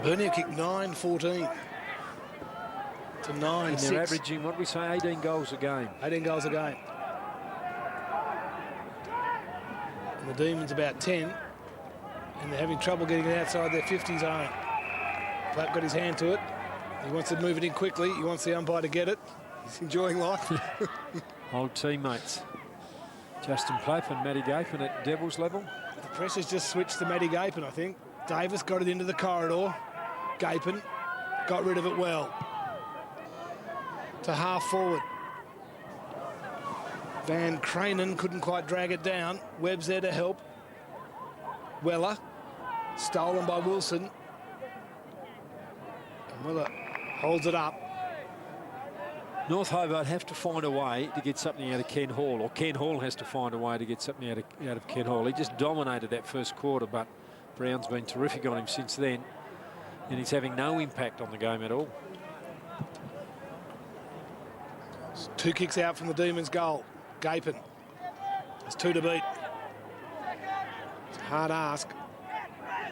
Burnie kicked 9-14 to 9-6.
And they're averaging, what we say, 18 goals a game. 18
goals a game. And the Demons about 10, and they're having trouble getting it outside their 50 zone. Platt got his hand to it. He wants to move it in quickly. He wants the umpire to get it. He's enjoying life.
Old teammates. Justin Platt and Matty Gapin at Devils level.
The pressure's just switched to Matty Gapin, I think. Davis got it into the corridor. Gapin got rid of it well. To half forward. Van Cranen couldn't quite drag it down. Webb's there to help. Weller, stolen by Wilson. And Weller holds it up.
North Hobart have to find a way to get something out of Ken Hall, or Ken Hall has to find a way to get something out of Ken Hall. He just dominated that first quarter, but Brown's been terrific on him since then, and he's having no impact on the game at all.
2 kicks out from the Demons' goal. Gapin. There's 2 to beat. It's a hard ask.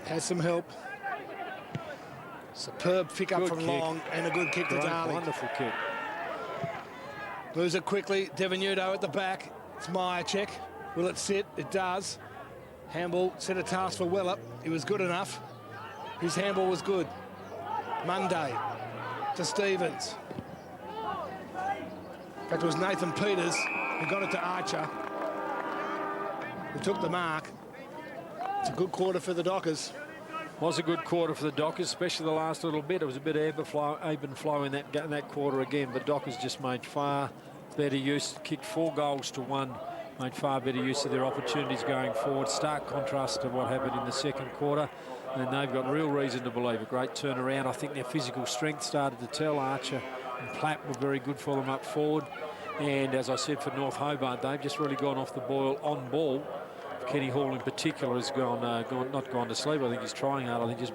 Has some help. Superb pick up from Long, and a good kick to Darling.
Wonderful kick.
Moves it quickly. Devenuto at the back. It's Myercheck. Will it sit? It does. Handball set a task for Weller. It was good enough. His handball was good. Monday to Stevens. In fact, it was Nathan Peters who got it to Archer, who took the mark. It's a good quarter for the Dockers.
Was a good quarter for the Dockers, especially the last little bit. It was a bit ebb and flow in that quarter again, but Dockers just made far better use, kicked 4 goals to 1, made far better use of their opportunities going forward. Stark contrast to what happened in the second quarter, and they've got real reason to believe a great turnaround. I think their physical strength started to tell. Archer and Platt were very good for them up forward, and as I said, for North Hobart, they've just really gone off the boil on ball. Kenny Hall in particular has not gone to sleep. I think he's trying hard. I think just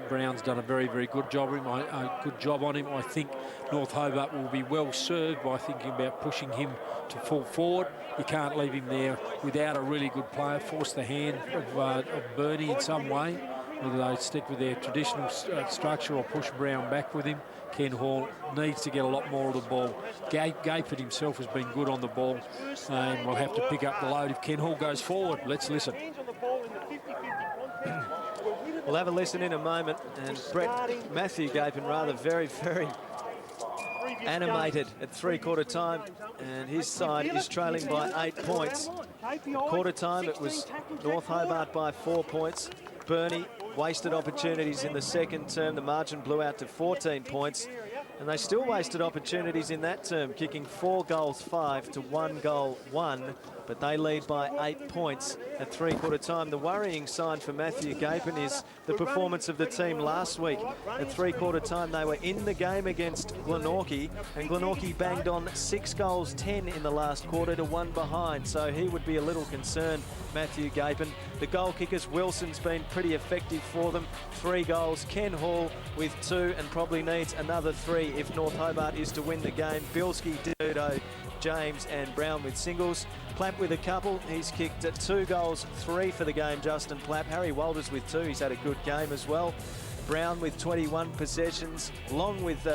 Brown's done a very, very good job on him. I think North Hobart will be well served by thinking about pushing him to full forward. You can't leave him there without a really good player. Force the hand of Burnie in some way, whether they stick with their traditional structure or push Brown back with him. Ken Hall needs to get a lot more of the ball. Gapin himself has been good on the ball, and we'll have to pick up the load if Ken Hall goes forward. Let's listen.
We'll have a listen in a moment, and Matthew Gapin rather very, very animated at 3/4 time, and his side is trailing by 8 points. Quarter time, it was North Hobart by 4 points. Burnie wasted opportunities in the second term. The margin blew out to 14 points, and they still wasted opportunities in that term, kicking 4 goals 5 to 1 goal 1, but they lead by 8 points at 3/4 time. The worrying sign for Matthew Gapin is the performance of the team last week. At 3/4 time, they were in the game against Glenorchy, and Glenorchy banged on 6 goals 10 in the last quarter to 1 behind, so he would be a little concerned, Matthew Gapin. The goal kickers, Wilson's been pretty effective for them. 3 goals. Ken Hall with 2 and probably needs another 3 if North Hobart is to win the game. Bilski, Dudo, James and Brown with singles. Platt with a couple. He's kicked 2 goals, 3 for the game, Justin Platt. Harry Walters with 2. He's had a good game as well. Brown with 21 possessions. Long with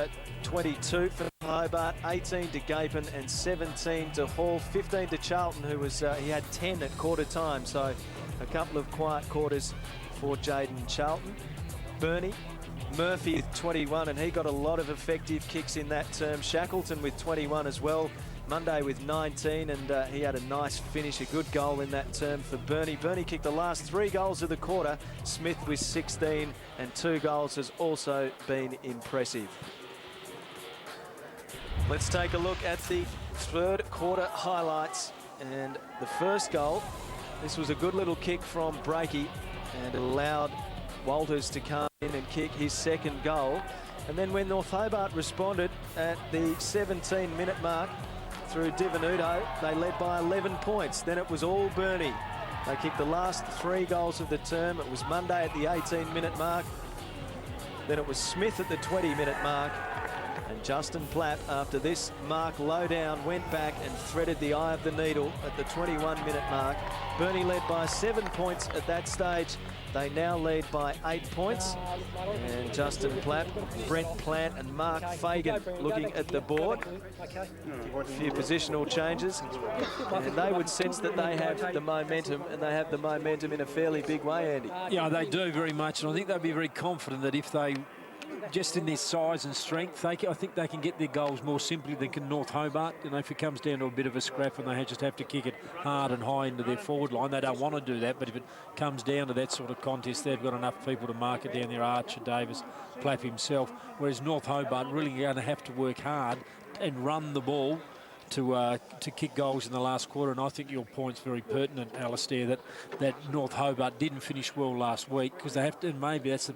22 for Hobart, 18 to Gapin and 17 to Hall, 15 to Charlton, who was he had 10 at quarter time, so a couple of quiet quarters for Jaden Charlton. Burnie, Murphy with 21, and he got a lot of effective kicks in that term. Shackleton with 21 as well. Monday with 19, and he had a nice finish, a good goal in that term for Burnie. Burnie kicked the last 3 goals of the quarter. Smith with 16 and 2 goals has also been impressive. Let's take a look at the third quarter highlights. And the first goal, this was a good little kick from Breakey and allowed Walters to come in and kick his second goal. And then when North Hobart responded at the 17-minute mark, through Divenuto, they led by 11 points. Then it was all Burnie. They kicked the last 3 goals of the term. It was Monday at the 18-minute mark. Then it was Smith at the 20-minute mark. And Justin Plapp, after this mark low down, went back and threaded the eye of the needle at the 21-minute mark. Burnie led by 7 points at that stage. They now lead by 8 points. And Justin Plapp, Brent Plant and Mark Fagan looking at the board. A few positional changes. And they would sense that they have the momentum, and they have the momentum in a fairly big way, Andy.
Yeah, they do very much. And I think they'd be very confident that if they, just in their size and strength, I think they can get their goals more simply than can North Hobart. You know, if it comes down to a bit of a scrap and they just have to kick it hard and high into their forward line, they don't want to do that. But if it comes down to that sort of contest, they've got enough people to mark it down there. Archer, Davis, Plapp himself. Whereas North Hobart really going to have to work hard and run the ball to kick goals in the last quarter. And I think your point's very pertinent, Alistair, that North Hobart didn't finish well last week because they have to, and maybe that's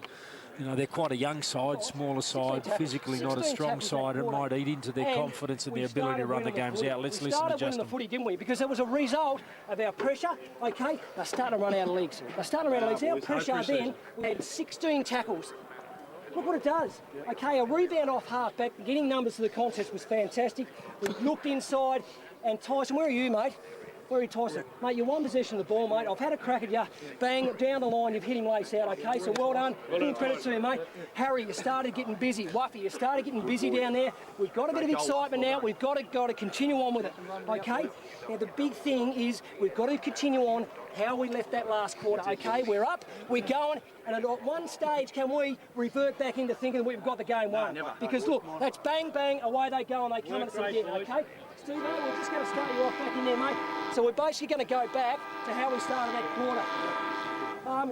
you know, they're quite a young side, smaller side, physically not a strong side. It might eat into their confidence and their ability to run the games out. Let's listen to Justin.
We started winning the footy, didn't we? Because it was a result of our pressure, okay? They're starting to run out of legs. They're starting to run out of legs. Our pressure then, we had 16 tackles. Look what it does. Okay, a rebound off half-back, getting numbers to the contest was fantastic. We looked inside, and Tyson, where are you, mate? Where are you, Tyson? Mate, you're one possession of the ball, mate. I've had a crack at you. Bang, down the line, you've hit him lace out, okay? So well done. Full credit to you, mate. Harry, you started getting busy. Wuffy, you started getting busy down there. We've got a bit of excitement now. We've got to continue on with it, okay? Now, the big thing is we've got to continue on how we left that last quarter, okay? We're up, we're going, and at one stage can we revert back into thinking that we've got the game won? Because look, that's bang, bang, away they go and they come at us again, okay? Steve, we're just going to start you off back in there, mate. So we're basically going to go back to how we started that quarter.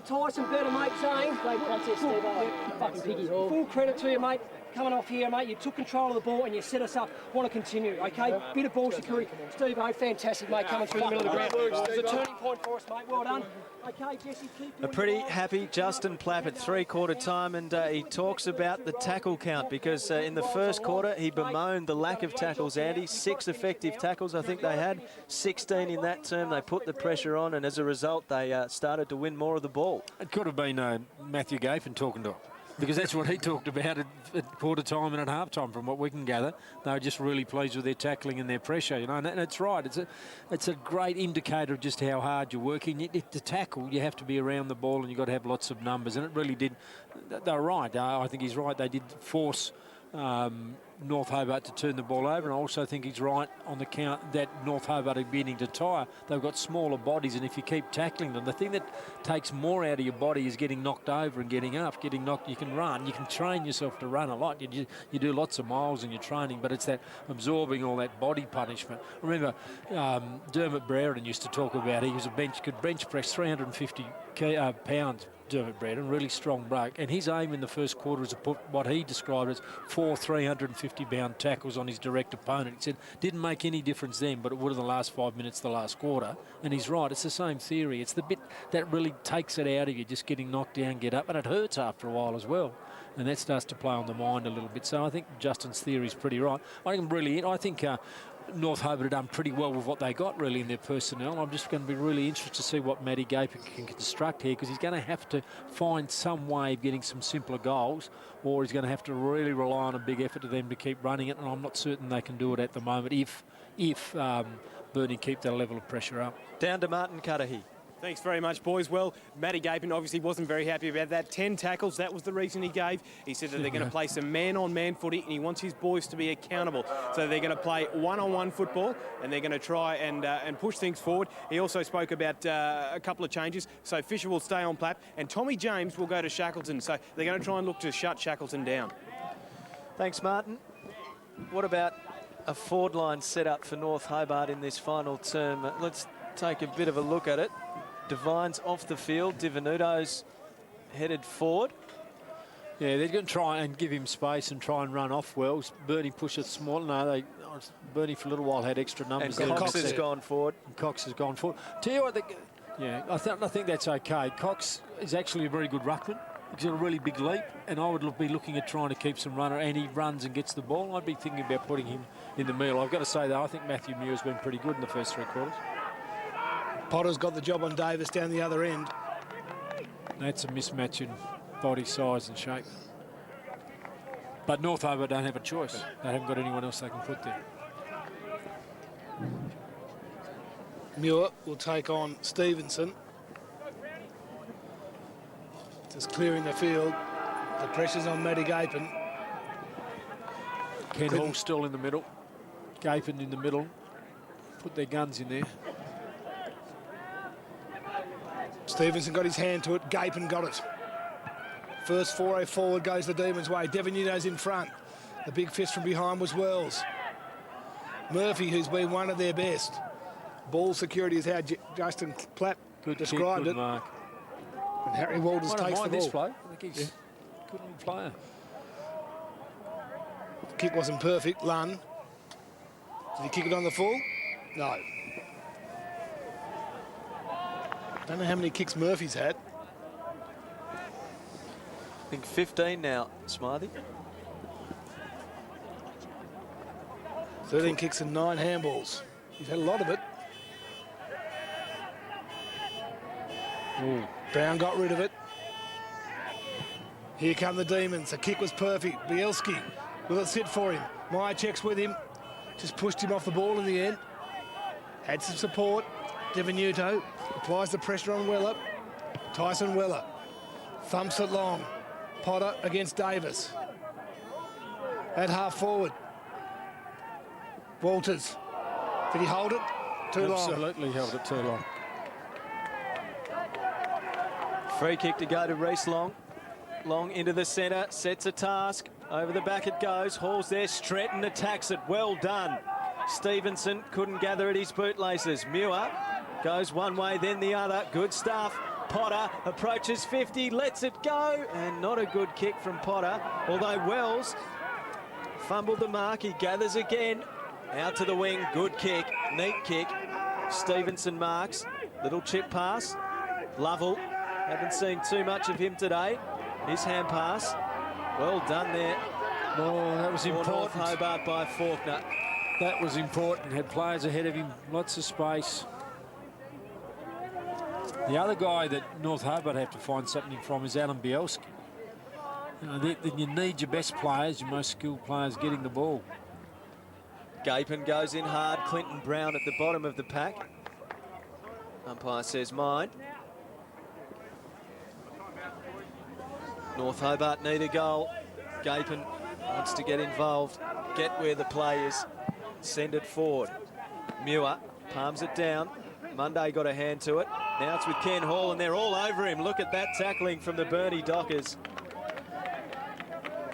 Tyson, better, mate, saying... Great contest, Steve. Fucking piggy. Full credit to you, mate. Coming off here, mate, you took control of the ball and you set us up. Want to continue, okay? Bit of ball security. Steve, fantastic, mate, coming through the middle of the ground. It's a turning point for us, mate. Well done. Okay, Jesse, keep
a pretty happy Justin Plapp at 3-quarter time, and he talks about the tackle count because in the first quarter he bemoaned the lack of tackles, Andy. 6 effective tackles, I think they had. 16 in that term. They put the pressure on, and as a result, they started to win more of the ball.
It could have been Matthew Gapin talking to him, because that's what he talked about at quarter time and at half time, from what we can gather. They were just really pleased with their tackling and their pressure, you know, and that's right. It's a great indicator of just how hard you're working. To tackle, you have to be around the ball and you've got to have lots of numbers, and it really did. They were right. I think he's right. They did force North Hobart to turn the ball over, and I also think he's right on the count that North Hobart are beginning to tire. They've got smaller bodies, and if you keep tackling them, the thing that takes more out of your body is getting knocked over and getting up. Getting knocked, you can run, you can train yourself to run a lot. You do lots of miles in your training, but it's that absorbing all that body punishment. Remember, Dermot Brereton used to talk about he was could bench press 350 pounds. Dermot Brereton, really strong bloke, and his aim in the first quarter was to put what he described as 4 350-pound tackles on his direct opponent. He said didn't make any difference then, but it would in the last 5 minutes of the last quarter. And he's right, it's the same theory. It's the bit that really takes it out of you, just getting knocked down, get up, and it hurts after a while as well. And that starts to play on the mind a little bit. So I think Justin's theory is pretty right. I think North Hobart have done pretty well with what they got really in their personnel. I'm just going to be really interested to see what Matty Gapin can construct here, because he's going to have to find some way of getting some simpler goals, or he's going to have to really rely on a big effort to them to keep running it, and I'm not certain they can do it at the moment if Burnie keep that level of pressure up.
Down to Martin Cudahy.
Thanks very much, boys. Well, Matty Gapin obviously wasn't very happy about that. 10 tackles, that was the reason he gave. He said that they're going to play some man-on-man footy, and he wants his boys to be accountable. So they're going to play one-on-one football, and they're going to try and push things forward. He also spoke about a couple of changes. So Fisher will stay on Plapp, and Tommy James will go to Shackleton. So they're going to try and look to shut Shackleton down.
Thanks, Martin. What about a forward line set up for North Hobart in this final term? Let's take a bit of a look at it. Devine's off the field. Divenuto's headed forward.
Yeah, they're going to try and give him space and try and run off Wells. Burnie push it small. No, Burnie for a little while had extra numbers.
And Cox has gone forward.
And Cox has gone forward. Tell you what, I think that's okay. Cox is actually a very good ruckman. He's got a really big leap, and I would be looking at trying to keep some runner, and he runs and gets the ball. I'd be thinking about putting him in the middle. I've got to say, though, I think Matthew Muir's been pretty good in the first 3 quarters.
Potter's got the job on Davis down the other end.
That's a mismatch in body size and shape. But North Hobart don't have a choice. They haven't got anyone else they can put there.
Muir will take on Stevenson. Just clearing the field. The pressure's on Matty Gapin.
Ken Hall still in the middle. Gapin in the middle. Put their guns in there.
Stevenson got his hand to it. Gapin got it. First foray forward goes the Demons' way. Devenuto's in front. The big fist from behind was Wells. Murphy, who's been one of their best. Ball security is how Justin Plapp described it.
Mark.
And Harry Walters takes the ball.
Play. I think he's a good little player.
The kick wasn't perfect. Lunn. Did he kick it on the full? No. Don't know how many kicks Murphy's had.
I think 15 now, Smithy.
13 kicks and 9 handballs. He's had a lot of it.
Ooh.
Brown got rid of it. Here come the Demons. The kick was perfect. Bielski, will it sit for him? Meyer checks with him. Just pushed him off the ball in the end. Had some support. Devenuto applies the pressure on Weller. Tyson Weller thumps it long. Potter against Davis. At half forward. Walters. Did he hold it? Too long.
Absolutely held it too long.
Free kick to go to Reece Long. Long into the centre, sets a task. Over the back it goes. Hall's there, Stretton attacks it. Well done. Stevenson couldn't gather at his bootlaces. Muir goes one way, then the other. Good stuff. Potter approaches 50, lets it go. And not a good kick from Potter. Although Wells fumbled the mark. He gathers again. Out to the wing. Good kick. Neat kick. Stevenson marks. Little chip pass. Lovell. Haven't seen too much of him today. His hand pass. Well done there.
Oh, that was important.
North Hobart by Faulkner.
That was important. Had players ahead of him, lots of space. The other guy that North Hobart have to find something from is Alan Bielski. You need your best players, your most skilled players getting the ball.
Gapin goes in hard. Clinton Brown at the bottom of the pack. Umpire says mine. North Hobart need a goal. Gapin wants to get involved, get where the play is, send it forward. Muir palms it down. Monday got a hand to it. Now it's with Ken Hall, and they're all over him. Look at that tackling from the Burnie Dockers.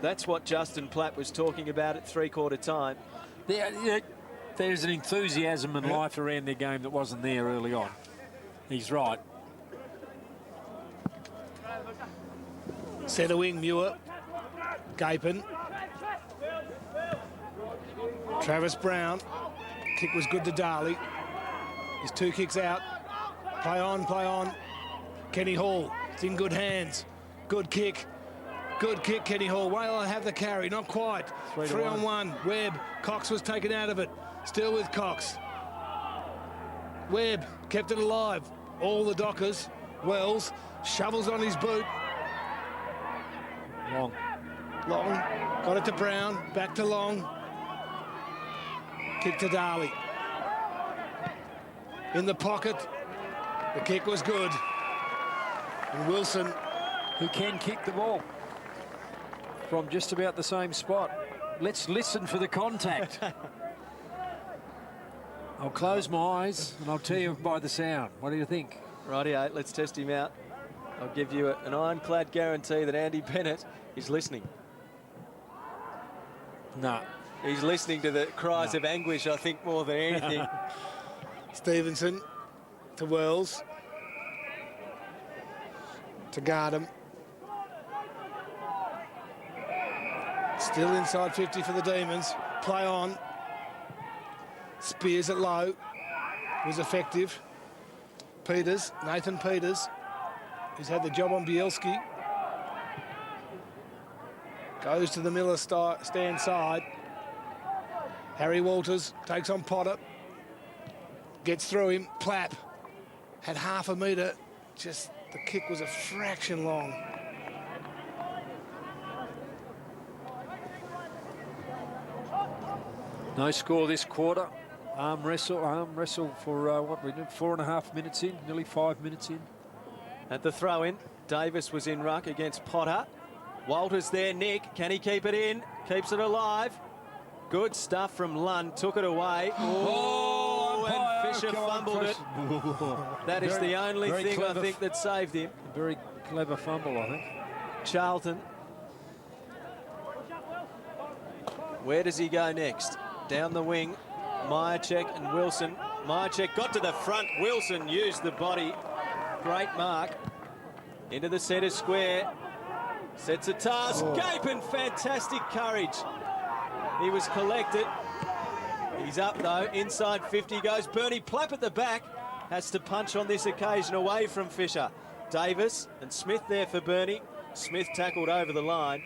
That's what Justin Platt was talking about at 3/4 time.
There's an enthusiasm and life around their game that wasn't there early on. He's right.
Centre wing, Muir. Gapin. Travis Brown. Kick was good to Darley. His 2 kicks out. Play on, play on. Kenny Hall. It's in good hands. Good kick. Good kick, Kenny Hall. Well, I have the carry. Not quite. 3 on 1. Webb. Cox was taken out of it. Still with Cox. Webb kept it alive. All the Dockers. Wells shovels on his boot.
Long.
Long. Got it to Brown. Back to Long. Kick to Darley. In the pocket. The kick was good. And Wilson,
who can kick the ball from just about the same spot. Let's listen for the contact. I'll close my eyes and I'll tell you by the sound. What do you think?
Rightio, let's test him out. I'll give you an ironclad guarantee that Andy Bennett is listening.
No.
He's listening to the cries of anguish, I think, more than anything.
Stevenson to Wells. To Gardam. Still inside 50 for the Demons. Play on. Spears it low. Was effective. Peters, Nathan Peters, who's had the job on Bielski. Goes to the Miller stand side. Harry Walters takes on Potter. Gets through him. Plapp had half a metre. Just the kick was a fraction long.
No score this quarter. Arm wrestle for what we did, 4.5 minutes in, nearly 5 minutes in.
At the throw-in, Davis was in ruck against Potter. Walters there, Nick. Can he keep it in? Keeps it alive. Good stuff from Lund. Took it away. Oh, and Fisher fumbled it. That is the only thing I think that saved him.
Very clever fumble, I think.
Charlton. Where does he go next? Down the wing. Myercheck and Wilson. Myercheck got to the front. Wilson used the body. Great mark. Into the centre square. Sets a task. Gaping, fantastic courage. He was collected. He's up though. Inside 50 goes Burnie. Plapp at the back. Has to punch on this occasion away from Fisher. Davis and Smith there for Burnie. Smith tackled over the line.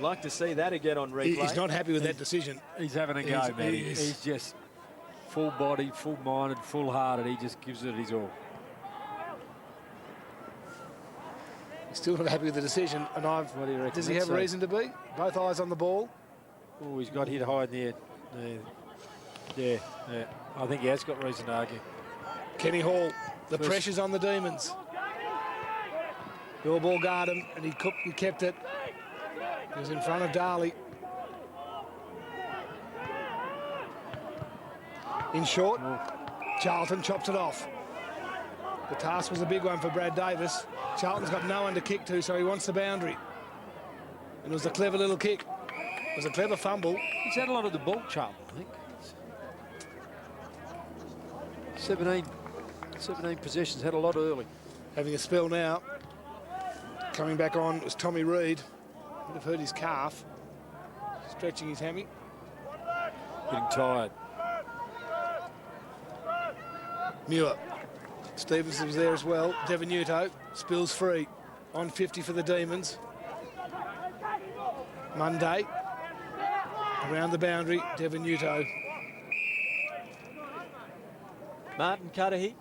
Like to see that again on replay.
He's not happy with that decision.
He's having a go, man. He's just full body, full-minded, full-hearted. He just gives it his all.
He's still not happy with the decision. And
What do you reckon?
Does he have a reason to be? Both eyes on the ball.
Oh, he's got hit high in the air. Yeah. I think he has got reason to argue.
Kenny Hall, the pressure's on the Demons. Your ball guard him, and he kept it. He was in front of Darley. In short, Charlton chops it off. The task was a big one for Brad Davis. Charlton's got no one to kick to, so he wants the boundary. And it was a clever little kick. It was a clever fumble.
He's had a lot of the ball, Charlton, I think. 17 possessions, had a lot early.
Having a spell now. Coming back on was Tommy Reid. Would have hurt his calf. Stretching his hammy.
Getting tired.
Muir. Stevenson was there as well. Devenuto spills free. On 50 for the Demons. Monday. Around the boundary, Devenuto.
Martin Cudahy,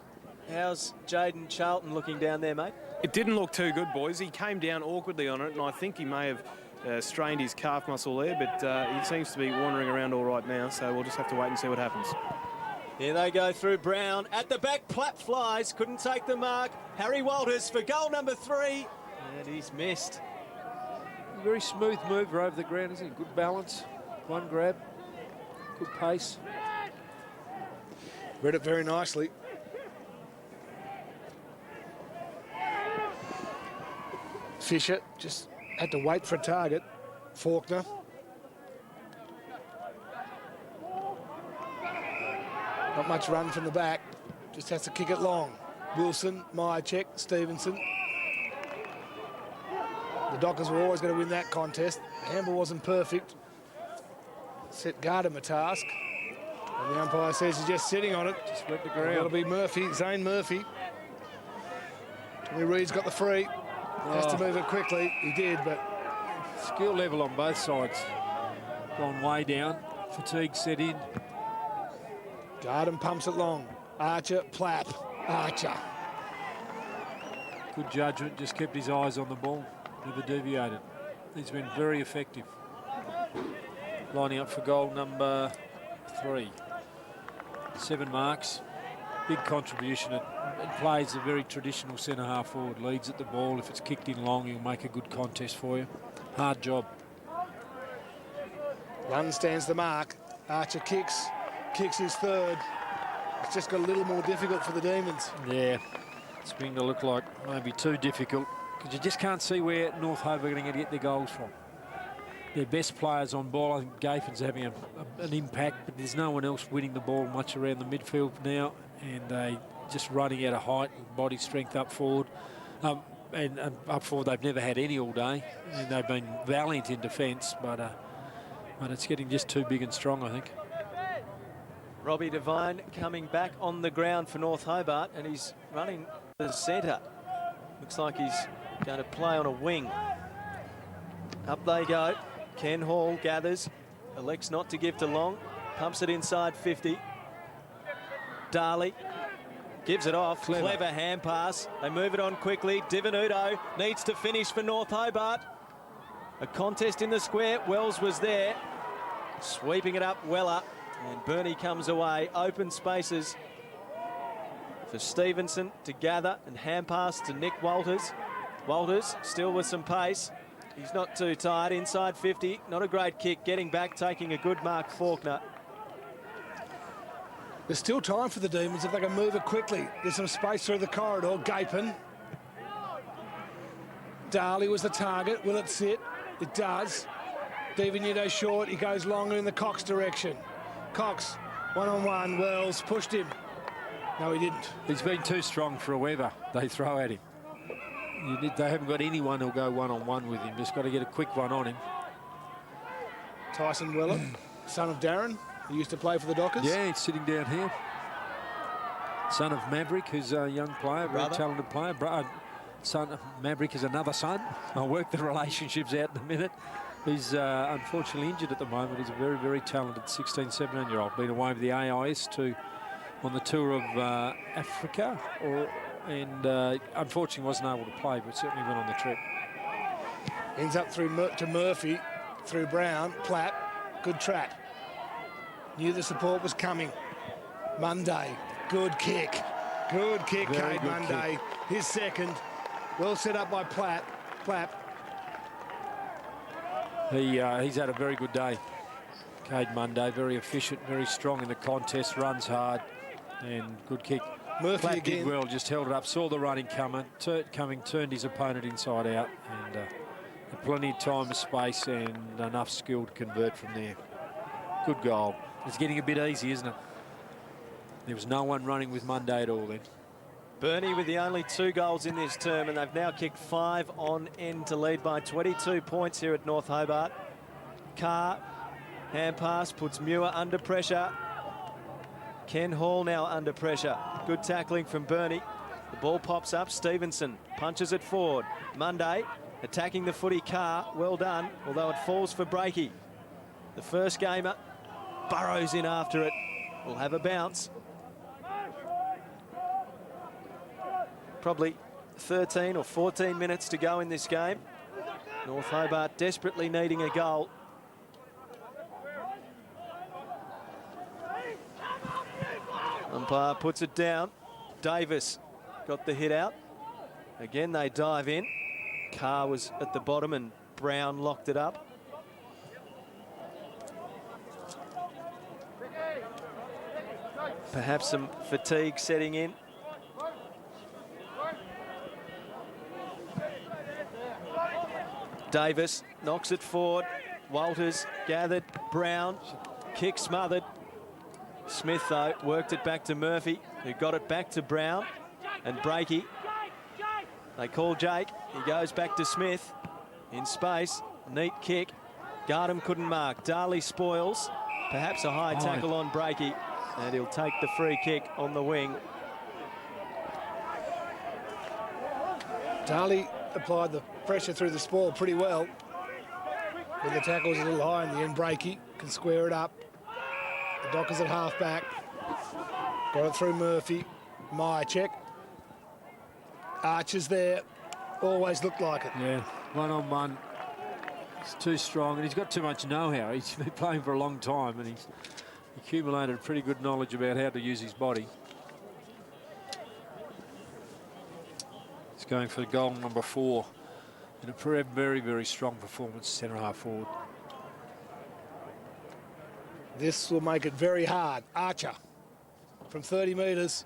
how's Jaden Charlton looking down there, mate?
It didn't look too good, boys. He came down awkwardly on it, and I think he may have strained his calf muscle there, but he seems to be wandering around all right now, so we'll just have to wait and see what happens.
Here they go through Brown. At the back, Plapp flies. Couldn't take the mark. Harry Walters for goal number 3. And he's missed.
Very smooth mover over the ground, isn't he? Good balance. One grab. Good pace.
Read it very nicely. Fisher just had to wait for a target. Faulkner. Not much run from the back. Just has to kick it long. Wilson, Myercheck, Stevenson. The Dockers were always going to win that contest. The handball wasn't perfect. Set Gardam a task. And the umpire says he's just sitting on it.
Just went to ground.
That'll be Murphy, Zane Murphy. Tommy Reid's got the free. Has to move it quickly. He did, but...
Skill level on both sides. Gone way down. Fatigue set in.
Gardam pumps it long. Archer, Plapp. Archer.
Good judgment, just kept his eyes on the ball. Never deviated. He's been very effective. Lining up for goal number 3. 7 marks. big contribution. It plays a very traditional centre-half forward, leads at the ball. If it's kicked in long, he'll make a good contest for you. Hard job.
One stands the mark. Archer kicks his third. It's just got a little more difficult for the Demons.
Yeah, it's beginning to look like maybe too difficult because you just can't see where North Hobart are going to get their goals from. Their best players on ball, I think Gaifen's having an impact, but there's no one else winning the ball much around the midfield now, and they just running out of height and body strength up forward. And up forward, they've never had any all day, and they've been valiant in defence, but it's getting just too big and strong, I think.
Robbie Devine coming back on the ground for North Hobart, and he's running the centre. Looks like he's going to play on a wing. Up they go. Ken Hall gathers, elects not to give to Long, pumps it inside 50. Darley gives it off. Clever hand pass. They move it on quickly. Divenuto needs to finish for North Hobart. A contest in the square. Wells was there. Sweeping it up, Weller. And Burnie comes away. Open spaces for Stevenson to gather, and hand pass to Nick Walters. Walters still with some pace. He's not too tired. Inside 50. Not a great kick. Getting back, taking a good mark, Faulkner.
There's still time for the Demons if they can move it quickly. There's some space through the corridor. Gapin. Darley was the target. Will it sit? It does. Divenuto short. He goes longer in the Cox direction. Cox, one-on-one. Wells pushed him. No, he didn't.
He's been too strong for whoever they throw at him. They haven't got anyone who'll go one-on-one with him. Just got to get a quick one on him.
Tyson Weller, son of Darren, who used to play for the Dockers.
Yeah, he's sitting down here. Son of Maverick, who's a young player, very talented player. Son of Maverick is another son. I'll work the relationships out in a minute. He's unfortunately injured at the moment. He's a very, very talented 16, 17-year-old. Been away with the AIS on the tour of Africa, and unfortunately wasn't able to play, but certainly went on the trip.
Ends up through to Murphy, through Brown, Platt, good trap. Knew the support was coming. Monday, good kick. Good kick, Cade Monday. His second. Well set up by Platt.
He's had a very good day. Cade Monday, very efficient, very strong in the contest, runs hard, and good kick.
Murphy
Platt
again.
did well, just held it up, saw the running coming, turned his opponent inside out, and had plenty of time and space and enough skill to convert from there. Good goal. It's getting a bit easy, isn't it? There was no one running with Monday at all then.
Burnie with the only 2 goals in this term, and they've now kicked 5 on end to lead by 22 points here at North Hobart. Carr, hand pass, puts Muir under pressure. Ken Hall now under pressure. Good tackling from Burnie. The ball pops up. Stevenson punches it forward. Monday attacking the footy. Carr, well done, although it falls for Breakey. The first gamer burrows in after it. Will have a bounce. Probably 13 or 14 minutes to go in this game. North Hobart desperately needing a goal. Umpire puts it down. Davis got the hit out. Again, they dive in. Carr was at the bottom and Brown locked it up. Perhaps some fatigue setting in. Davis knocks it forward. Walters gathered. Brown, kick smothered. Smith, though, worked it back to Murphy, who got it back to Brown. And Breakey. They call Jake. He goes back to Smith. In space. Neat kick. Gardam couldn't mark. Darley spoils. Perhaps a high tackle on Breakey. And he'll take the free kick on the wing.
Darley applied the pressure through the spoil pretty well. When the tackle was a little high in the end, Breakey can square it up. The Dockers at half-back. Got it through Murphy. Myercheck. Archer's there. Always looked like it.
Yeah, one-on-one. He's too strong, and he's got too much know-how. He's been playing for a long time, and he's accumulated pretty good knowledge about how to use his body. going for goal number 4. And a very, very strong performance, centre-half forward.
This will make it very hard. Archer from 30 metres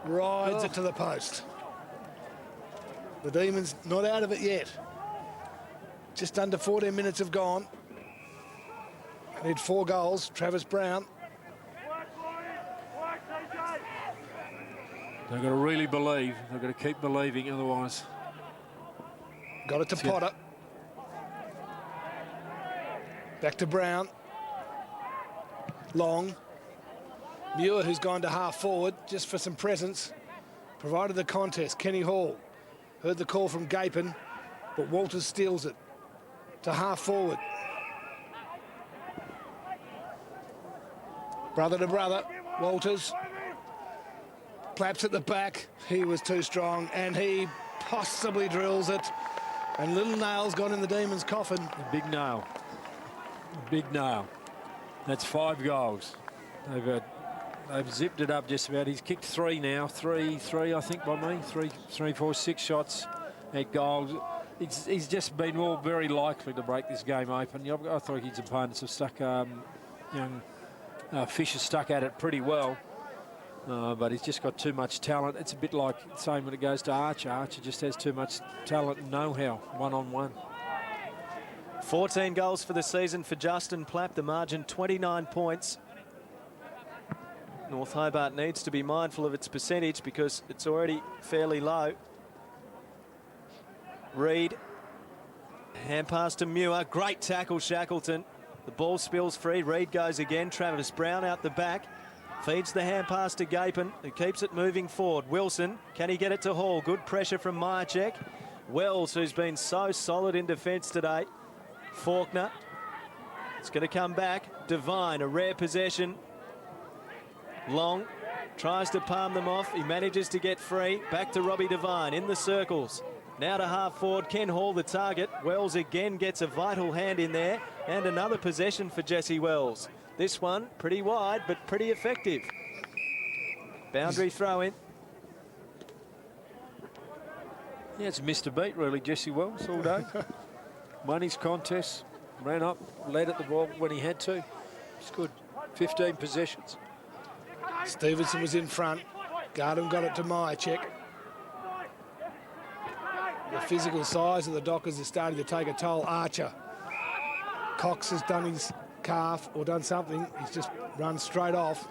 rides it to the post. The Demons not out of it yet. Just under 14 minutes have gone. They need 4 goals. Travis Brown.
They've got to really believe. They've got to keep believing, otherwise.
Got it to Potter. Back to Brown. Long. Muir, who's gone to half forward just for some presence, provided the contest. Kenny Hall heard the call from Gapin, but Walters steals it to half forward. Brother to brother. Walters claps at the back. He was too strong, and he possibly drills it. And little nail's gone in the Demons' coffin.
A big nail. A big nail. That's 5 goals. They've zipped it up just about. He's kicked 3 now. Three, I think, by me. 3, 4, 6 shots at goals. He's just been all very likely to break this game open. I thought his opponents have stuck, young Fisher stuck at it pretty well. But he's just got too much talent. It's a bit like the same when it goes to Archer. Archer just has too much talent and know-how, one-on-one.
14 goals for the season for Justin Plapp. The margin 29 points. North Hobart needs to be mindful of its percentage because it's already fairly low. Reid, hand pass to Muir. Great tackle, Shackleton. The ball spills free. Reid goes again. Travis Brown out the back. Feeds the hand pass to Gapin, who keeps it moving forward. Wilson, can he get it to Hall? Good pressure from Myercheck. Wells, who's been so solid in defence today. Faulkner, it's going to come back. Devine, a rare possession. Long, tries to palm them off. He manages to get free. Back to Robbie Devine in the circles. Now to half forward, Ken Hall the target. Wells again gets a vital hand in there. And another possession for Jesse Wells. This one pretty wide, but pretty effective. Boundary throw in.
Yeah, it's missed a beat, really, Jesse Wells, all day. Won his contest, ran up, led at the ball when he had to. It's good. 15 possessions.
Stevenson was in front. Gardam got it to Myercheck. The physical size of the Dockers is starting to take a toll. Archer. Cox has done his calf or done something. He's just run straight off.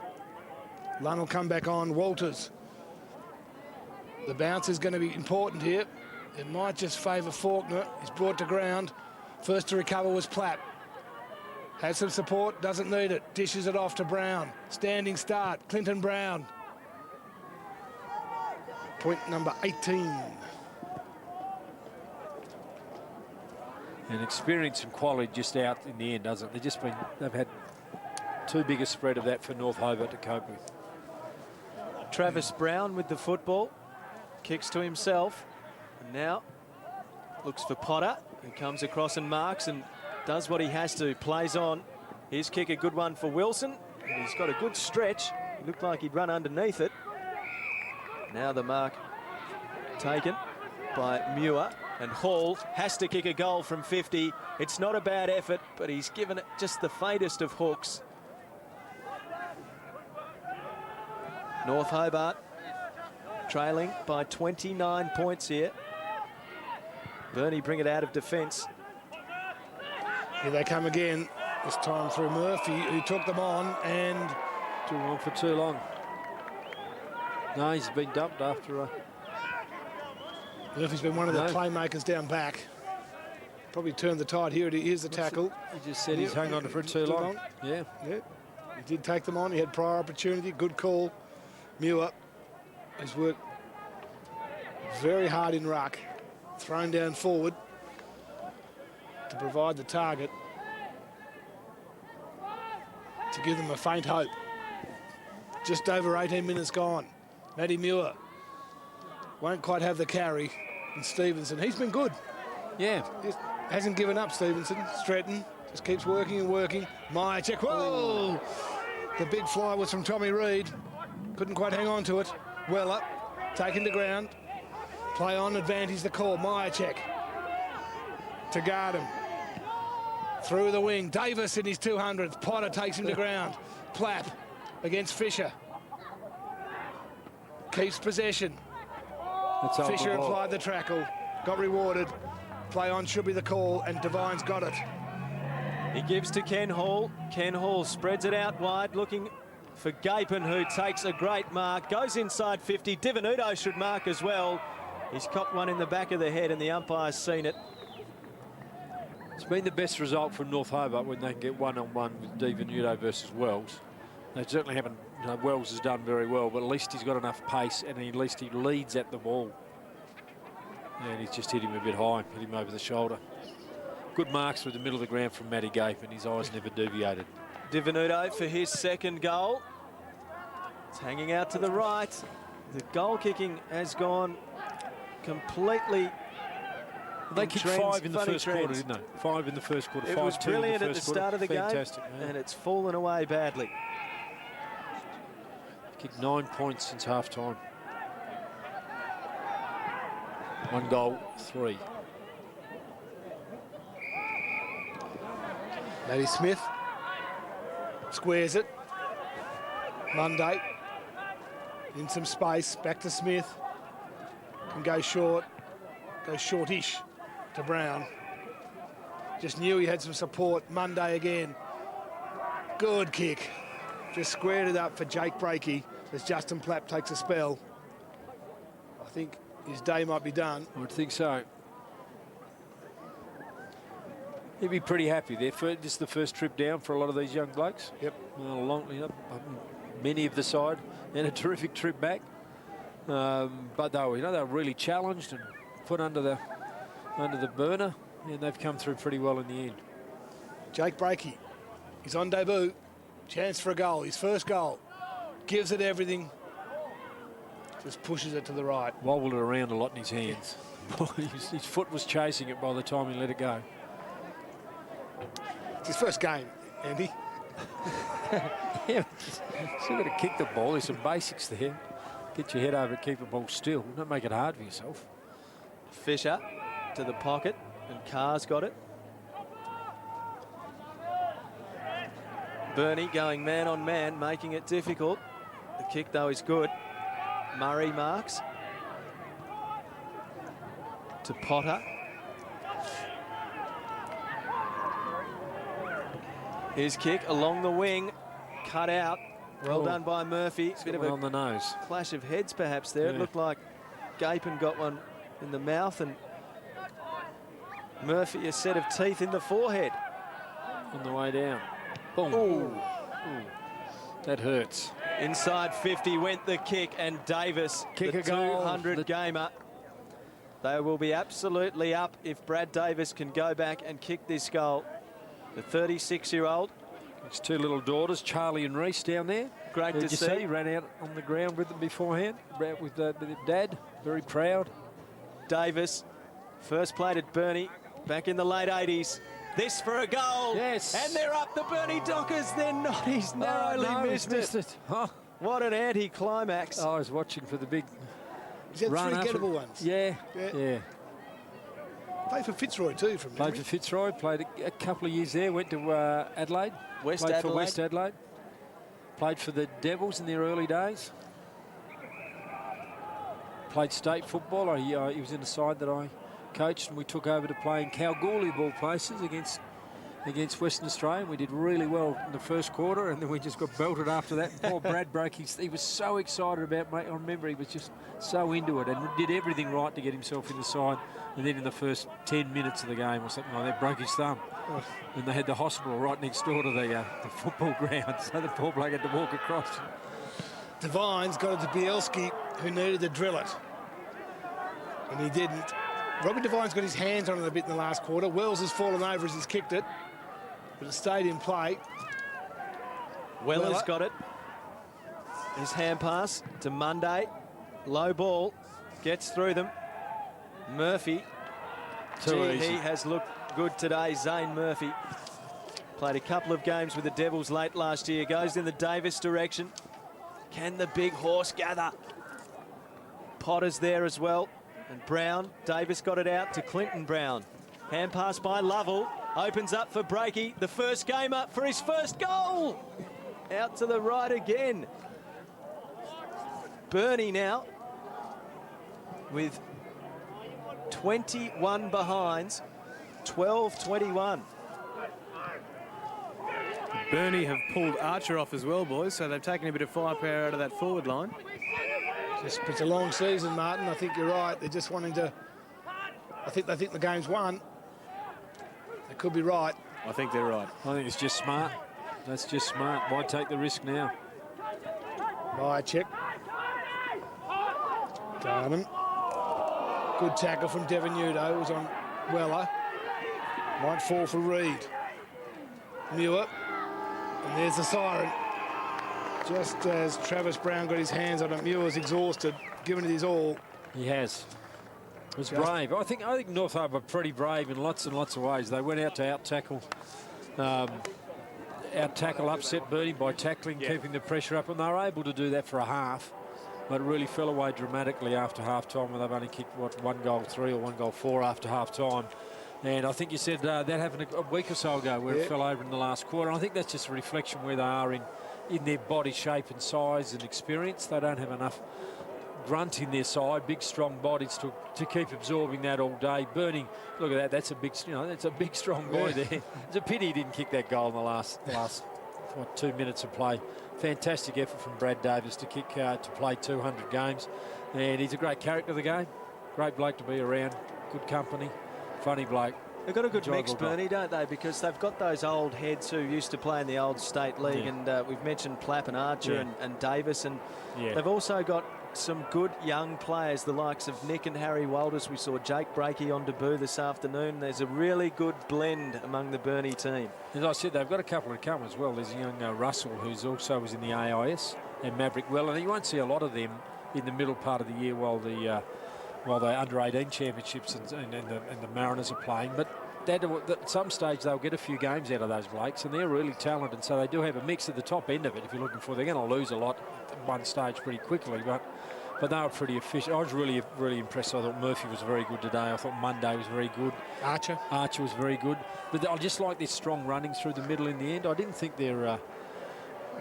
Lunn will come back on. Walters. The bounce is going to be important here. It might just favour Faulkner. He's brought to ground. First to recover was Platt. Has some support, doesn't need it. Dishes it off to Brown. Standing start, Clinton Brown. Point number 18.
And experience and quality just out in the end, doesn't it? They've had too big a spread of that for North Hobart to cope with.
Travis Brown with the football. Kicks to himself. And now looks for Potter, who comes across and marks and does what he has to. Plays on. His kick, a good one for Wilson. And he's got a good stretch. He looked like he'd run underneath it. Now the mark taken by Muir. And Hall has to kick a goal from 50. It's not a bad effort, but he's given it just the faintest of hooks. North Hobart trailing by 29 points here. Burnie bring it out of defence.
Here they come again. This time through Murphy, who took them on, and
too long for too long. No, he's been dumped after a...
Murphy's been one of the playmakers down back. Probably turned the tide here. Here's the tackle.
He just said he's hung on for too long. Yeah.
He did take them on. He had prior opportunity. Good call. Muir has worked very hard in ruck. Thrown down forward to provide the target, to give them a faint hope. Just over 18 minutes gone. Matty Muir won't quite have the carry. And Stevenson, he's been good.
Yeah.
He hasn't given up, Stevenson. Stretton just keeps working and working. Myercheck, whoa! The big fly was from Tommy Reid. Couldn't quite hang on to it. Well up, taken to ground. Play on advantage, the call. Myercheck to guard him. Through the wing. Davis in his 200th. Potter takes him to ground. Plapp against Fisher. Keeps possession. Fisher applied the tackle. Got rewarded. Play on should be the call, and Devine's got it.
He gives to Ken Hall. Ken Hall spreads it out wide, looking for Gapin, who takes a great mark. Goes inside 50. Divenuto should mark as well. He's copped one in the back of the head, and the umpire's seen it.
It's been the best result from North Hobart when they can get one-on-one with Divenuto versus Wells. They certainly haven't, Wells has done very well, but at least he's got enough pace, and at least he leads at the ball. And he's just hit him a bit high, hit him over the shoulder. Good marks through the middle of the ground from Matty Gape, and his eyes never deviated.
Divenuto for his second goal. It's hanging out to the right. The goal kicking has gone completely.
They kicked
trends,
5 in the first quarter, didn't they? 5 in the first quarter.
It was brilliant at the start of the game, and it's fallen away badly.
Kicked 9 points since half-time. 1 goal, 3.
Matty Smith squares it. Monday in some space, back to Smith. Can go short, go shortish to Brown. Just knew he had some support. Monday again. Good kick. Just squared it up for Jake Breakey as Justin Plapp takes a spell. I think his day might be done.
I would think so. He'd be pretty happy there. This is the first trip down for a lot of these young blokes.
Yep.
Many of the side, and a terrific trip back. But they were really challenged and put under the burner, and they've come through pretty well in the end.
Jake Breakey, he's on debut. Chance for a goal. His first goal. Gives it everything. Just pushes it to the right.
Wobbled it around a lot in his hands. His foot was chasing it by the time he let it go.
It's his first game, Andy.
Yeah, still got to kick the ball. There's some basics there. Get your head over it, keep the ball still. Don't make it hard for yourself.
Fisher to the pocket, and Carr's got it. Burnie going man on man, making it difficult. The kick, though, is good. Murray marks. To Potter. His kick along the wing, cut out. Well done by Murphy.
Bit of on the nose.
Clash of heads perhaps there.
Yeah.
It looked like Gapin got one in the mouth, and Murphy a set of teeth in the forehead.
On the way down. Boom.
Ooh.
That hurts.
Inside 50 went the kick, and Davis,
Kick
the
a goal.
200 gamer. They will be absolutely up if Brad Davis can go back and kick this goal. The 36-year-old.
His 2 little daughters, Charlie and Reese, down there.
Great to see.
He ran out on the ground with them beforehand. Ran with Dad. Very proud.
Davis, first played at Burnie back in the late 80s. This for a goal.
Yes.
And they're up the Burnie Dockers. They're not. He's narrowly missed it.
Huh.
What an anti-climax.
I was watching for the big
He's had
run
3 gettable ones.
Yeah.
Played for Fitzroy too, from memory.
Played for Fitzroy, played a couple of years there, went to Adelaide. Played for West Adelaide. Played for the Devils in their early days. Played state football. He was in a side that I coached, and we took over to play in Kalgoorlie, of all places, against Western Australia. We did really well in the first quarter, and then we just got belted after that. Poor Brad broke he was so excited about, mate. I remember he was just so into it and did everything right to get himself in the side. And then in the first 10 minutes of the game or something like that, broke his thumb. Oh. And they had the hospital right next door to the football ground, so the poor bloke had to walk across.
Devine's got it to Bielski, who needed to drill it. And he didn't. Robbie Devine's got his hands on it a bit in the last quarter. Wells has fallen over as he's kicked it, but it stayed in play.
Weller's got it. His hand pass to Monday. Low ball. Gets through them. Murphy. He has looked good today. Zane Murphy. Played a couple of games with the Devils late last year. Goes in the Davis direction. Can the big horse gather? Potter's there as well. And Brown, Davis got it out to Clinton Brown. Hand pass by Lovell, opens up for Breakey, the first gamer for his first goal. Out to the right again. Burnie now with 21 behinds, 12-21.
Burnie have pulled Archer off as well, boys, so they've taken a bit of firepower out of that forward line.
It's a long season, Martin. I think you're right. They're just wanting to... I think they think the game's won. They could be right.
I think they're right.
I think it's just smart. That's just smart. Why take the risk now?
By check. Garman. Good tackle from Devon Udo. It was on Weller. Might fall for Reed. Muir. And there's the siren. Just as Travis Brown got his hands on it, Muir's exhausted, given it his all.
He has. It was brave. I think North Hobart were pretty brave in lots and lots of ways. They went out to out-tackle upset Burnie by tackling, keeping the pressure up, and they were able to do that for a half, but really fell away dramatically after half-time, where they've only kicked, what, 1 goal 3 or 1 goal 4 after half-time. And I think you said that happened a week or so ago, where it fell over in the last quarter. And I think that's just a reflection where they are in their body shape and size and experience. They don't have enough grunt in their side, big strong bodies to keep absorbing that all day. Burnie, look at that, that's a big, that's a big strong boy there. It's a pity he didn't kick that goal in the last what, 2 minutes of play. Fantastic effort from Brad Davis to play 200 games, and he's a great character of the game. Great bloke to be around, good company, funny bloke.
They've got a good mix, Burnie, don't they? Because they've got those old heads who used to play in the old state league, and we've mentioned Plapp and Archer and Davis, and they've also got some good young players, the likes of Nick and Harry Walters. We saw Jake Breakey on debut this afternoon. There's a really good blend among the Burnie team.
As I said, they've got a couple to come as well. There's a young Russell, who's also was in the AIS, and Maverick Well, and you won't see a lot of them in the middle part of the year while the under-18 championships and the Mariners are playing. But at some stage they'll get a few games out of those blokes, and they're really talented. So they do have a mix at the top end of it. If you're looking for, they're going to lose a lot at one stage pretty quickly, but they were pretty efficient. I was really impressed. I thought Murphy was very good today. I thought Monday was very good. Archer was very good. But I just like this strong running through the middle in the end. I didn't think they're...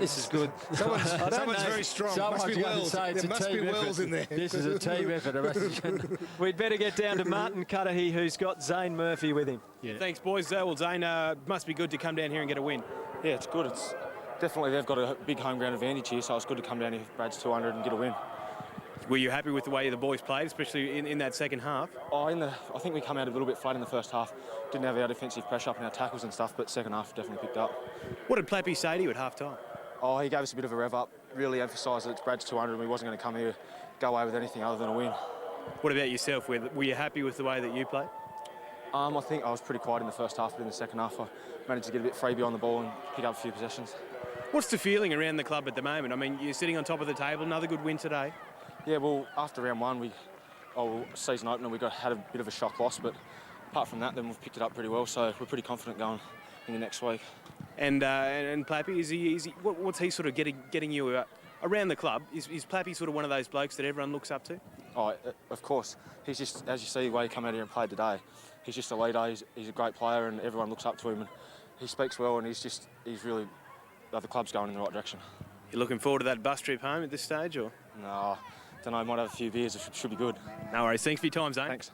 This is good.
Someone's very strong.
Someone's
must be Wells. There must be Wells in there.
This is a team effort.
We'd better get down to Martin Cudahy, who's got Zane Murphy with him.
Thanks, boys. Well, Zane, must be good to come down here and get a win.
Yeah, it's good. It's definitely, they've got a big home ground advantage here, so it's good to come down here for Brad's 200 and get a win.
Were you happy with the way the boys played, especially in that second half?
I think we come out a little bit flat in the first half. Didn't have our defensive pressure up in our tackles and stuff, but second half definitely picked up.
What did Plappy say to you at half-time?
Oh, he gave us a bit of a rev up, really emphasised that it's Brad's 200 and we wasn't going to come here go away with anything other than a win.
What about yourself? Were you happy with the way that you played?
I think I was pretty quiet in the first half, but in the second half I managed to get a bit freebie on the ball and pick up a few possessions.
What's the feeling around the club at the moment? I mean, you're sitting on top of the table, another good win today.
Yeah, well, after round one, season opener, we had a bit of a shock loss, but apart from that, then we've picked it up pretty well, so we're pretty confident going in the next week.
And Plappy, what's he sort of getting you around the club? Is Plappy sort of one of those blokes that everyone looks up to?
Oh, of course. He's just, as you see, the way he came out here and played today, he's just a leader. He's a great player, and everyone looks up to him. And he speaks well, and he's really, the club's going in the right direction.
You looking forward to that bus trip home at this stage, or?
No, don't know. Might have a few beers. It should be good.
No worries. Thanks for your time, Zane.
Thanks.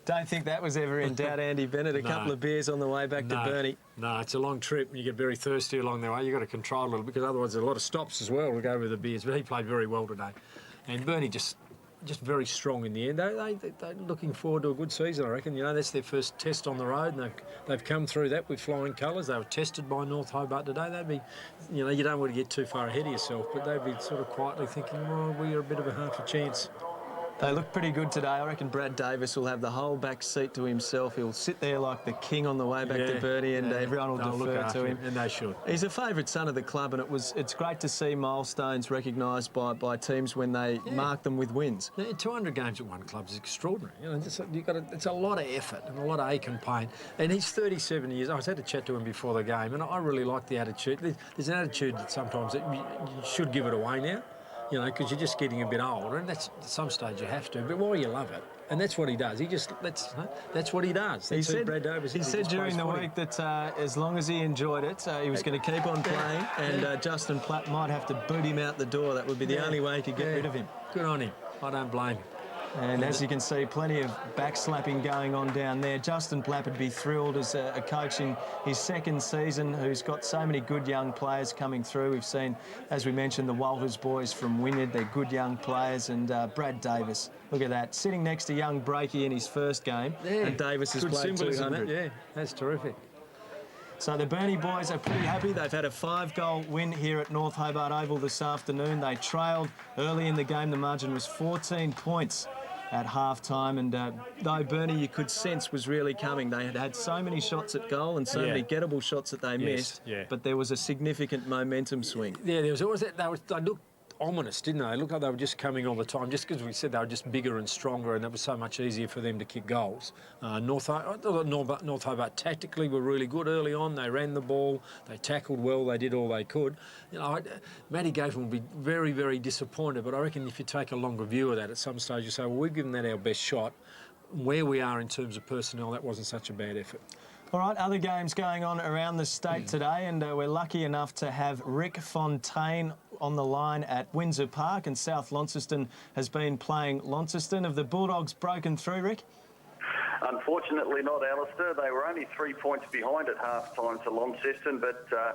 Don't think that was ever in doubt, Andy Bennett. A couple of beers on the way back to Burnie.
No, it's a long trip. You get very thirsty along the way. You've got to control a little, because otherwise there's a lot of stops as well to go with the beers. But he played very well today. And Burnie just very strong in the end. They're looking forward to a good season, I reckon. You know, that's their first test on the road, and they've come through that with flying colours. They were tested by North Hobart today. They'd be, you know, you don't want to get too far ahead of yourself, but they'd be sort of quietly thinking, well, we're a bit of a half a chance.
They look pretty good today. I reckon Brad Davis will have the whole back seat to himself. He'll sit there like the king on the way back to Burnie, and everyone will defer to him.
And they should.
He's a favourite son of the club, and it's great to see milestones recognised by teams when they mark them with wins.
200 games at one club is extraordinary. You know, it's a lot of effort and a lot of ache and pain. And he's 37 years. I had to chat to him before the game, and I really like the attitude. There's an attitude that sometimes you should give it away now.
you know, because you're just getting a bit older, and that's at some stage you have to. But why you love it, and that's what he does. That's what he does.
He said during the week that as long as he enjoyed it, he was going to keep on playing, and Justin Platt might have to boot him out the door. That would be the only way he could get rid of him.
Good on him. I don't blame him.
And as you can see, plenty of backslapping going on down there. Justin Platt would be thrilled as a coach in his second season, who's got so many good young players coming through. We've seen, as we mentioned, the Walters boys from Wynyard. They're good young players. And Brad Davis, look at that, sitting next to young Breakey in his first game.
Yeah.
And Davis has played 200.
Yeah, that's terrific.
So the Burnie boys are pretty happy. They've had a 5-goal win here at North Hobart Oval this afternoon. They trailed early in the game. The margin was 14 points at half-time, and though Burnie, you could sense, was really coming. They had had so many shots at goal and so many gettable shots that they missed, but there was a significant momentum swing.
Yeah, there was always that. They looked ominous, didn't they? It looked like they were just coming all the time, just because we said they were just bigger and stronger, and it was so much easier for them to kick goals. North Hobart tactically were really good early on. They ran the ball, they tackled well, they did all they could. You know, Matty Gafen will be very, very disappointed, but I reckon if you take a longer view of that, at some stage you say, well, we've given that our best shot. Where we are in terms of personnel, that wasn't such a bad effort.
All right, other games going on around the state today, and we're lucky enough to have Rick Fontaine on the line at Windsor Park, and South Launceston has been playing Launceston. Have the Bulldogs broken through, Rick?
Unfortunately not, Alistair. They were only 3 points behind at half-time to Launceston, but a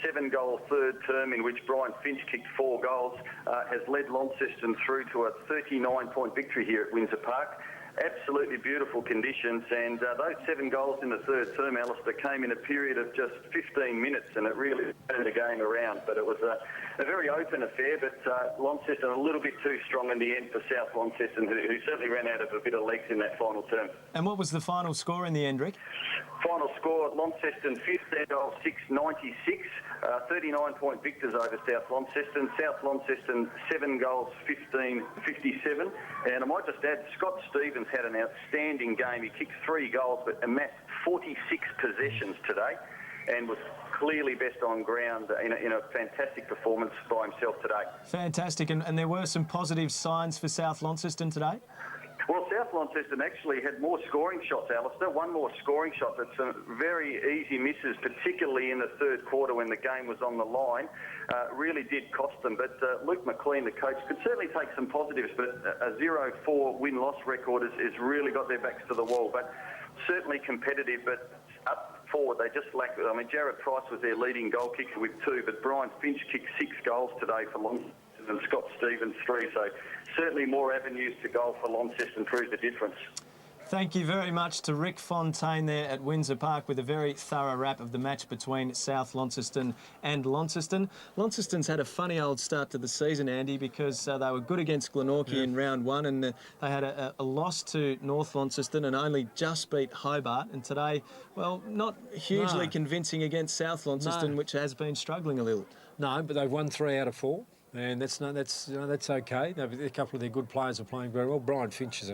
7-goal third term in which Brian Finch kicked 4 goals has led Launceston through to a 39-point victory here at Windsor Park. Absolutely beautiful conditions, and those 7 goals in the third term, Alistair, came in a period of just 15 minutes, and it really turned the game around. But it was a very open affair, but Launceston a little bit too strong in the end for South Launceston, who certainly ran out of a bit of legs in that final term.
And what was the final score in the end, Rick?
Final score, Launceston 15 goals, 6-96, 39-point victors over South Launceston. South Launceston 7 goals, 15-57. And I might just add, Scott Stevens had an outstanding game. He kicked 3 goals, but amassed 46 possessions today, and was clearly best on ground in a fantastic performance by himself today.
Fantastic, and there were some positive signs for South Launceston today?
Well, South Launceston actually had more scoring shots, Alistair. One more scoring shot, but some very easy misses, particularly in the third quarter when the game was on the line, really did cost them. But Luke McLean, the coach, could certainly take some positives, but a 0-4 win-loss record has really got their backs to the wall. But certainly competitive, but up forward, they just lack. I mean, Jared Price was their leading goal kicker with 2, but Brian Finch kicked 6 goals today for Launceston and Scott Stevens 3. So certainly more avenues to goal for Launceston proved the difference.
Thank you very much to Rick Fontaine there at Windsor Park with a very thorough wrap of the match between South Launceston and Launceston. Launceston's had a funny old start to the season, Andy, because they were good against Glenorchy in round 1, and they had a loss to North Launceston and only just beat Hobart. And today, well, not hugely convincing against South Launceston, which has been struggling a little.
No, but they've won 3 out of 4. And that's okay. A couple of their good players are playing very well. Brian Finch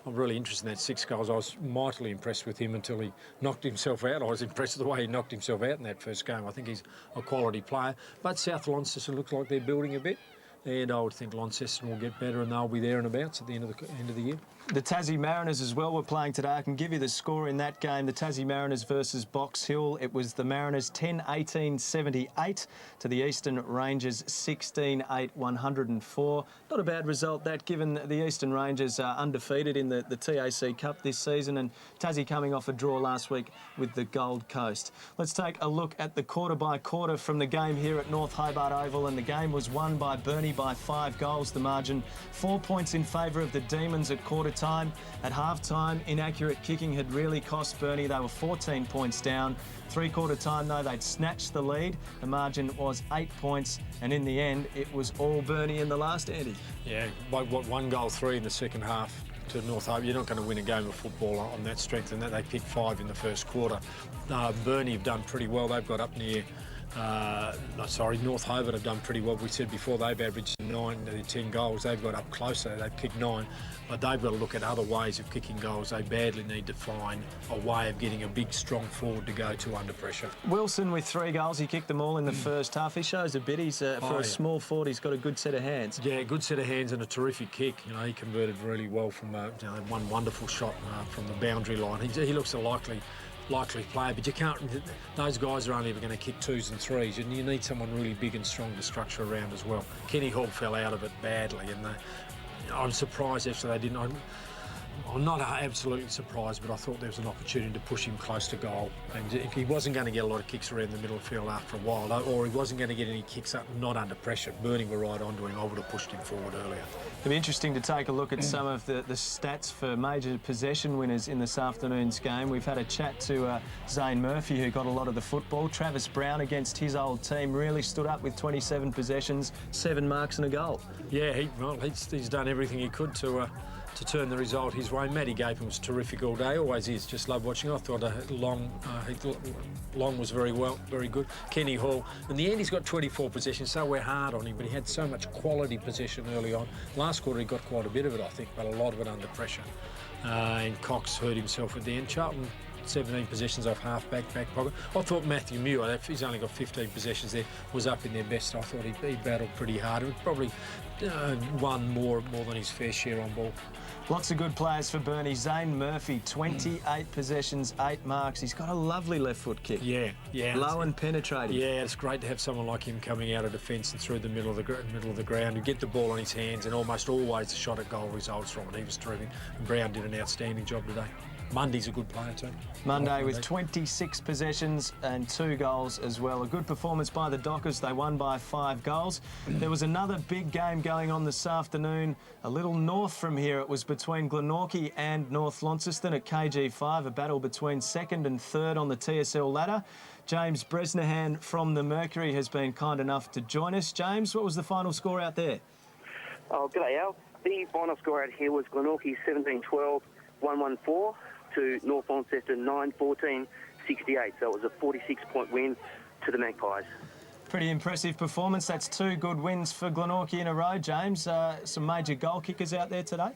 I'm really interested in that 6 goals. I was mightily impressed with him until he knocked himself out. I was impressed with the way he knocked himself out in that first game. I think he's a quality player. But South Launceston looks like they're building a bit, and I would think Launceston will get better and they'll be there and abouts at the end of the year.
The Tassie Mariners as well were playing today. I can give you the score in that game. The Tassie Mariners versus Box Hill. It was the Mariners 10-18-78 to the Eastern Rangers 16-8-104. Not a bad result that, given the Eastern Rangers are undefeated in the TAC Cup this season, and Tassie coming off a draw last week with the Gold Coast. Let's take a look at the quarter-by-quarter from the game here at North Hobart Oval, and the game was won by Burnie by 5 goals. The margin 4 points in favour of the Demons at quarter time. At half-time, inaccurate kicking had really cost Burnie. They were 14 points down. Three-quarter time, though, they'd snatched the lead. The margin was 8 points, and in the end, it was all Burnie in the last, Andy.
Yeah, what 1-3 in the second half to North Hobart. You're not going to win a game of football on that strength, and that they picked 5 in the first quarter. Burnie have done pretty well. They've got up near
North Hobart have done pretty well. We said before they've averaged 10 goals. They've got up closer. They've kicked 9, but they've got to look at other ways of kicking goals. They badly need to find a way of getting a big, strong forward to go to under pressure.
Wilson with 3 goals. He kicked them all in the first half. He shows a bit. He's for a small forward. He's got a good set of hands.
Yeah, good set of hands and a terrific kick. You know, he converted really well from one wonderful shot from the boundary line. He looks a likely player, but you can't. Those guys are only ever going to kick 2s and 3s, and you need someone really big and strong to structure around as well. Kenny Hall fell out of it badly, and I'm surprised actually they didn't. I'm not absolutely surprised, but I thought there was an opportunity to push him close to goal. And if he wasn't going to get a lot of kicks around the middle of the field after a while, or he wasn't going to get any kicks up, not under pressure, Burnie were right onto him, I would have pushed him forward earlier.
It'll be interesting to take a look at some of the stats for major possession winners in this afternoon's game. We've had a chat to Zane Murphy, who got a lot of the football. Travis Brown against his old team really stood up with 27 possessions, 7 marks and a goal.
Yeah, he's done everything he could to turn the result his way. Matty Gapin was terrific all day, always is. Just love watching. I thought Long was very good. Kenny Hall. In the end, he's got 24 possessions, so we're hard on him, but he had so much quality possession early on. Last quarter, he got quite a bit of it, I think, but a lot of it under pressure. And Cox hurt himself at the end. Charlton, 17 possessions off half-back, back pocket. I thought Matthew Muir, he's only got 15 possessions there, was up in their best. I thought he battled pretty hard. He probably won more than his fair share on ball.
Lots of good players for Burnie. Zane Murphy, 28 possessions, 8 marks. He's got a lovely left foot kick.
Yeah.
Low and penetrating.
Yeah, it's great to have someone like him coming out of defence and through the middle of the ground and get the ball on his hands, and almost always a shot at goal results from it. He was terrific. And Brown did an outstanding job today. Mundy's a good player too.
Monday with 26 possessions and 2 goals as well. A good performance by the Dockers. They won by 5 goals. There was another big game going on this afternoon. A little north from here. It was between Glenorchy and North Launceston at KG5. A battle between 2nd and 3rd on the TSL ladder. James Bresnahan from the Mercury has been kind enough to join us. James, what was the final score out there?
Oh, g'day, Al. The final score out here was Glenorchy 17-12, 114. To North Launceston 9-14, 68. So it was a 46-point win to the Magpies.
Pretty impressive performance. That's 2 good wins for Glenorchy in a row, James. Some major goal kickers out there today?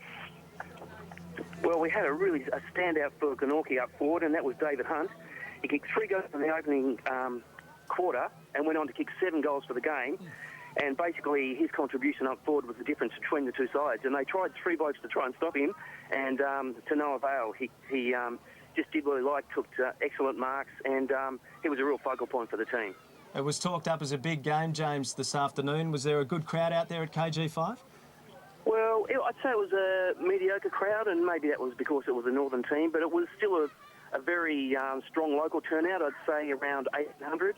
Well, we had a standout for Glenorchy up forward, and that was David Hunt. He kicked 3 goals in the opening quarter and went on to kick 7 goals for the game. And basically, his contribution up forward was the difference between the two sides. And they tried 3 blokes to try and stop him, and to no avail. He just did what he liked, took excellent marks, and he was a real focal point for the team.
It was talked up as a big game, James, this afternoon. Was there a good crowd out there at KG5?
Well, I'd say it was a mediocre crowd, and maybe that was because it was a northern team, but it was still a very strong local turnout. I'd say around 800,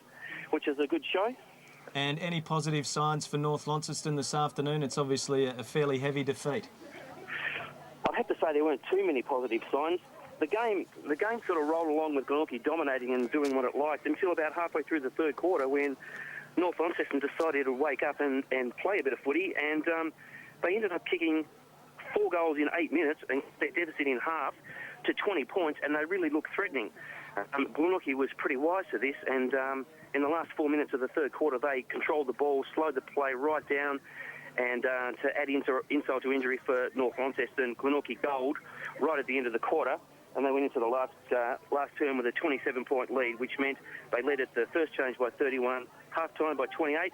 which is a good show.
And any positive signs for North Launceston this afternoon? It's obviously a fairly heavy defeat.
I'd have to say there weren't too many positive signs. The game sort of rolled along with Glenorchy dominating and doing what it liked until about halfway through the 3rd quarter, when North Launceston decided to wake up and play a bit of footy, and they ended up kicking 4 goals in 8 minutes, and their deficit in half to 20 points, and they really looked threatening. Glenorchy was pretty wise to this, and in the last 4 minutes of the 3rd quarter, they controlled the ball, slowed the play right down, and to add insult to injury for North Launceston, Glenorchy gold right at the end of the quarter, and they went into the last term with a 27-point lead, which meant they led at the first change by 31, half-time by 28,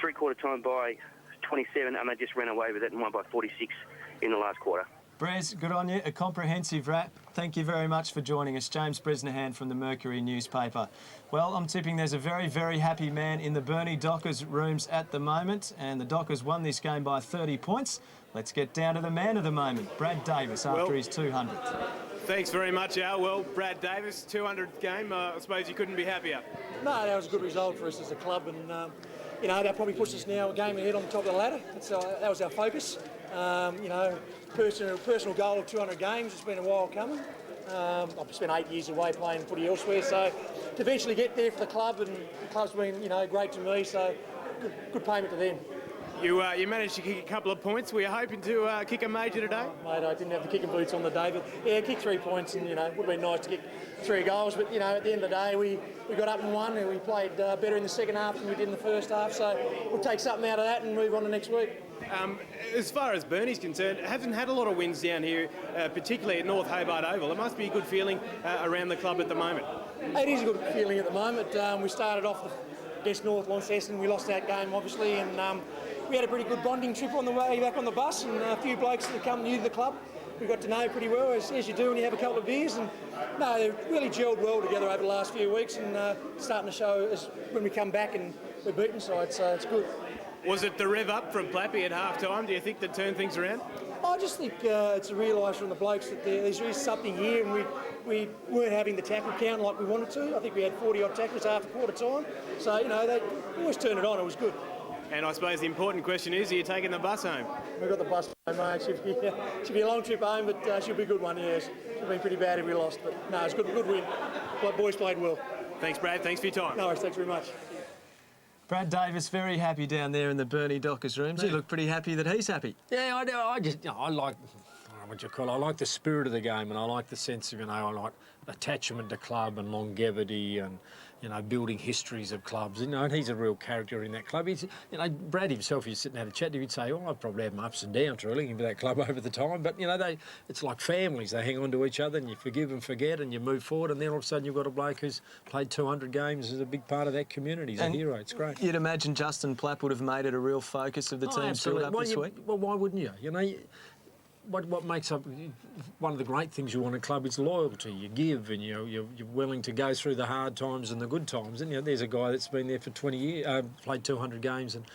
3-quarter time by 27, and they just ran away with it and won by 46 in the last quarter.
Brez, good on you. A comprehensive wrap. Thank you very much for joining us. James Bresnahan from the Mercury newspaper. Well, I'm tipping there's a very, very happy man in the Burnie Dockers rooms at the moment, and the Dockers won this game by 30 points. Let's get down to the man of the moment, Brad Davis, after his 200th.
Thanks very much, Al. Well, Brad Davis, 200th game. I suppose you couldn't be happier.
No, that was a good result for us as a club, and you know, that probably puts us now a game ahead on the top of the ladder. That was our focus. You know, personal goal of 200 games. It's been a while coming. I've spent 8 years away playing footy elsewhere, so to eventually get there for the club, and the club's been, you know, great to me. So good payment to them.
You managed to kick a couple of points. Were you hoping to kick a major today?
Mate, I didn't have the kicking boots on the day, but yeah, kicked 3 points, and, you know, it would have been nice to kick 3 goals, but, you know, at the end of the day, we got up and won, and we played better in the second half than we did in the first half, so we'll take something out of that and move on to next week.
As far as Burnie's concerned, haven't had a lot of wins down here, particularly at North Hobart Oval. It must be a good feeling around the club at the moment.
It is a good feeling at the moment. We started off against North Launceston. We lost that game, obviously, and we had a pretty good bonding trip on the way back on the bus, and a few blokes that come new to the club we got to know pretty well, as you do when you have a couple of beers. And no, they've really gelled well together over the last few weeks, and starting to show as when we come back and we're beaten side, so it's good.
Was it the rev up from Plappy at half-time, do you think, that turned things around?
I just think it's a realise from the blokes that there is something here, and we weren't having the tackle count like we wanted to. I think we had 40-odd tackles after quarter time. So, you know, they always turned it on. It was good.
And I suppose the important question is, are you taking the bus home?
We've got the bus home, mate. Should be a long trip home, but should be a good one, yes. Should have been pretty bad if we lost, but no, it's good win. The boys played well.
Thanks, Brad. Thanks for your time.
No worries. Thanks very much.
Brad Davis, very happy down there in the Burnie Dockers rooms. You look pretty happy that he's happy.
Yeah, I do. I just, you know, I like, I don't know what you call it, I like the spirit of the game, and I like the sense of, you know, I like attachment to club and longevity and, you know, building histories of clubs. You know, and he's a real character in that club. He's, you know, Brad himself, he's sitting had a chat, he'd say, oh, I've probably had my ups and downs really into that club over the time, but, you know, it's like families. They hang on to each other and you forgive and forget and you move forward, and then all of a sudden you've got a bloke who's played 200 games as a big part of that community. He's a hero. It's great.
You'd imagine Justin Plapp would have made it a real focus of the team's build-up this week?
Well, why wouldn't you? You know, what makes up one of the great things you want in a club is loyalty. You give, and you're willing to go through the hard times and the good times. And, you know, there's a guy that's been there for 20 years, played 200 games, and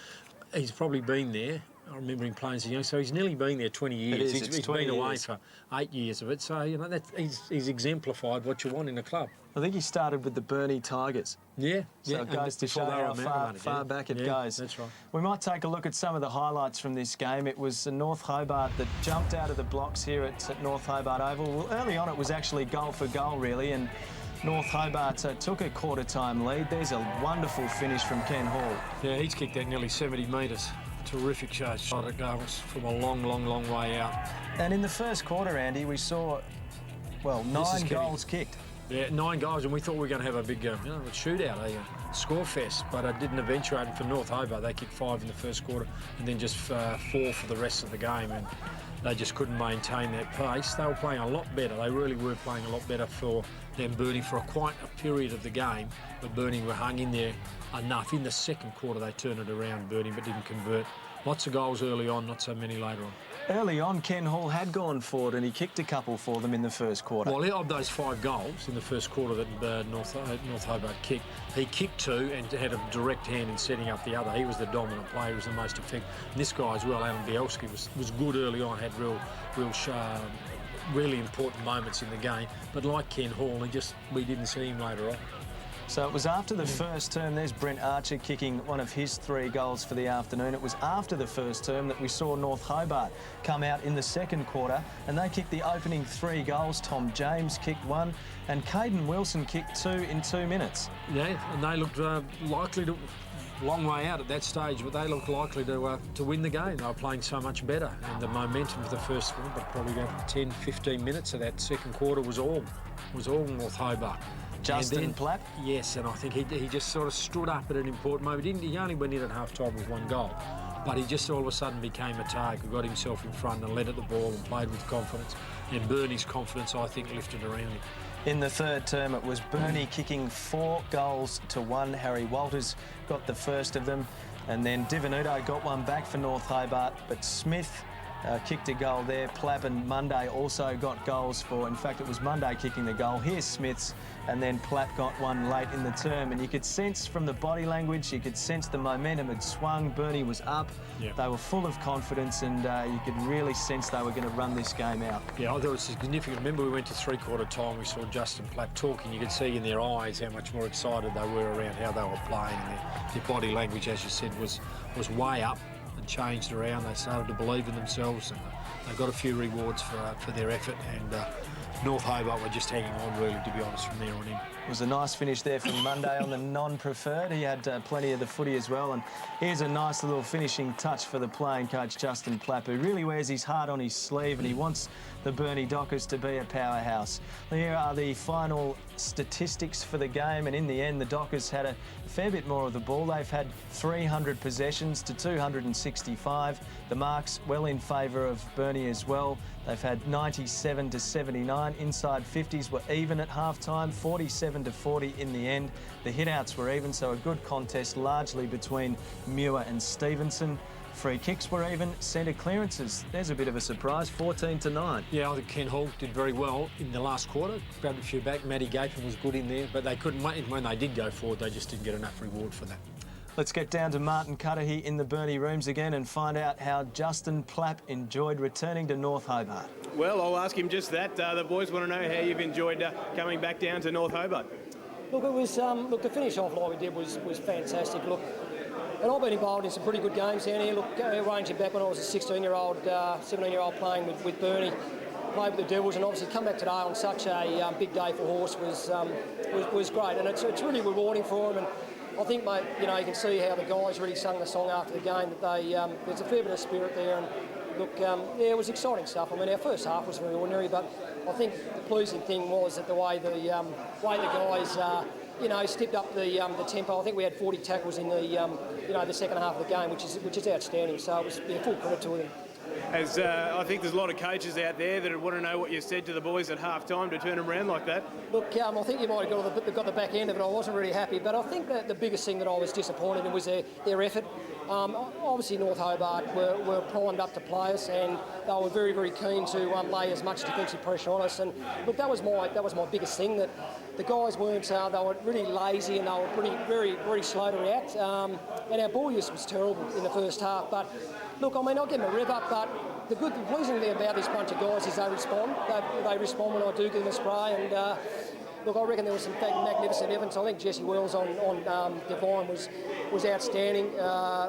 he's probably been there. I remember him playing as a young, so he's nearly been there 20 years. He's been away for 8 years of it. So, you know, he's exemplified what you want in a club.
I think he started with the Burnie Tigers.
Yeah.
So it goes to show how far back it goes.
That's right.
We might take a look at some of the highlights from this game. It was North Hobart that jumped out of the blocks here at North Hobart Oval. Well, early on it was actually goal for goal, really, and North Hobart took a quarter-time lead. There's a wonderful finish from Ken Hall.
Yeah, he's kicked that nearly 70 metres. Terrific shot at goals from a long, long, long way out.
And in the first quarter, Andy, we saw, well, 9 goals kicked.
Yeah, 9 goals, and we thought we were going to have a big a shootout, a score fest, but it didn't eventuate. And for North Hobart, they kicked 5 in the first quarter and then just 4 for the rest of the game, and they just couldn't maintain that pace. They were playing a lot better. They really were playing a lot better than Burnie for quite a period of the game, but Burnie were hung in there enough. In the second quarter, they turned it around, Burnie, but didn't convert. Lots of goals early on, not so many later on.
Early on, Ken Hall had gone forward and he kicked a couple for them in the first quarter.
Well, of those 5 goals in the first quarter that North Hobart kicked, he kicked 2 and had a direct hand in setting up the other. He was the dominant player, he was the most effective. And this guy as well, Alan Bielski, was good early on, had really important moments in the game. But like Ken Hall, we didn't see him later on.
So it was after the first term, there's Brent Archer kicking one of his 3 goals for the afternoon. It was after the first term that we saw North Hobart come out in the second quarter, and they kicked the opening 3 goals. Tom James kicked 1 and Caden Wilson kicked 2 in 2 minutes.
Yeah, and they looked likely to, long way out at that stage, but they looked likely to win the game. They were playing so much better, and the momentum for the first one, but probably about 10, 15 minutes of that second quarter was all North Hobart.
Justin Plapp?
Yes, and I think he just sort of stood up at an important moment. He only went in at half-time with 1 goal, but he just all of a sudden became a target, got himself in front and led at the ball and played with confidence. And Burnie's confidence, I think, lifted around him.
In the third term, it was Burnie kicking 4 goals to 1. Harry Walters got the first of them, and then Divenuto got one back for North Hobart, but Smith kicked a goal there. Plapp and Monday also got goals for, in fact, it was Monday kicking the goal. Here's Smith's, and then Plapp got one late in the term. And you could sense from the body language, you could sense the momentum had swung. Burnie was up. Yep. They were full of confidence, and you could really sense they were going to run this game out.
Yeah, I thought it was significant. Remember, we went to 3-quarter time, we saw Justin Plapp talking. You could see in their eyes how much more excited they were around how they were playing. And their body language, as you said, was way up. Changed around. They started to believe in themselves, and they got a few rewards for their effort. And North Hobart were just hanging on, really, to be honest, from there on in.
was a nice finish there from Monday on the non-preferred. He had plenty of the footy as well. And here's a nice little finishing touch for the playing coach, Justin Plapp, who really wears his heart on his sleeve, and he wants the Burnie Dockers to be a powerhouse. Here are the final statistics for the game, and in the end, the Dockers had a fair bit more of the ball. They've had 300 possessions to 265. The marks well in favour of Burnie as well. They've had 97 to 79. Inside 50s were even at half-time, 47 to 40 in the end. The hit-outs were even, so a good contest largely between Muir and Stevenson. Free kicks were even. Centre clearances, there's a bit of a surprise, 14 to 9.
Yeah, I think Ken Hall did very well in the last quarter. Grabbed a few back. Matty Gapin was good in there, but they couldn't wait. When they did go forward, they just didn't get enough reward for that.
Let's get down to Martin Cudahy in the Burnie rooms again and find out how Justin Plapp enjoyed returning to North Hobart.
Well, I'll ask him just that. The boys want to know how you've enjoyed coming back down to North Hobart.
Look, it was look, to finish off like we did was fantastic. Look, and I've been involved in some pretty good games down here. Look, ranging back when I was a 16-year-old, 17-year-old playing with Burnie, played with the Devils, and obviously come back today on such a big day for Horse was great, and it's really rewarding for him. And I think, mate, you know, you can see how the guys really sung the song after the game, that they there's a fair bit of spirit there. And look, yeah, it was exciting stuff. I mean, our first half was very ordinary, but I think the pleasing thing was that the way the guys, you know, stepped up the tempo. I think we had 40 tackles in the the second half of the game, which is outstanding. So it was full credit to them.
As I think there's a lot of coaches out there that want to know what you said to the boys at half-time to turn them around like that.
Look, I think you might have got the back end of it. I wasn't really happy, but I think that the biggest thing that I was disappointed in was their effort. Obviously, North Hobart were primed up to play us, and they were very, very keen to lay as much defensive pressure on us. And look, that was my biggest thing, that the guys weren't. They were really lazy, and they were very, very slow to react. And our ball use was terrible in the first half. But look, I mean, I'll give them a rev up, but the pleasing thing about this bunch of guys is they respond. They respond when I do give them a spray. And look, I reckon there was some magnificent evidence. I think Jesse Wells on Devine was outstanding.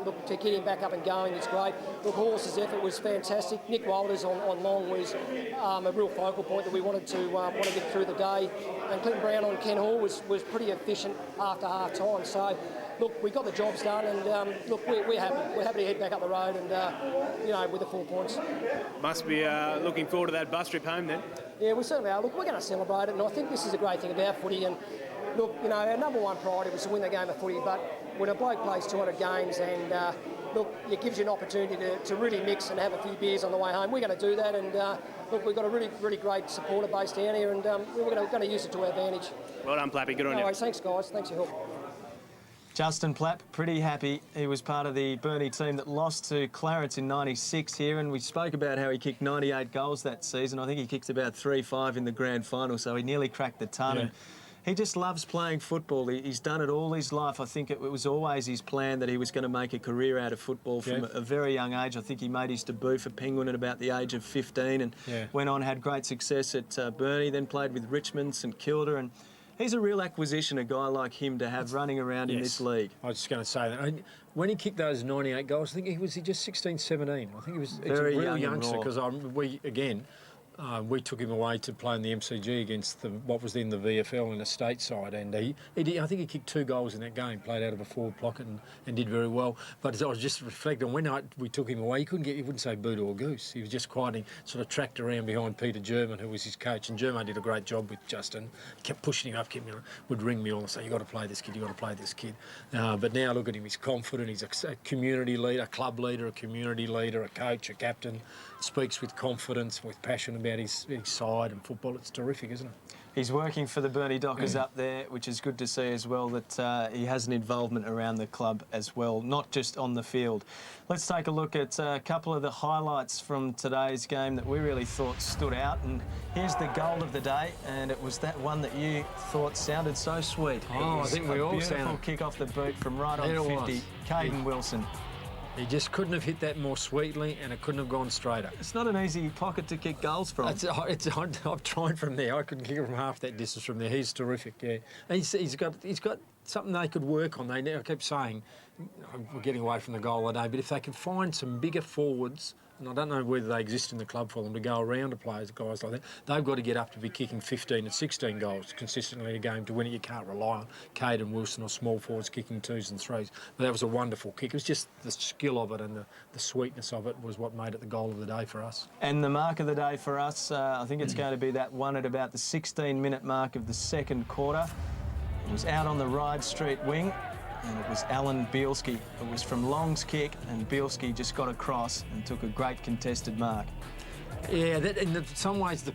Look, to get him back up and going, it's great. Look, Horse's effort was fantastic. Nick Walters on long was a real focal point that we wanted to get through the day. And Clinton Brown on Ken Hall was pretty efficient after half time. So look, we got the jobs done, and look, we're happy. We're happy to head back up the road, and with the 4 points.
Must be looking forward to that bus trip home then.
Yeah, we certainly are. Look, we're going to celebrate it, and I think this is a great thing about footy. And look, you know, our number one priority was to win the game of footy, but when a bloke plays 200 games and look, it gives you an opportunity to really mix and have a few beers on the way home. We're going to do that, and look, we've got a really, really great supporter base down here, and we're going to use it to our advantage.
Well done, Plappy. Good on you.
Thanks, guys. Thanks for your help.
Justin Plapp, pretty happy. He was part of the Burnie team that lost to Clarence in '96 here, and we spoke about how he kicked 98 goals that season. I think he kicked about 3-5 in the grand final, so he nearly cracked the ton.
Yeah.
And he just loves playing football. He's done it all his life. I think it was always his plan that he was going to make a career out of football from a very young age. I think he made his debut for Penguin at about the age of 15 and went on, had great success at Burnie, then played with Richmond, St Kilda, and he's a real acquisition, a guy like him to have running around in this league.
I was just going to say that. When he kicked those 98 goals, I think he was just 16, 17. I think he was
very
a real
young
youngster, because we took him away to play in the MCG against what was then the VFL in the state side, and I think he kicked 2 goals in that game, played out of a forward pocket and did very well. But as I was just reflecting, when we took him away, he wouldn't say boot or goose. He was just quiet, sort of tracked around behind Peter German, who was his coach, and German did a great job with Justin, kept pushing him up, would ring me all and say, "You've got to play this kid, you've got to play this kid." But now look at him, he's confident, he's a community leader, a club leader, a community leader, a coach, a captain, speaks with confidence, with passion about his side and football. It's terrific, isn't it?
He's working for the Burnie Dockers up there, which is good to see as well, that he has an involvement around the club as well, not just on the field. Let's take a look at a couple of the highlights from today's game that we really thought stood out. And here's the goal of the day, and it was that one that you thought sounded so sweet.
Oh, I think we all sounded.
Beautiful kick off the boot from right on 50. Caden Wilson.
He just couldn't have hit that more sweetly, and it couldn't have gone straighter.
It's not an easy pocket to kick goals from.
I've tried from there. I couldn't kick it from half that distance from there. He's terrific, yeah. And he's got something they could work on. I keep saying, we're getting away from the goal today, but if they could find some bigger forwards, and I don't know whether they exist in the club for them to go around to players, guys like that, they've got to get up to be kicking 15 and 16 goals consistently a game to win it. You can't rely on Caden Wilson or small forwards kicking 2s and 3s. But that was a wonderful kick. It was just the skill of it and the sweetness of it was what made it the goal of the day for us.
And the mark of the day for us, I think it's going to be that one at about the 16-minute mark of the second quarter. It was out on the Ryde Street wing, and it was Alan Bielski. It was from Long's kick, and Bielski just got across and took a great contested mark.
Yeah, in some ways the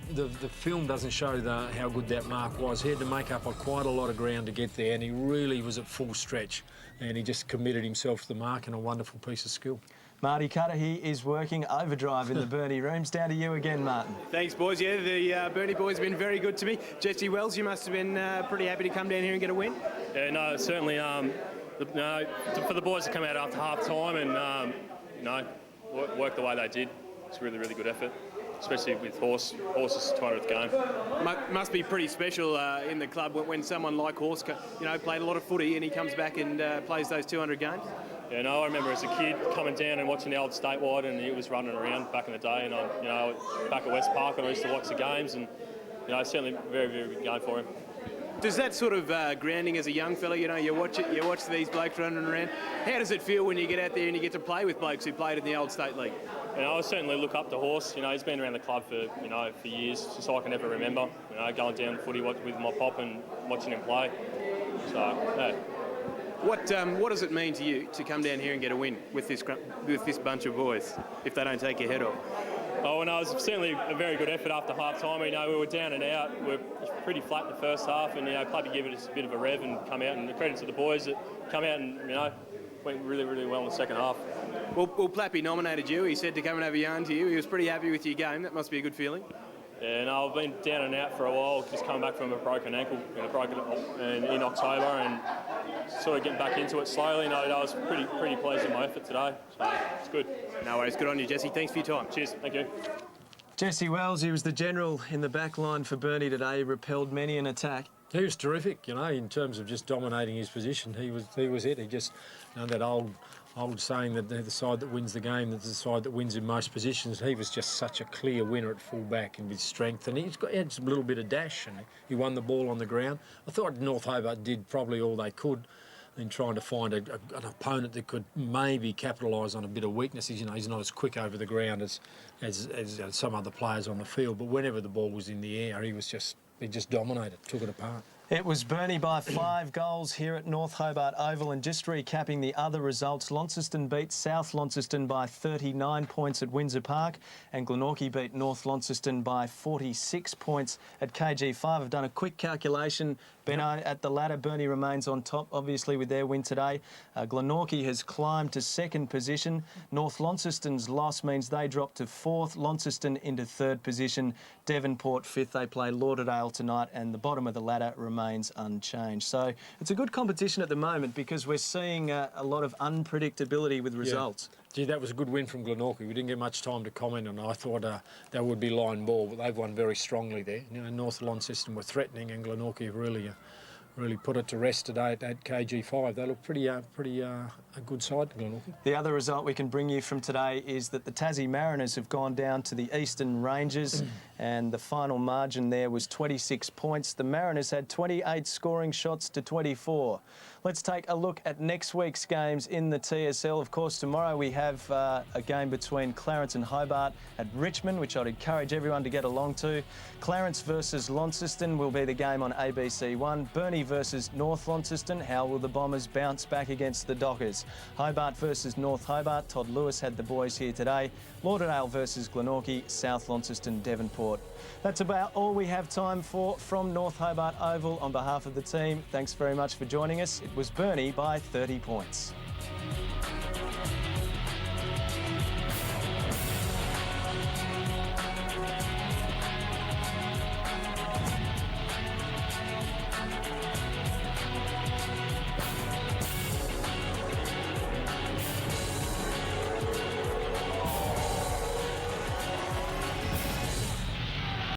film doesn't show how good that mark was. He had to make up quite a lot of ground to get there, and he really was at full stretch, and he just committed himself to the mark, and a wonderful piece of skill.
Marty Cutter, he is working overdrive in the Burnie rooms. Down to you again, Martin.
Thanks, boys. Yeah, the Burnie boys have been very good to me. Jesse Wells, you must have been pretty happy to come down here and get a win.
Yeah, no, certainly. For the boys to come out after half time and work the way they did, it's a really, really good effort, especially with Horse's 200th game.
Must be pretty special in the club when someone like Horse, played a lot of footy and he comes back and plays those 200 games.
Yeah, no, I remember as a kid coming down and watching the old statewide, and he was running around back in the day, and I, back at West Park, and I used to watch the games, and certainly very, very good game for him.
Does that sort of grounding as a young fella, you watch these blokes running around, how does it feel when you get out there and you get to play with blokes who played in the old state league?
I certainly look up to Horse. He's been around the club for for years, since I can ever remember. Going down footy with my pop and watching him play. So yeah.
What does it mean to you to come down here and get a win with this bunch of boys if they don't take your head off?
Oh, no, it was certainly a very good effort after half time. We were down and out. We were pretty flat in the first half, and club to give it a bit of a rev and come out. And the credit to the boys that come out and went really, really well in the second half.
Well, Plappy nominated you. He said to come and have a yarn to you. He was pretty happy with your game. That must be a good feeling.
Yeah, no, I've been down and out for a while, just coming back from a broken ankle in October, and sort of getting back into it slowly. I was pretty pleased with my effort today, so it's good.
No worries, good on you, Jesse. Thanks for your time.
Cheers, thank you.
Jesse Wells, he was the general in the back line for Burnie today. He repelled many an attack.
He was terrific, in terms of just dominating his position. He was it. He just, that old saying that the side that wins the game, that's the side that wins in most positions. He was just such a clear winner at full back and with strength, and he had some little bit of dash, and he won the ball on the ground. I thought North Hobart did probably all they could in trying to find an opponent that could maybe capitalise on a bit of weakness. He's not as quick over the ground as some other players on the field, but whenever the ball was in the air, he just dominated, took it apart.
It was Burnie by 5 goals here at North Hobart Oval, and just recapping the other results, Launceston beat South Launceston by 39 points at Windsor Park, and Glenorchy beat North Launceston by 46 points at KG5. I've done a quick calculation. Benno, at the ladder, Burnie remains on top, obviously, with their win today. Glenorchy has climbed to 2nd position. North Launceston's loss means they drop to 4th. Launceston into 3rd position. Devonport 5th. They play Lauderdale tonight, and the bottom of the ladder remains unchanged. So it's a good competition at the moment because we're seeing a lot of unpredictability with results.
Yeah. Gee, that was a good win from Glenorchy. We didn't get much time to comment on it. I thought that would be line ball, but they've won very strongly there. North Launceston were threatening, and Glenorchy have really put it to rest today at KG5. They look pretty a good side to Glenorchy.
The other result we can bring you from today is that the Tassie Mariners have gone down to the Eastern Rangers, and the final margin there was 26 points. The Mariners had 28 scoring shots to 24. Let's take a look at next week's games in the TSL. Of course, tomorrow we have a game between Clarence and Hobart at Richmond, which I'd encourage everyone to get along to. Clarence versus Launceston will be the game on ABC1. Burnie versus North Launceston. How will the Bombers bounce back against the Dockers? Hobart versus North Hobart. Todd Lewis had the boys here today. Lauderdale versus Glenorchy. South Launceston, Devonport. That's about all we have time for from North Hobart Oval. On behalf of the team, thanks very much for joining us. It was Burnie by 30 points.